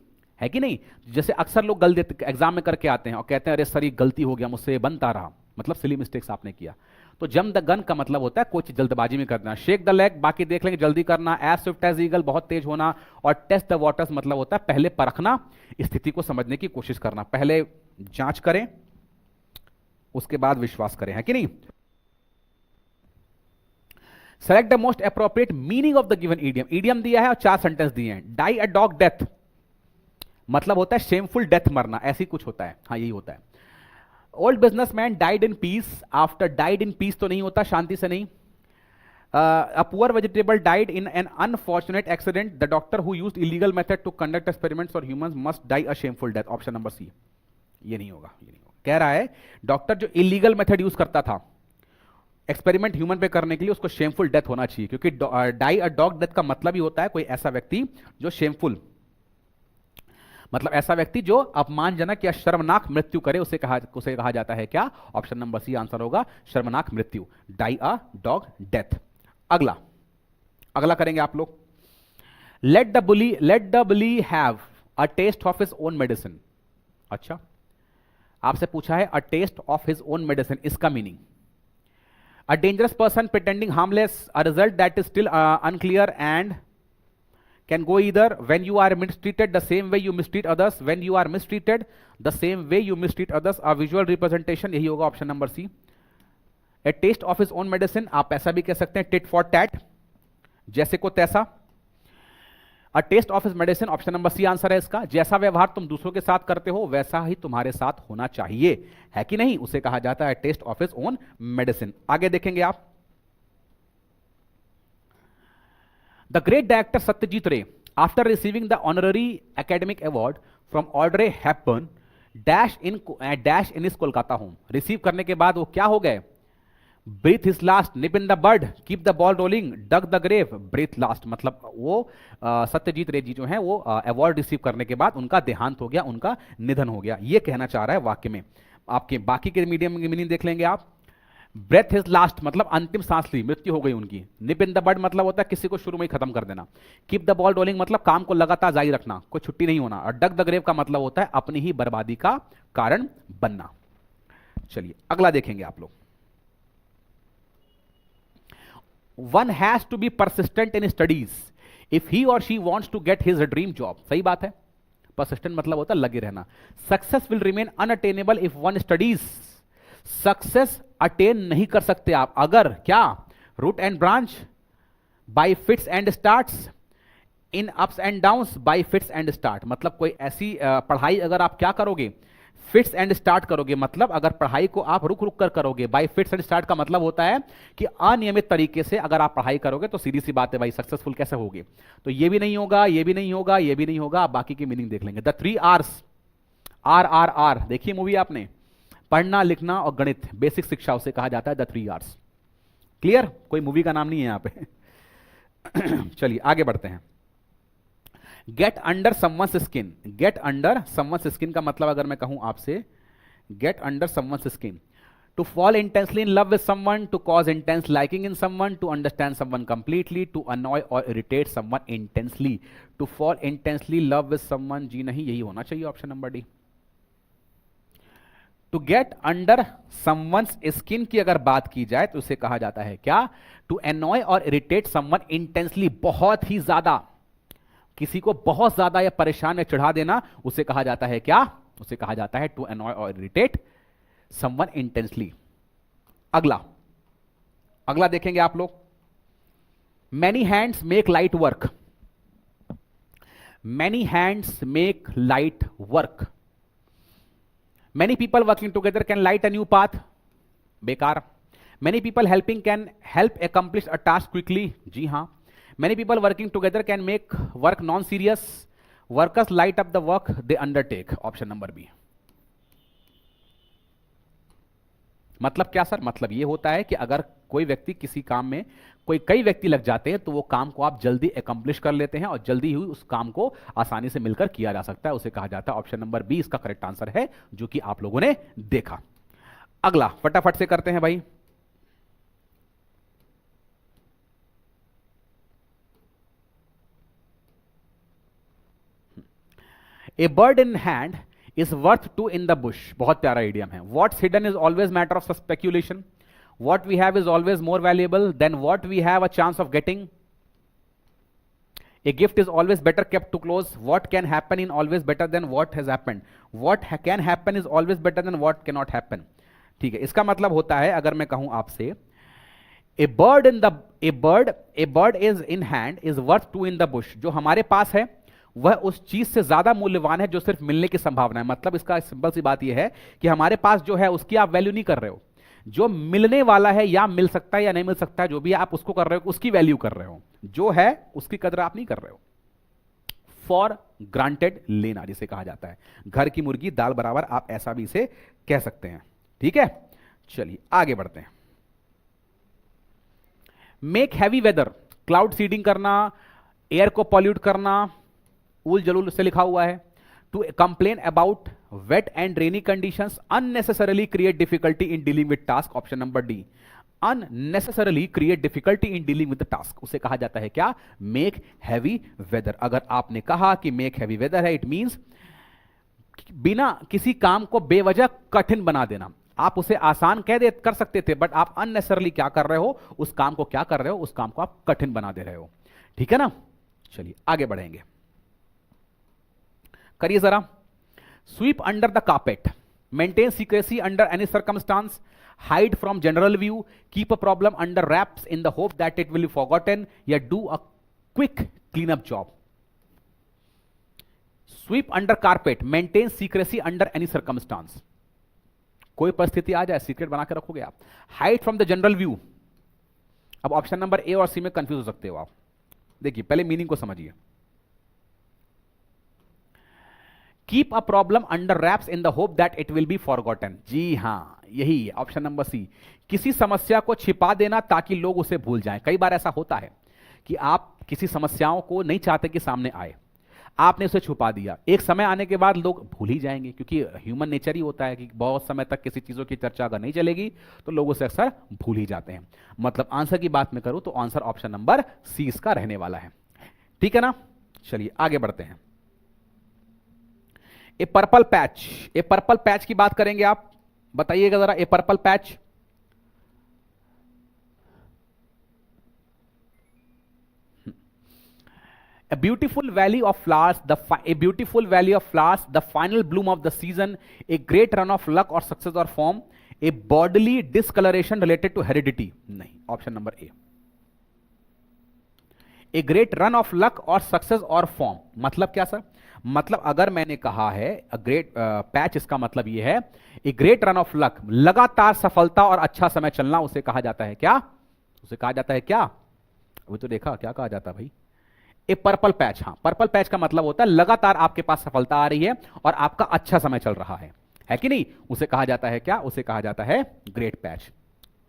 है कि नहीं। जैसे अक्सर लोग गलती एग्जाम में करके आते हैं और कहते हैं अरे सर ये गलती हो गया मुझसे, बनता रहा, मतलब सिली मिस्टेक्स आपने किया। तो जम द गन का मतलब होता है कोई चीज जल्दबाजी में करना। शेक द लेग, बाकी देख लेंगे, जल्दी करना। एज स्विफ्ट एज ईगल, बहुत तेज होना। और टेस्ट द वाटर्स मतलब होता है पहले परखना, स्थिति को समझने की कोशिश करना। पहले जांच करें, उसके बाद विश्वास करें, है कि नहीं। Select the most appropriate meaning of the given idiom. Idiom दिया है और 4 सेंटेंस दिए हैं। डाई अ डॉग डेथ मतलब होता है शेमफुल डेथ, मरना, ऐसी कुछ होता है। हाँ, यही होता है। Old businessman died in peace, after died in peace तो नहीं होता, शांति से नहीं। A poor vegetable died in an unfortunate accident, the doctor who used illegal method to conduct experiments for humans must die a shameful death. Option number C, ये नहीं होगा, ये नहीं होगा। कह रहा है डॉक्टर जो इलीगल मेथड यूज करता था एक्सपेरिमेंट ह्यूमन पे करने के लिए, उसको शेमफुल डेथ होना चाहिए, क्योंकि डाई अ डॉग डेथ का मतलब ही होता है कोई ऐसा व्यक्ति जो शेमफुल, मतलब ऐसा व्यक्ति जो अपमानजनक या शर्मनाक मृत्यु करे, उसे कहा जाता है क्या? ऑप्शन नंबर सी आंसर होगा, शर्मनाक मृत्यु, डाई अ डॉग डेथ। अगला करेंगे आप लोग। Let the bully have a taste of his own medicine. अच्छा, आपसे पूछा है a taste of his own medicine, इसका meaning a dangerous person pretending harmless, a result that is still unclear and can go either. When you are mistreated the same way you mistreat others, when you are mistreated the same way you mistreat others, a visual representation, यही होगा option number C. A taste of his own medicine, आप ऐसा भी कह सकते हैं tit for tat, जैसे को तैसा। A taste of his medicine, option number C answer है इसका। जैसा व्यवहार तुम दूसरों के साथ करते हो वैसा ही तुम्हारे साथ होना चाहिए, है कि नहीं, उसे कहा जाता है taste of his own medicine. आगे देखेंगे आप। The great director Satyajit Ray, after receiving the honorary academic award from Audrey Hepburn, dash in his Kolkata home, receive करने के बाद वो क्या हो गए? Breathe his last, nip in the bud, keep the ball rolling, dug the grave, breathe last, मतलब वो सत्यजीत रे जी जो हैं वो अवार्ड रिसीव करने के बाद उनका देहांत हो गया, उनका निधन हो गया, ये कहना चाह रहा है वाक्य में। आपके बाकी के मीडियम की मीनिंग देख लेंगे आप। ब्रेथ हिज लास्ट मतलब अंतिम सांस ली, मृत्यु हो गई उनकी। निप इन द बड मतलब होता है किसी को शुरू में ही खत्म कर देना। कीप द बॉल रोलिंग मतलब काम को लगातार जारी रखना, कोई छुट्टी नहीं होना। और डग द ग्रेव का मतलब होता है अपनी ही बर्बादी का कारण बनना। चलिए अगला देखेंगे आप लोग। One has to be persistent in studies if he और she wants to get his dream job. सही बात है, परसिस्टेंट मतलब होता है लगे रहना। Success will remain unattainable if one studies, success attain नहीं कर सकते आप अगर क्या? Root and branch, by fits and starts, in ups and downs, by fits and start, मतलब कोई ऐसी पढ़ाई अगर आप क्या करोगे? फिट्स एंड स्टार्ट करोगे, मतलब अगर पढ़ाई को आप रुक रुक कर करोगे। बाय फिट्स एंड स्टार्ट का मतलब होता है कि अनियमित तरीके से अगर आप पढ़ाई करोगे तो सीधी सी बात है भाई सक्सेसफुल कैसे होगे? तो ये भी नहीं होगा, ये भी नहीं होगा, ये भी नहीं होगा। आप बाकी की मीनिंग देख लेंगे। द 3 R's, RRR देखिए मूवी आपने, पढ़ना लिखना और गणित, बेसिक शिक्षा उसे कहा जाता है द 3 R's। क्लियर? कोई मूवी का नाम नहीं है यहां पे। चलिए आगे बढ़ते हैं। Gate under someone's skin. Gate under someone's skin का मतलब अगर मैं कहूं आपसे, gate under someone's skin, to fall intensely in love with someone, to cause intense liking in someone, to understand someone completely, to annoy or irritate someone intensely, to fall intensely love with someone, जी नहीं, यही होना चाहिए option number D. To get under someone's skin की अगर बात की जाए तो उसे कहा जाता है क्या? टू एनॉय और इरिटेट समवन इंटेंसली, बहुत ही ज्यादा, किसी को बहुत ज्यादा या परेशान या चिढ़ा देना, उसे कहा जाता है क्या? उसे कहा जाता है टू एनॉय और इरिटेट समवन इंटेंसली। अगला अगला देखेंगे आप लोग। Many hands make light work. Many hands make light work. Many people working together can light a new path, बेकार। Many people helping can help accomplish a task quickly, जी हां। Many people working together can make work non serious. Workers light up the work they undertake, option number B. मतलब क्या sir? मतलब ये होता है कि अगर कोई व्यक्ति किसी काम में, कई व्यक्ति लग जाते हैं तो वो काम को आप जल्दी एकम्प्लिश कर लेते हैं और जल्दी ही उस काम को आसानी से मिलकर किया जा सकता है, उसे कहा जाता है, ऑप्शन नंबर बी इसका करेक्ट आंसर है, जो कि आप लोगों ने देखा। अगला फटाफट से करते हैं भाई। A bird in hand is worth two in the bush, बहुत प्यारा idiom है। What's hidden is always matter of speculation. What we have is always more valuable than what we have a chance of getting. A gift is always better kept too close. What can happen is always better than what has happened. What can happen is always better than what cannot happen. ठीक है, इसका मतलब होता है, अगर मैं कहूं आपसे, a bird is in hand is worth two in the bush, जो हमारे पास है वह उस चीज से ज्यादा मूल्यवान है जो सिर्फ मिलने की संभावना है। मतलब इसका सिंपल सी बात यह है कि हमारे पास जो है उसकी आप वैल्यू नहीं कर रहे हो, जो मिलने वाला है या मिल सकता है या नहीं मिल सकता है, जो भी आप उसको कर रहे हो उसकी वैल्यू कर रहे हो, जो है उसकी कदर आप नहीं कर रहे हो। फॉर ग्रांटेड लेना जिसे कहा जाता है, घर की मुर्गी दाल बराबर, आप ऐसा भी इसे कह सकते हैं। ठीक है, चलिए आगे बढ़ते हैं। Make heavy weather, cloud seeding करना, एयर को पॉल्यूट करना, उल जलूल से लिखा हुआ है। To complain about wet and rainy conditions, unnecessarily create difficulty in dealing with task, option number D. Unnecessarily create difficulty in dealing with task, उसे कहा जाता है क्या? Make heavy weather. अगर आपने कहा कि मेक हैवी वेदर है, इट मींस बिना किसी काम को बेवजह कठिन बना देना। आप उसे आसान कर सकते थे, बट आप अननेसेसरली क्या कर रहे हो? उस काम को क्या कर रहे हो? उस काम को आप कठिन बना दे रहे हो। ठीक है ना? चलिए आगे बढ़ेंगे, करिए जरा। Sweep under the carpet, maintain secrecy under any circumstance, hide from general view, keep a problem under wraps in the hope that it will be forgotten, या do a quick clean up job. Sweep under carpet, maintain secrecy under any circumstance, कोई परिस्थिति आ जाए secret बना के रखोगे आप। Hide from the general view, अब ऑप्शन नंबर ए और सी में कंफ्यूज हो सकते हो आप। देखिए पहले मीनिंग को समझिए। Keep a problem under wraps in the hope that it will be forgotten, जी हां यही है ऑप्शन नंबर सी। किसी समस्या को छिपा देना ताकि लोग उसे भूल जाएं। कई बार ऐसा होता है कि आप किसी समस्याओं को नहीं चाहते कि सामने आए, आपने उसे छुपा दिया, एक समय आने के बाद लोग भूल ही जाएंगे, क्योंकि ह्यूमन नेचर ही होता है कि बहुत समय तक किसी चीजों की चर्चा अगर नहीं चलेगी तो लोग उसे अक्सर भूल ही जाते हैं। मतलब आंसर की बात मैं करूं तो आंसर ऑप्शन नंबर सी इसका रहने वाला है। ठीक है ना? चलिए आगे बढ़ते हैं। ए पर्पल पैच, ए पर्पल पैच की बात करेंगे आप, बताइएगा जरा। ए purple patch, a beautiful valley of flowers, a beautiful valley of flowers, the final bloom of the season, a great run of luck or success or form, a bodily discoloration related to heredity, नहीं, option number A. A great run of luck और success और form, मतलब क्या sir? मतलब अगर मैंने कहा है ग्रेट पैच, इसका मतलब यह है a great run of luck, लगातार सफलता और अच्छा समय चलना, उसे कहा जाता है क्या? उसे कहा जाता है क्या? अभी तो देखा क्या कहा जाता है भाई। ए पर्पल पैच, हाँ पर्पल पैच का मतलब होता है लगातार आपके पास सफलता आ रही है और आपका अच्छा समय चल रहा है कि नहीं? उसे कहा जाता है क्या? उसे कहा जाता है ग्रेट पैच।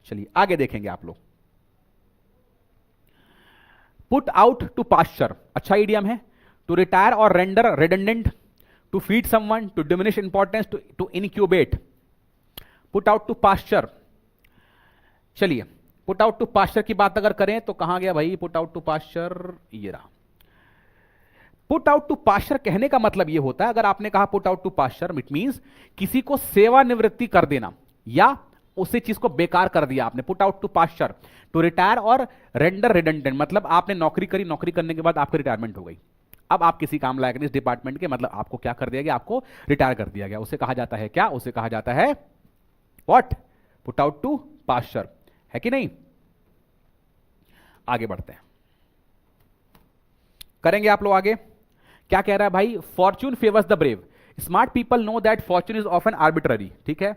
चलिए आगे देखेंगे आप लोग। पुट आउट टू पास्चर, अच्छा इडियम है। To retire or render redundant, to feed someone, to diminish importance, to incubate. Put out to pasture, चलिए पुट आउट टू पास्चर की बात अगर करें तो कहां गया भाई पुट आउट टू पास्चर, ये रहा। पुट आउट टू पास्चर कहने का मतलब यह होता है, अगर आपने कहा put out to pasture, it means किसी को सेवानिवृत्ति कर देना या उसी चीज को बेकार कर दिया आपने। Put out to pasture, to retire or render redundant, मतलब आपने नौकरी करी, नौकरी करने के बाद आपकी रिटायरमेंट हो गई, अब आप किसी काम लायक नहीं इस डिपार्टमेंट के, मतलब आपको क्या कर दिया गया, आपको रिटायर कर दिया गया। उसे कहा जाता है क्या, उसे कहा जाता है what, put out to pasture, है कि नहीं। आगे बढ़ते हैं, करेंगे आप लोग आगे। क्या कह रहा है भाई, fortune favours the brave, smart people know that fortune is often arbitrary, ठीक है।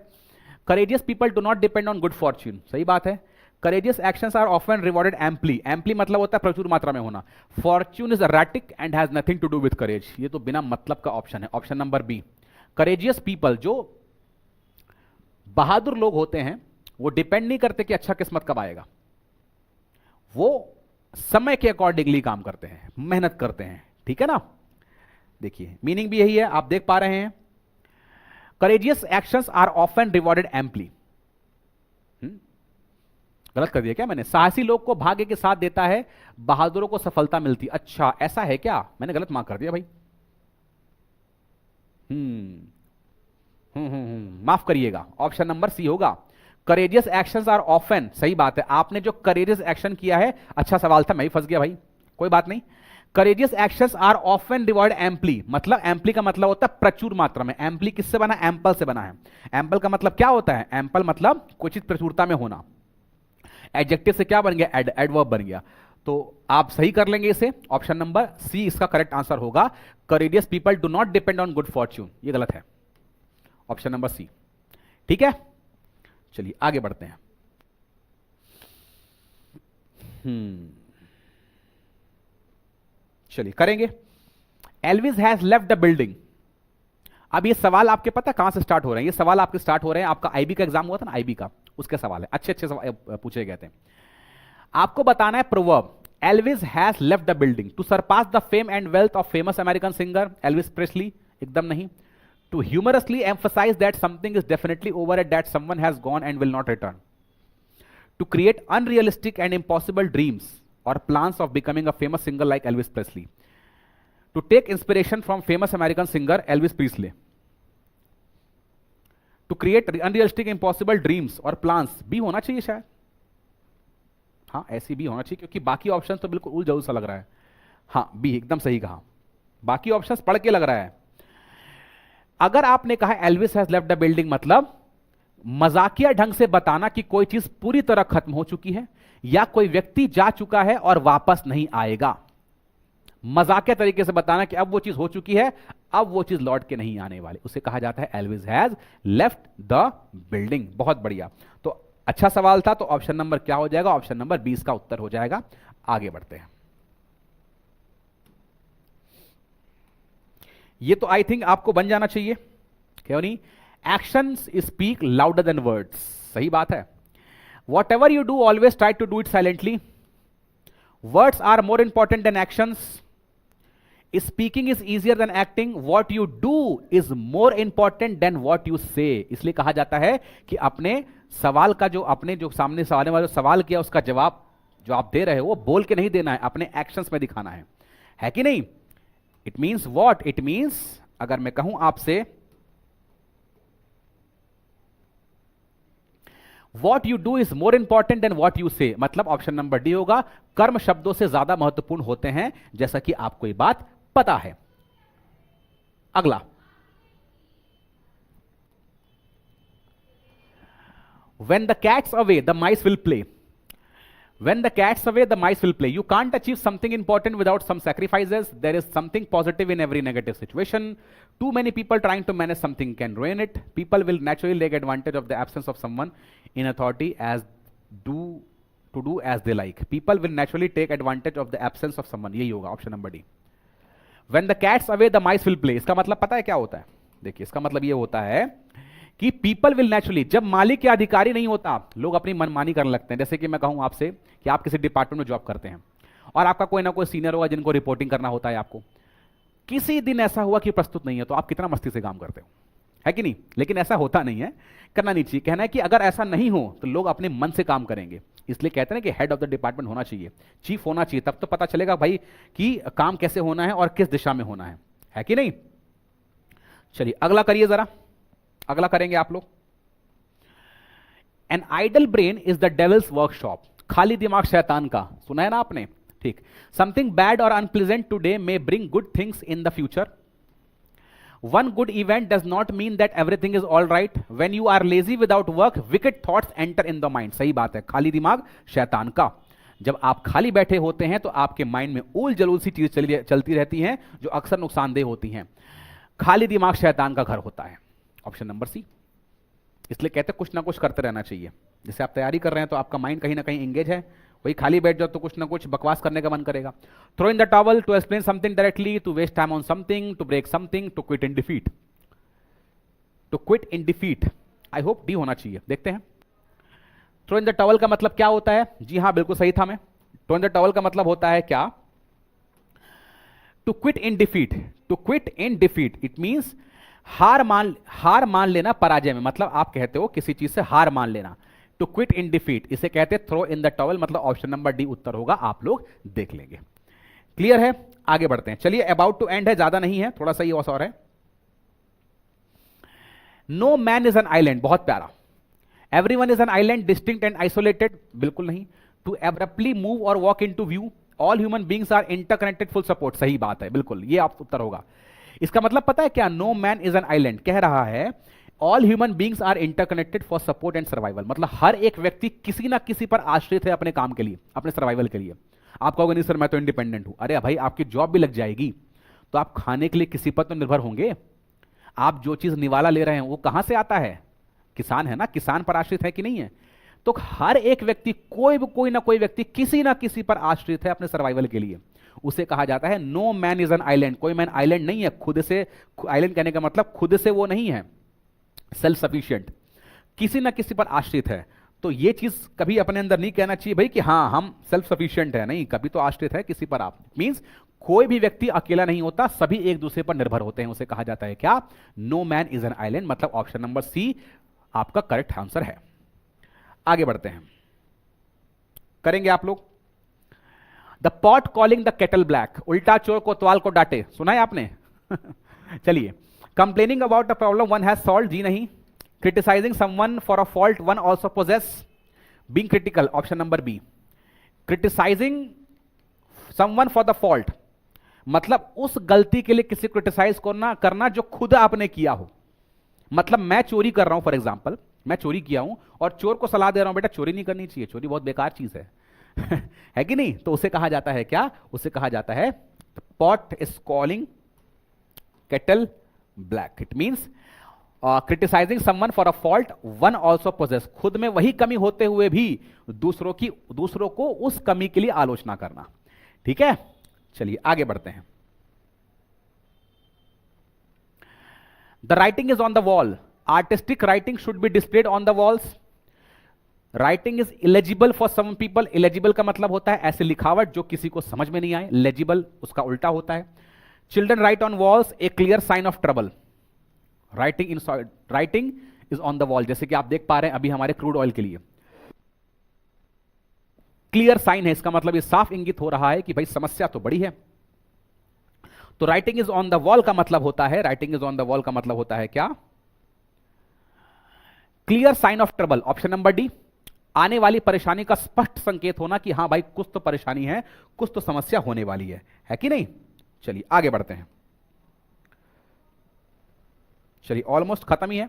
Courageous people do not depend on good fortune, सही बात है। Courageous actions are often rewarded amply, amply मतलब होता है प्रचुर मात्रा में होना। Fortune is erratic and has nothing to do with courage, ये तो बिना मतलब का ऑप्शन है, option number B. Courageous people, जो बहादुर लोग होते हैं, वो डिपेंड नहीं करते कि अच्छा किस्मत कब आएगा, वो समय के अकॉर्डिंगली काम करते हैं, मेहनत करते हैं, ठीक है ना। देखिए मीनिंग भी यही है, आप देख पा रहे हैं। Courageous actions are often rewarded amply, गलत कर दिया क्या मैंने, साहसी लोग को भाग्य के साथ देता है, बहादुरों को सफलता मिलती। अच्छा ऐसा है क्या, मैंने गलत मार्क कर दिया भाई। माफ करिएगा, ऑप्शन नंबर सी होगा। करेजियस एक्शंस आर ऑफन, सही बात है, आपने जो करेजियस एक्शन किया है, अच्छा सवाल था, मैं ही फंस गया भाई, कोई बात नहीं। Courageous actions are often reward amply, मतलब एम्पली का मतलब होता है प्रचुर मात्रा में। एम्पली किससे बना, एम्पल से बना है। एम्पल का मतलब क्या होता है, एम्पल मतलब कुछ प्रचुरता में होना। एडजेक्टिव से क्या बन गया, एडवर्ब बन गया। तो आप सही कर लेंगे इसे, ऑप्शन नंबर सी इसका करेक्ट आंसर होगा। Courageous people do not depend on good Fortune, ये गलत है, ऑप्शन नंबर सी, ठीक है। चलिए आगे बढ़ते हैं। चलिए करेंगे। Elvis has left the building, अब ये सवाल आपके पता कहां से स्टार्ट हो रहे हैं, ये सवाल आपके स्टार्ट हो रहे हैं, आपका आईबी का एग्जाम हुआ था ना, आईबी का, उसके सवाल है, अच्छे अच्छे सवाल पूछे गए थे। आपको बताना है proverb, Elvis has left the building to surpass the fame and wealth of famous American singer Elvis Presley, एकदम नहीं। To humorously emphasize that something is definitely over at that someone has gone and will not return. To create unrealistic and impossible dreams or plans of becoming a famous singer like Elvis Presley. To take inspiration from famous American singer Elvis Presley. To create unrealistic impossible dreams or plans, भी होना चाहिए शायद, हाँ ऐसी भी होना चाहिए, क्योंकि बाकी ऑप्शन तो बिल्कुल उलझा सा लग रहा है। हाँ बी एकदम सही कहा, बाकी ऑप्शंस पढ़ के लग रहा है। अगर आपने कहा Elvis has left the building, मतलब मजाकिया ढंग से बताना कि कोई चीज पूरी तरह खत्म हो चुकी है या कोई व्यक्ति जा चुका है और वापस नहीं आएगा। मजाकिया तरीके से बताना कि अब वो चीज हो चुकी है, अब वो चीज लौट के नहीं आने वाली, उसे कहा जाता है Elvis has left the building. बहुत बढ़िया, तो अच्छा सवाल था, तो ऑप्शन नंबर क्या हो जाएगा, ऑप्शन नंबर 20 का उत्तर हो जाएगा। आगे बढ़ते हैं। ये तो आई थिंक आपको बन जाना चाहिए, क्यों नहीं। Actions speak louder than words, सही बात है। Whatever you do, always try to do it silently. Words are more important than actions. Speaking is easier than acting. What you do is more important than what you say. इसलिए कहा जाता है कि अपने सवाल का जो आपने जो सामने सवाल वाला सवाल किया, उसका जवाब जो आप दे रहे हो वो बोल के नहीं देना है, अपने एक्शंस में दिखाना है कि नहीं। It means what, it means अगर मैं कहूं आपसे what you do is more important than what you say, मतलब ऑप्शन नंबर डी होगा, कर्म शब्दों से ज्यादा महत्वपूर्ण होते हैं, जैसा कि आपको ये बात पता है। अगला, when the cat's away the mice will play. When the cat's away the mice will play. You can't achieve something important without some sacrifices. There is something positive in every negative situation. Too many people trying to manage something can ruin it. People will naturally take advantage of the absence of someone in authority as to do as they like. People will naturally take advantage of the absence of someone. यही होगा option number D. When the cat's away the mice will play. इसका मतलब पता है क्या होता है, देखिए इसका मतलब ये होता है कि पीपल विल नेचुरली, जब मालिक या अधिकारी नहीं होता लोग अपनी मनमानी करने लगते हैं। जैसे कि मैं कहूं आपसे कि आप किसी डिपार्टमेंट में जॉब करते हैं, और आपका कोई ना कोई सीनियर होगा जिनको रिपोर्टिंग करना होता है आपको। किसी दिन ऐसा हुआ कि प्रस्तुत नहीं है, तो आप कितना मस्ती से काम करते हो, है कि नहीं? लेकिन ऐसा होता नहीं है, करना नहीं चाहिए। कहना है कि अगर ऐसा नहीं हो तो लोग अपने मन से काम करेंगे, इसलिए कहते हैं कि हेड ऑफ द डिपार्टमेंट होना चाहिए, चीफ होना चाहिए, तब तो पता चलेगा भाई कि काम कैसे होना है और किस दिशा में होना है कि नहीं? चलिए अगला करिए जरा, अगला करेंगे आप लोग। An idle brain is the devil's workshop, खाली दिमाग शैतान का, सुना है ना आपने? ठीक। Something bad or unpleasant today may bring good things in the future. One good event does not mean that everything is all right. When you are lazy without work wicked thoughts enter in the mind. सही बात है, खाली दिमाग शैतान का। जब आप खाली बैठे होते हैं तो आपके माइंड में उल जलूल सी चीज चलती रहती हैं जो अक्सर नुकसानदेह होती हैं। खाली दिमाग शैतान का घर होता है, ऑप्शन नंबर सी। इसलिए कहते हैं कुछ ना कुछ करते रहना चाहिए। जैसे आप तैयारी कर रहे हैं तो आपका माइंड कहीं ना कहीं एंगेज है, वही खाली बैठ जाओ तो कुछ ना कुछ बकवास करने का मन करेगा। Throw in the towel, to explain something directly, to waste time on something, to break something, to quit in defeat. To quit in defeat, I hope D होना चाहिए, देखते हैं। थ्रो इन द टॉवल का मतलब क्या होता है? जी हाँ, बिल्कुल सही था मैं। थ्रो इन द टॉवल का मतलब होता है क्या? To quit in defeat. To quit in defeat it means हार मान लेना पराजय में, मतलब आप कहते हो किसी चीज से हार मान लेना। टू क्विट इन डिफीट, इसे कहते हैं थ्रो इन द टॉवल, मतलब ऑप्शन नंबर डी उत्तर होगा, आप लोग देख लेंगे। क्लियर है? आगे बढ़ते हैं। चलिए अबाउट टू एंड है, ज्यादा नहीं है, थोड़ा सा ये और है। No man is an island, बहुत प्यारा। Everyone is an island, distinct and isolated, बिल्कुल नहीं। To abruptly move or walk into view, all human beings are interconnected, full support, सही बात है, बिल्कुल, ये आप उत्तर होगा। इसका मतलब पता है क्या? No man is an island कह रहा है all human beings are interconnected for support and survival, मतलब हर एक व्यक्ति किसी ना किसी पर आश्रित है अपने काम के लिए, अपने सर्वाइवल के लिए। आप कहोगे नहीं सर मैं तो इंडिपेंडेंट हूं, अरे भाई आपकी जॉब भी लग जाएगी तो आप खाने के लिए किसी पर तो निर्भर होंगे। आप जो चीज निवाला ले रहे हैं वो कहां से आता है? किसान है ना, किसान पर आश्रित है कि नहीं है? तो हर एक व्यक्ति, कोई ना कोई व्यक्ति किसी ना किसी पर आश्रित है अपने सर्वाइवल के लिए, उसे कहा जाता है no man is an island. कोई मैन आइलैंड नहीं है, खुद से, आइलैंड कहने का मतलब खुद से वो नहीं है सेल्फ सफिशिएंट, किसी ना किसी पर आश्रित है। तो ये चीज कभी अपने अंदर नहीं कहना चाहिए भाई कि हाँ हम सेल्फ सफिशिएंट है, नहीं, कभी तो आश्रित है किसी पर आप। मींस कोई भी व्यक्ति अकेला नहीं होता, सभी एक दूसरे पर निर्भर होते हैं, उसे कहा जाता है क्या? No man is an island, मतलब ऑप्शन नंबर सी आपका करेक्ट आंसर है। आगे बढ़ते हैं, करेंगे आप लोग। The pot calling the kettle black, उल्टा चोर कोतवाल को डांटे, सुना है आपने? चलिए, complaining about a problem one has solve, जी नहीं। Criticising someone for a fault one also possesses, being critical, option number B. Criticising someone for the fault मतलब उस गलती के लिए किसी क्रिटिसाइज करना जो खुद आपने किया हो। मतलब मैं चोरी कर रहा हूं, फॉर एग्जाम्पल मैं चोरी किया हूं और चोर को सलाह दे रहा हूं बेटा चोरी नहीं करनी चाहिए, चोरी बहुत बेकार चीज है है कि नहीं? तो उसे कहा जाता है क्या? उसे कहा जाता है pot is calling kettle black. It means criticizing someone for a fault one also possesses, खुद में वही कमी होते हुए भी दूसरों को उस कमी के लिए आलोचना करना। ठीक है, चलिए आगे बढ़ते हैं। The writing is on the wall, artistic writing should be displayed on the walls. Writing is illegible for some people, illegible का मतलब होता है ऐसे लिखावट जो किसी को समझ में नहीं आए, लेजिबल उसका उल्टा होता है। Children write on walls, a clear sign of trouble. Writing is on the wall, जैसे कि आप देख पा रहे हैं अभी हमारे क्रूड ऑयल के लिए क्लियर साइन है, इसका मतलब ये साफ इंगित हो रहा है कि भाई समस्या तो बड़ी है। तो writing is on the wall का मतलब होता है, writing is on the wall का मतलब होता है क्या? Clear sign of trouble, option number D. आने वाली परेशानी का स्पष्ट संकेत होना कि हां भाई कुछ तो परेशानी है, कुछ तो समस्या होने वाली है कि नहीं? चलिए आगे बढ़ते हैं, चलिए ऑलमोस्ट खत्म ही है।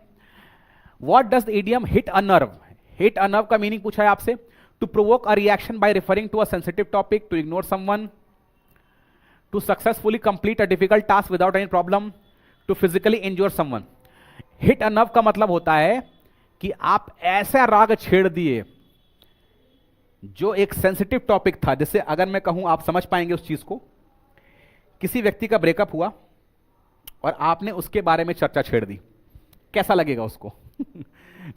What does the idiom hit a nerve? Hit a nerve का मीनिंग पूछा है आपसे। To provoke a reaction by referring to a sensitive topic, to ignore someone, to successfully complete a difficult task without any problem, to physically injure someone. Hit a nerve का मतलब होता है कि आप ऐसा राग छेड़ दिए जो एक सेंसिटिव टॉपिक था। जैसे अगर मैं कहूं, आप समझ पाएंगे उस चीज को, किसी व्यक्ति का ब्रेकअप हुआ और आपने उसके बारे में चर्चा छेड़ दी, कैसा लगेगा उसको?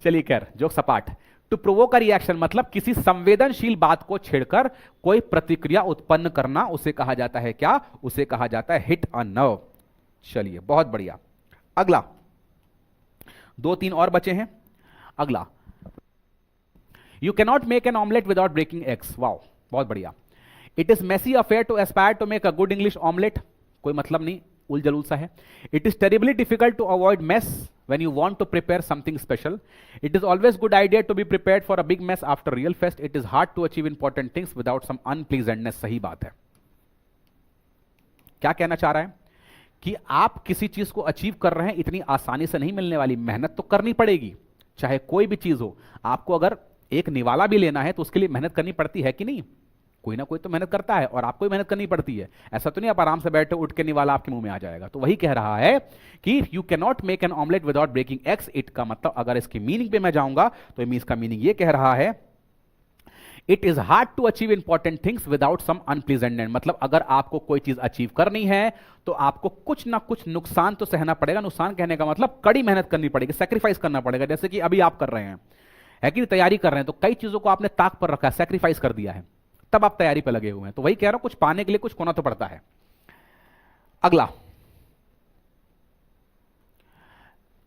चलिए खैर जोक सपाट। To to provoke a reaction मतलब किसी संवेदनशील बात को छेड़कर कोई प्रतिक्रिया उत्पन्न करना, उसे कहा जाता है क्या? उसे कहा जाता है हिट अ नर्व। चलिए बहुत बढ़िया। अगला, 2-3 और बचे हैं। अगला, you cannot make an omelette without breaking eggs. Wow, बहुत बढ़िया। It is messy affair to aspire to make a good English omelette. कोई मतलब नहीं, उलझुल सा है। It is terribly difficult to avoid mess when you want to prepare something special. It is always good idea to be prepared for a big mess after real fest. It is hard to achieve important things without some unpleasantness. सही बात है। क्या कहना चाह रहा है कि आप किसी चीज को अचीव कर रहे हैं, इतनी आसानी से नहीं मिलने वाली, मेहनत तो करनी पड़ेगी, चाहे कोई भी चीज हो। आपको अगर एक निवाला भी लेना है तो उसके लिए मेहनत करनी पड़ती है कि नहीं? कोई ना कोई तो मेहनत करता है, और आपको भी मेहनत करनी पड़ती है। ऐसा तो नहीं आप आराम से बैठे उठ के निवाला आपके मुंह में आ जाएगा। तो वही कह रहा है कि you can not make an omelette without breaking eggs. It का मतलब, अगर इसकी मीनिंग पे मैं जाऊंगा तो इसका मीनिंग ये कह रहा है, it is hard to achieve important things without some unpleasantness. मतलब अगर आपको कोई चीज अचीव करनी है तो आपको कुछ ना कुछ नुकसान तो सहना पड़ेगा। नुकसान कहने का मतलब कड़ी मेहनत करनी पड़ेगी, सेक्रीफाइस करना पड़ेगा। जैसे कि अभी आप कर रहे हैं, है कि तैयारी कर रहे हैं, तो कई चीजों को आपने ताक पर रखा है, सेक्रीफाइस कर दिया है, तब आप तैयारी पर लगे हुए हैं। तो वही कह रहा हूं, कुछ पाने के लिए कुछ खोना तो पड़ता है। अगला,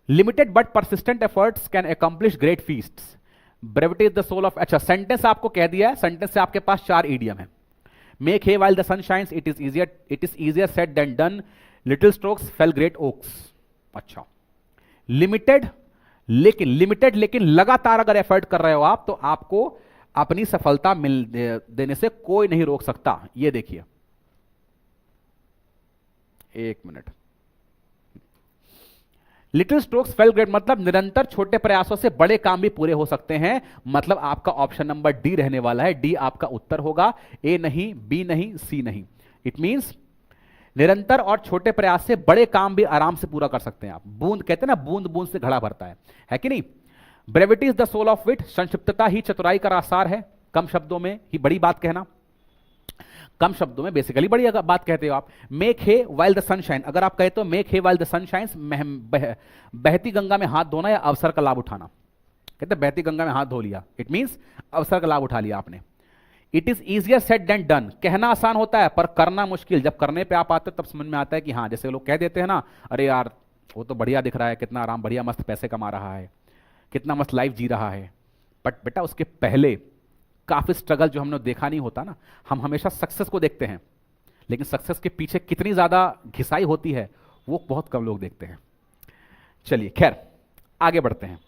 limited but persistent efforts can accomplish great feasts. Brevity is the soul of. अच्छा, सेंटेंस आपको कह दिया है। सेंटेंस से आपके पास 4 ईडियम है। Make hay while the sun shines, it is easier said than done, little strokes fell great oaks. अच्छा, लिमिटेड लेकिन लगातार अगर एफर्ट कर रहे हो आप, तो आपको अपनी सफलता मिल देने से कोई नहीं रोक सकता। ये देखिए, एक minute. Little strokes fell great मतलब निरंतर छोटे प्रयासों से बड़े काम भी पूरे हो सकते हैं। मतलब आपका ऑप्शन नंबर डी रहने वाला है। डी आपका उत्तर होगा। ए नहीं, बी नहीं, सी नहीं। इट मींस निरंतर और छोटे प्रयास से बड़े काम भी आराम से पूरा कर सकते हैं आप। बूंद कहते हैं ना, बूंद बूंद से घड़ा भरता है कि नहीं? Brevity is the soul of wit. संक्षिप्तता ही चतुराई का आसार है। कम शब्दों में ही बड़ी बात कहना, कम शब्दों में बेसिकली बड़ी बात कहते हो आप। Make hay while the sunshine, अगर आप कहते हो make hay while the sunshine, बहती गंगा में हाथ धोना या अवसर का लाभ उठाना। कहते बहती गंगा में हाथ धो लिया, इट मींस अवसर का लाभ उठा लिया आपने। It is easier said than done, कहना आसान होता है पर करना मुश्किल। जब करने पे आप आते तब समझ में आता है कि हाँ, जैसे लोग कह देते हैं ना, अरे यार वो तो बढ़िया दिख रहा है, कितना आराम, बढ़िया मस्त पैसे कमा रहा है, कितना मस्त लाइफ जी रहा है। बट बेटा उसके पहले काफी स्ट्रगल जो हमने देखा नहीं होता ना। हम हमेशा सक्सेस को देखते हैं, लेकिन सक्सेस के पीछे कितनी ज्यादा घिसाई होती है वो बहुत कम लोग देखते हैं। चलिए खैर आगे बढ़ते हैं।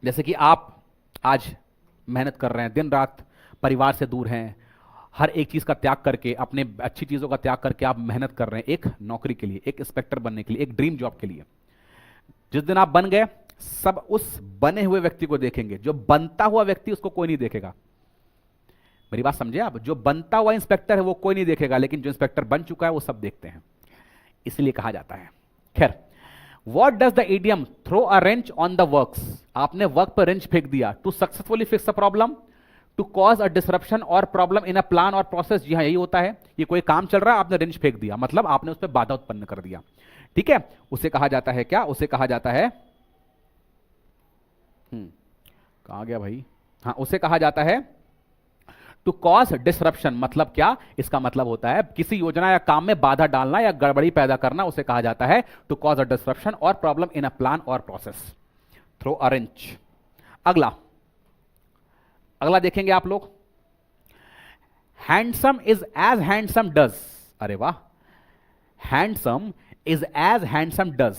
जैसे कि आप आज मेहनत कर रहे हैं, दिन रात परिवार से दूर हैं, हर एक चीज का त्याग करके, अपने अच्छी चीजों का त्याग करके आप मेहनत कर रहे हैं एक नौकरी के लिए, एक इंस्पेक्टर बनने के लिए, एक ड्रीम जॉब के लिए। जिस दिन आप बन गए, सब उस बने हुए व्यक्ति को देखेंगे। जो बनता हुआ व्यक्ति, उसको कोई नहीं देखेगा। मेरी बात समझे आप? जो बनता हुआ इंस्पेक्टर है वो कोई नहीं देखेगा, लेकिन जो इंस्पेक्टर बन चुका है वो सब देखते हैं। इसलिए कहा जाता है। खैर, what does the idiom throw a wrench on the works? आपने वर्क पर रेंच फेंक दिया। To successfully fix a problem, to cause a disruption और प्रॉब्लम इन अ प्लान और प्रोसेस। जी हाँ, यही होता है। ये कोई काम चल रहा है, आपने रेंच फेंक दिया, मतलब आपने उस पर बाधा उत्पन्न कर दिया। ठीक है, उसे कहा जाता है क्या? उसे कहा जाता है, कहा गया भाई, हाँ, उसे कहा जाता है टू कॉज डिसरप्शन। मतलब क्या? इसका मतलब होता है किसी योजना या काम में बाधा डालना या गड़बड़ी पैदा करना। उसे कहा जाता है टू कॉज अ डिसरप्शन और प्रॉब्लम इन अ प्लान और प्रोसेस। Throw a wrench. अगला देखेंगे आप लोग। Handsome is as handsome does. अरे वाह, handsome is as handsome does.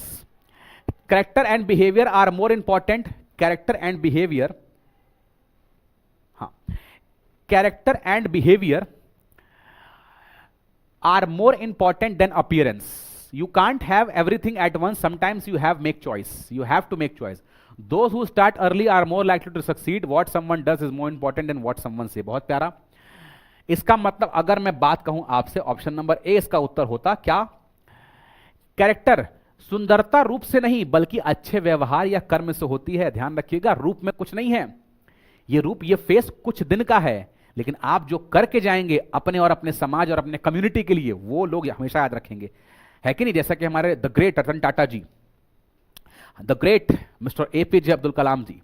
Character and behaviour are more important. Character and behaviour, हाँ, character and behaviour are more important than appearance. You can't have everything at once, sometimes you have make choice, you have to make choice. Those who start early are more likely to succeed. What someone does is more important than what someone say. बहुत प्यारा। इसका मतलब अगर मैं बात कहूं आपसे, option number ए इसका उत्तर होता। क्या? कैरेक्टर सुंदरता रूप से नहीं बल्कि अच्छे व्यवहार या कर्म से होती है। ध्यान रखिएगा, रूप में कुछ नहीं है। ये रूप, ये फेस कुछ दिन का है, लेकिन आप जो करके जाएंगे अपने और अपने समाज और अपने कम्युनिटी के लिए, वो लोग हमेशा याद रखेंगे, है कि नहीं? जैसा कि हमारे the great Ratan Tata ji, the great mister APJ Abdul Kalam ji,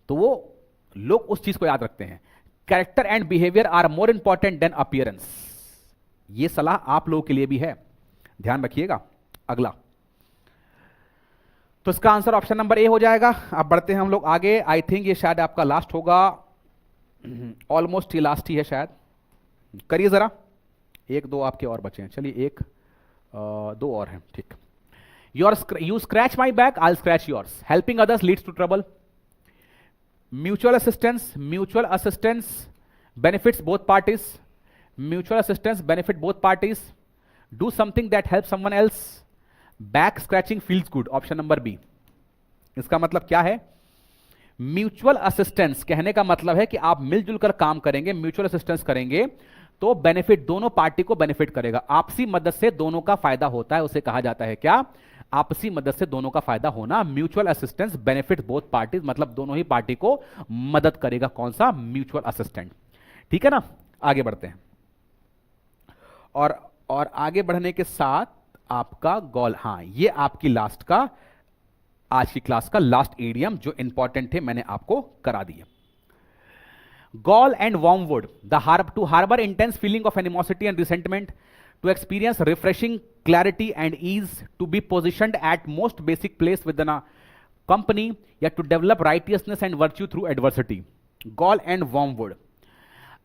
तो वो लोग उस चीज को याद रखते हैं। Character and behaviour are more important than appearance. ये सलाह आप लोगों के लिए भी है, ध्यान रखिएगा। अगला, तो इसका आंसर ऑप्शन नंबर ए हो जाएगा। अब बढ़ते हैं हम लोग आगे। आई थिंक ये शायद आपका लास्ट होगा, ऑलमोस्ट ये लास्ट ही है शायद। करिए जरा, एक दो आपके और बचे हैं, चलिए एक दो और हैं, ठीक। You scratch my back, I scratch yours, helping others leads to trouble, mutual assistance benefits both parties, mutual assistance benefit both parties, do something that helps someone else, back scratching feels good, option number B. इसका मतलब क्या है? Mutual assistance कहने का मतलब है कि आप मिलजुल कर काम करेंगे, म्यूचुअल असिस्टेंस करेंगे तो बेनिफिट दोनों पार्टी को बेनिफिट करेगा, आपसी मदद से दोनों का फायदा होता है, उसे कहा जाता है क्या? आपसी मदद से दोनों का फायदा होना। Mutual assistance benefit both parties, मतलब दोनों ही पार्टी को मदद करेगा। कौन सा? म्यूचुअल असिस्टेंट, ठीक है ना। आगे बढ़ते हैं, और आगे बढ़ने के साथ आपका गोल, हाँ ये आपकी लास्ट का, आज की क्लास का लास्ट इडियम जो इंपॉर्टेंट थे मैंने आपको करा दिए। Gall and wormwood, to harbour intense feeling of animosity and resentment, to experience refreshing clarity and ease, to be positioned at most basic place within a company, yet to develop righteousness and virtue through adversity. Gall and wormwood,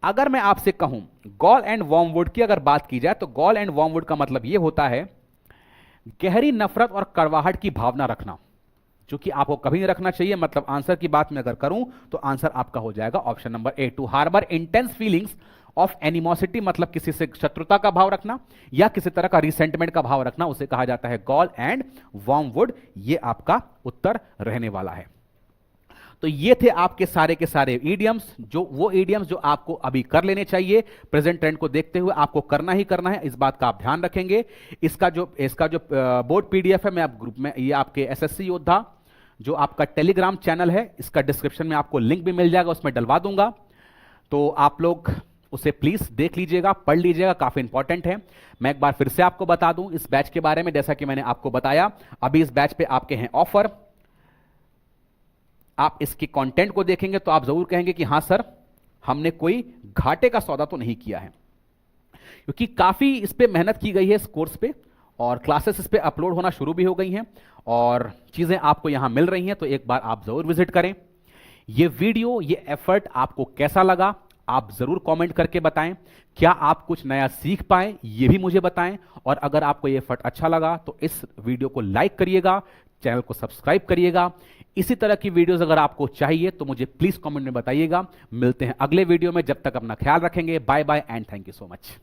अगर मैं आपसे कहूं gall and wormwood की अगर बात की जाए तो गॉल एंड वर्मवुड का मतलब यह होता है गहरी नफरत और कड़वाहट की भावना रखना, जो कि आपको कभी नहीं रखना चाहिए। मतलब आंसर की बात मैं अगर करूं तो आंसर आपका हो जाएगा option number A, to harbour intense feelings of animosity, मतलब किसी से शत्रुता का भाव रखना या किसी तरह का रिसेंटमेंट का भाव रखना, उसे कहा जाता है गॉल एंड वर्मवुड। ये आपका उत्तर रहने वाला है। तो ये थे आपके सारे के सारे इडियम्स, वो इडियम्स जो आपको अभी कर लेने चाहिए। प्रेजेंट ट्रेंड को देखते हुए आपको करना ही करना है, इस बात का आप ध्यान रखेंगे। इसका जो बोर्ड पीडीएफ है, मैं आप ग्रुप में, ये आपके एसएससी योद्धा जो आपका टेलीग्राम चैनल है, इसका डिस्क्रिप्शन में आपको लिंक भी मिल जाएगा, उसमें डलवा दूंगा। तो आप लोग उसे प्लीज देख लीजिएगा, पढ़ लीजिएगा, काफी इंपॉर्टेंट है। मैं एक बार फिर से आपको बता दूं इस बैच के बारे में, जैसा कि मैंने आपको बताया, अभी इस बैच पे आपके हैं ऑफर। आप इसके कंटेंट को देखेंगे तो आप जरूर कहेंगे कि हां सर, हमने कोई घाटे का सौदा तो नहीं किया है, क्योंकि काफी इस पे मेहनत की गई है इस कोर्स पे, और क्लासेस इस पे अपलोड होना शुरू भी हो गई हैं और चीजें आपको यहां मिल रही हैं। तो एक बार आप जरूर विजिट करें। ये वीडियो, ये एफर्ट आपको कैसा लगा आप जरूर कमेंट करके बताएं। क्या आप कुछ नया सीख पाए ये भी मुझे बताएं, और अगर आपको ये एफर्ट अच्छा लगा तो इस वीडियो को लाइक करिएगा, चैनल को सब्सक्राइब करिएगा। इसी तरह की वीडियोस अगर आपको चाहिए तो मुझे प्लीज कमेंट में बताइएगा। मिलते हैं अगले वीडियो में, जब तक अपना ख्याल रखेंगे। Bye bye and thank you so much.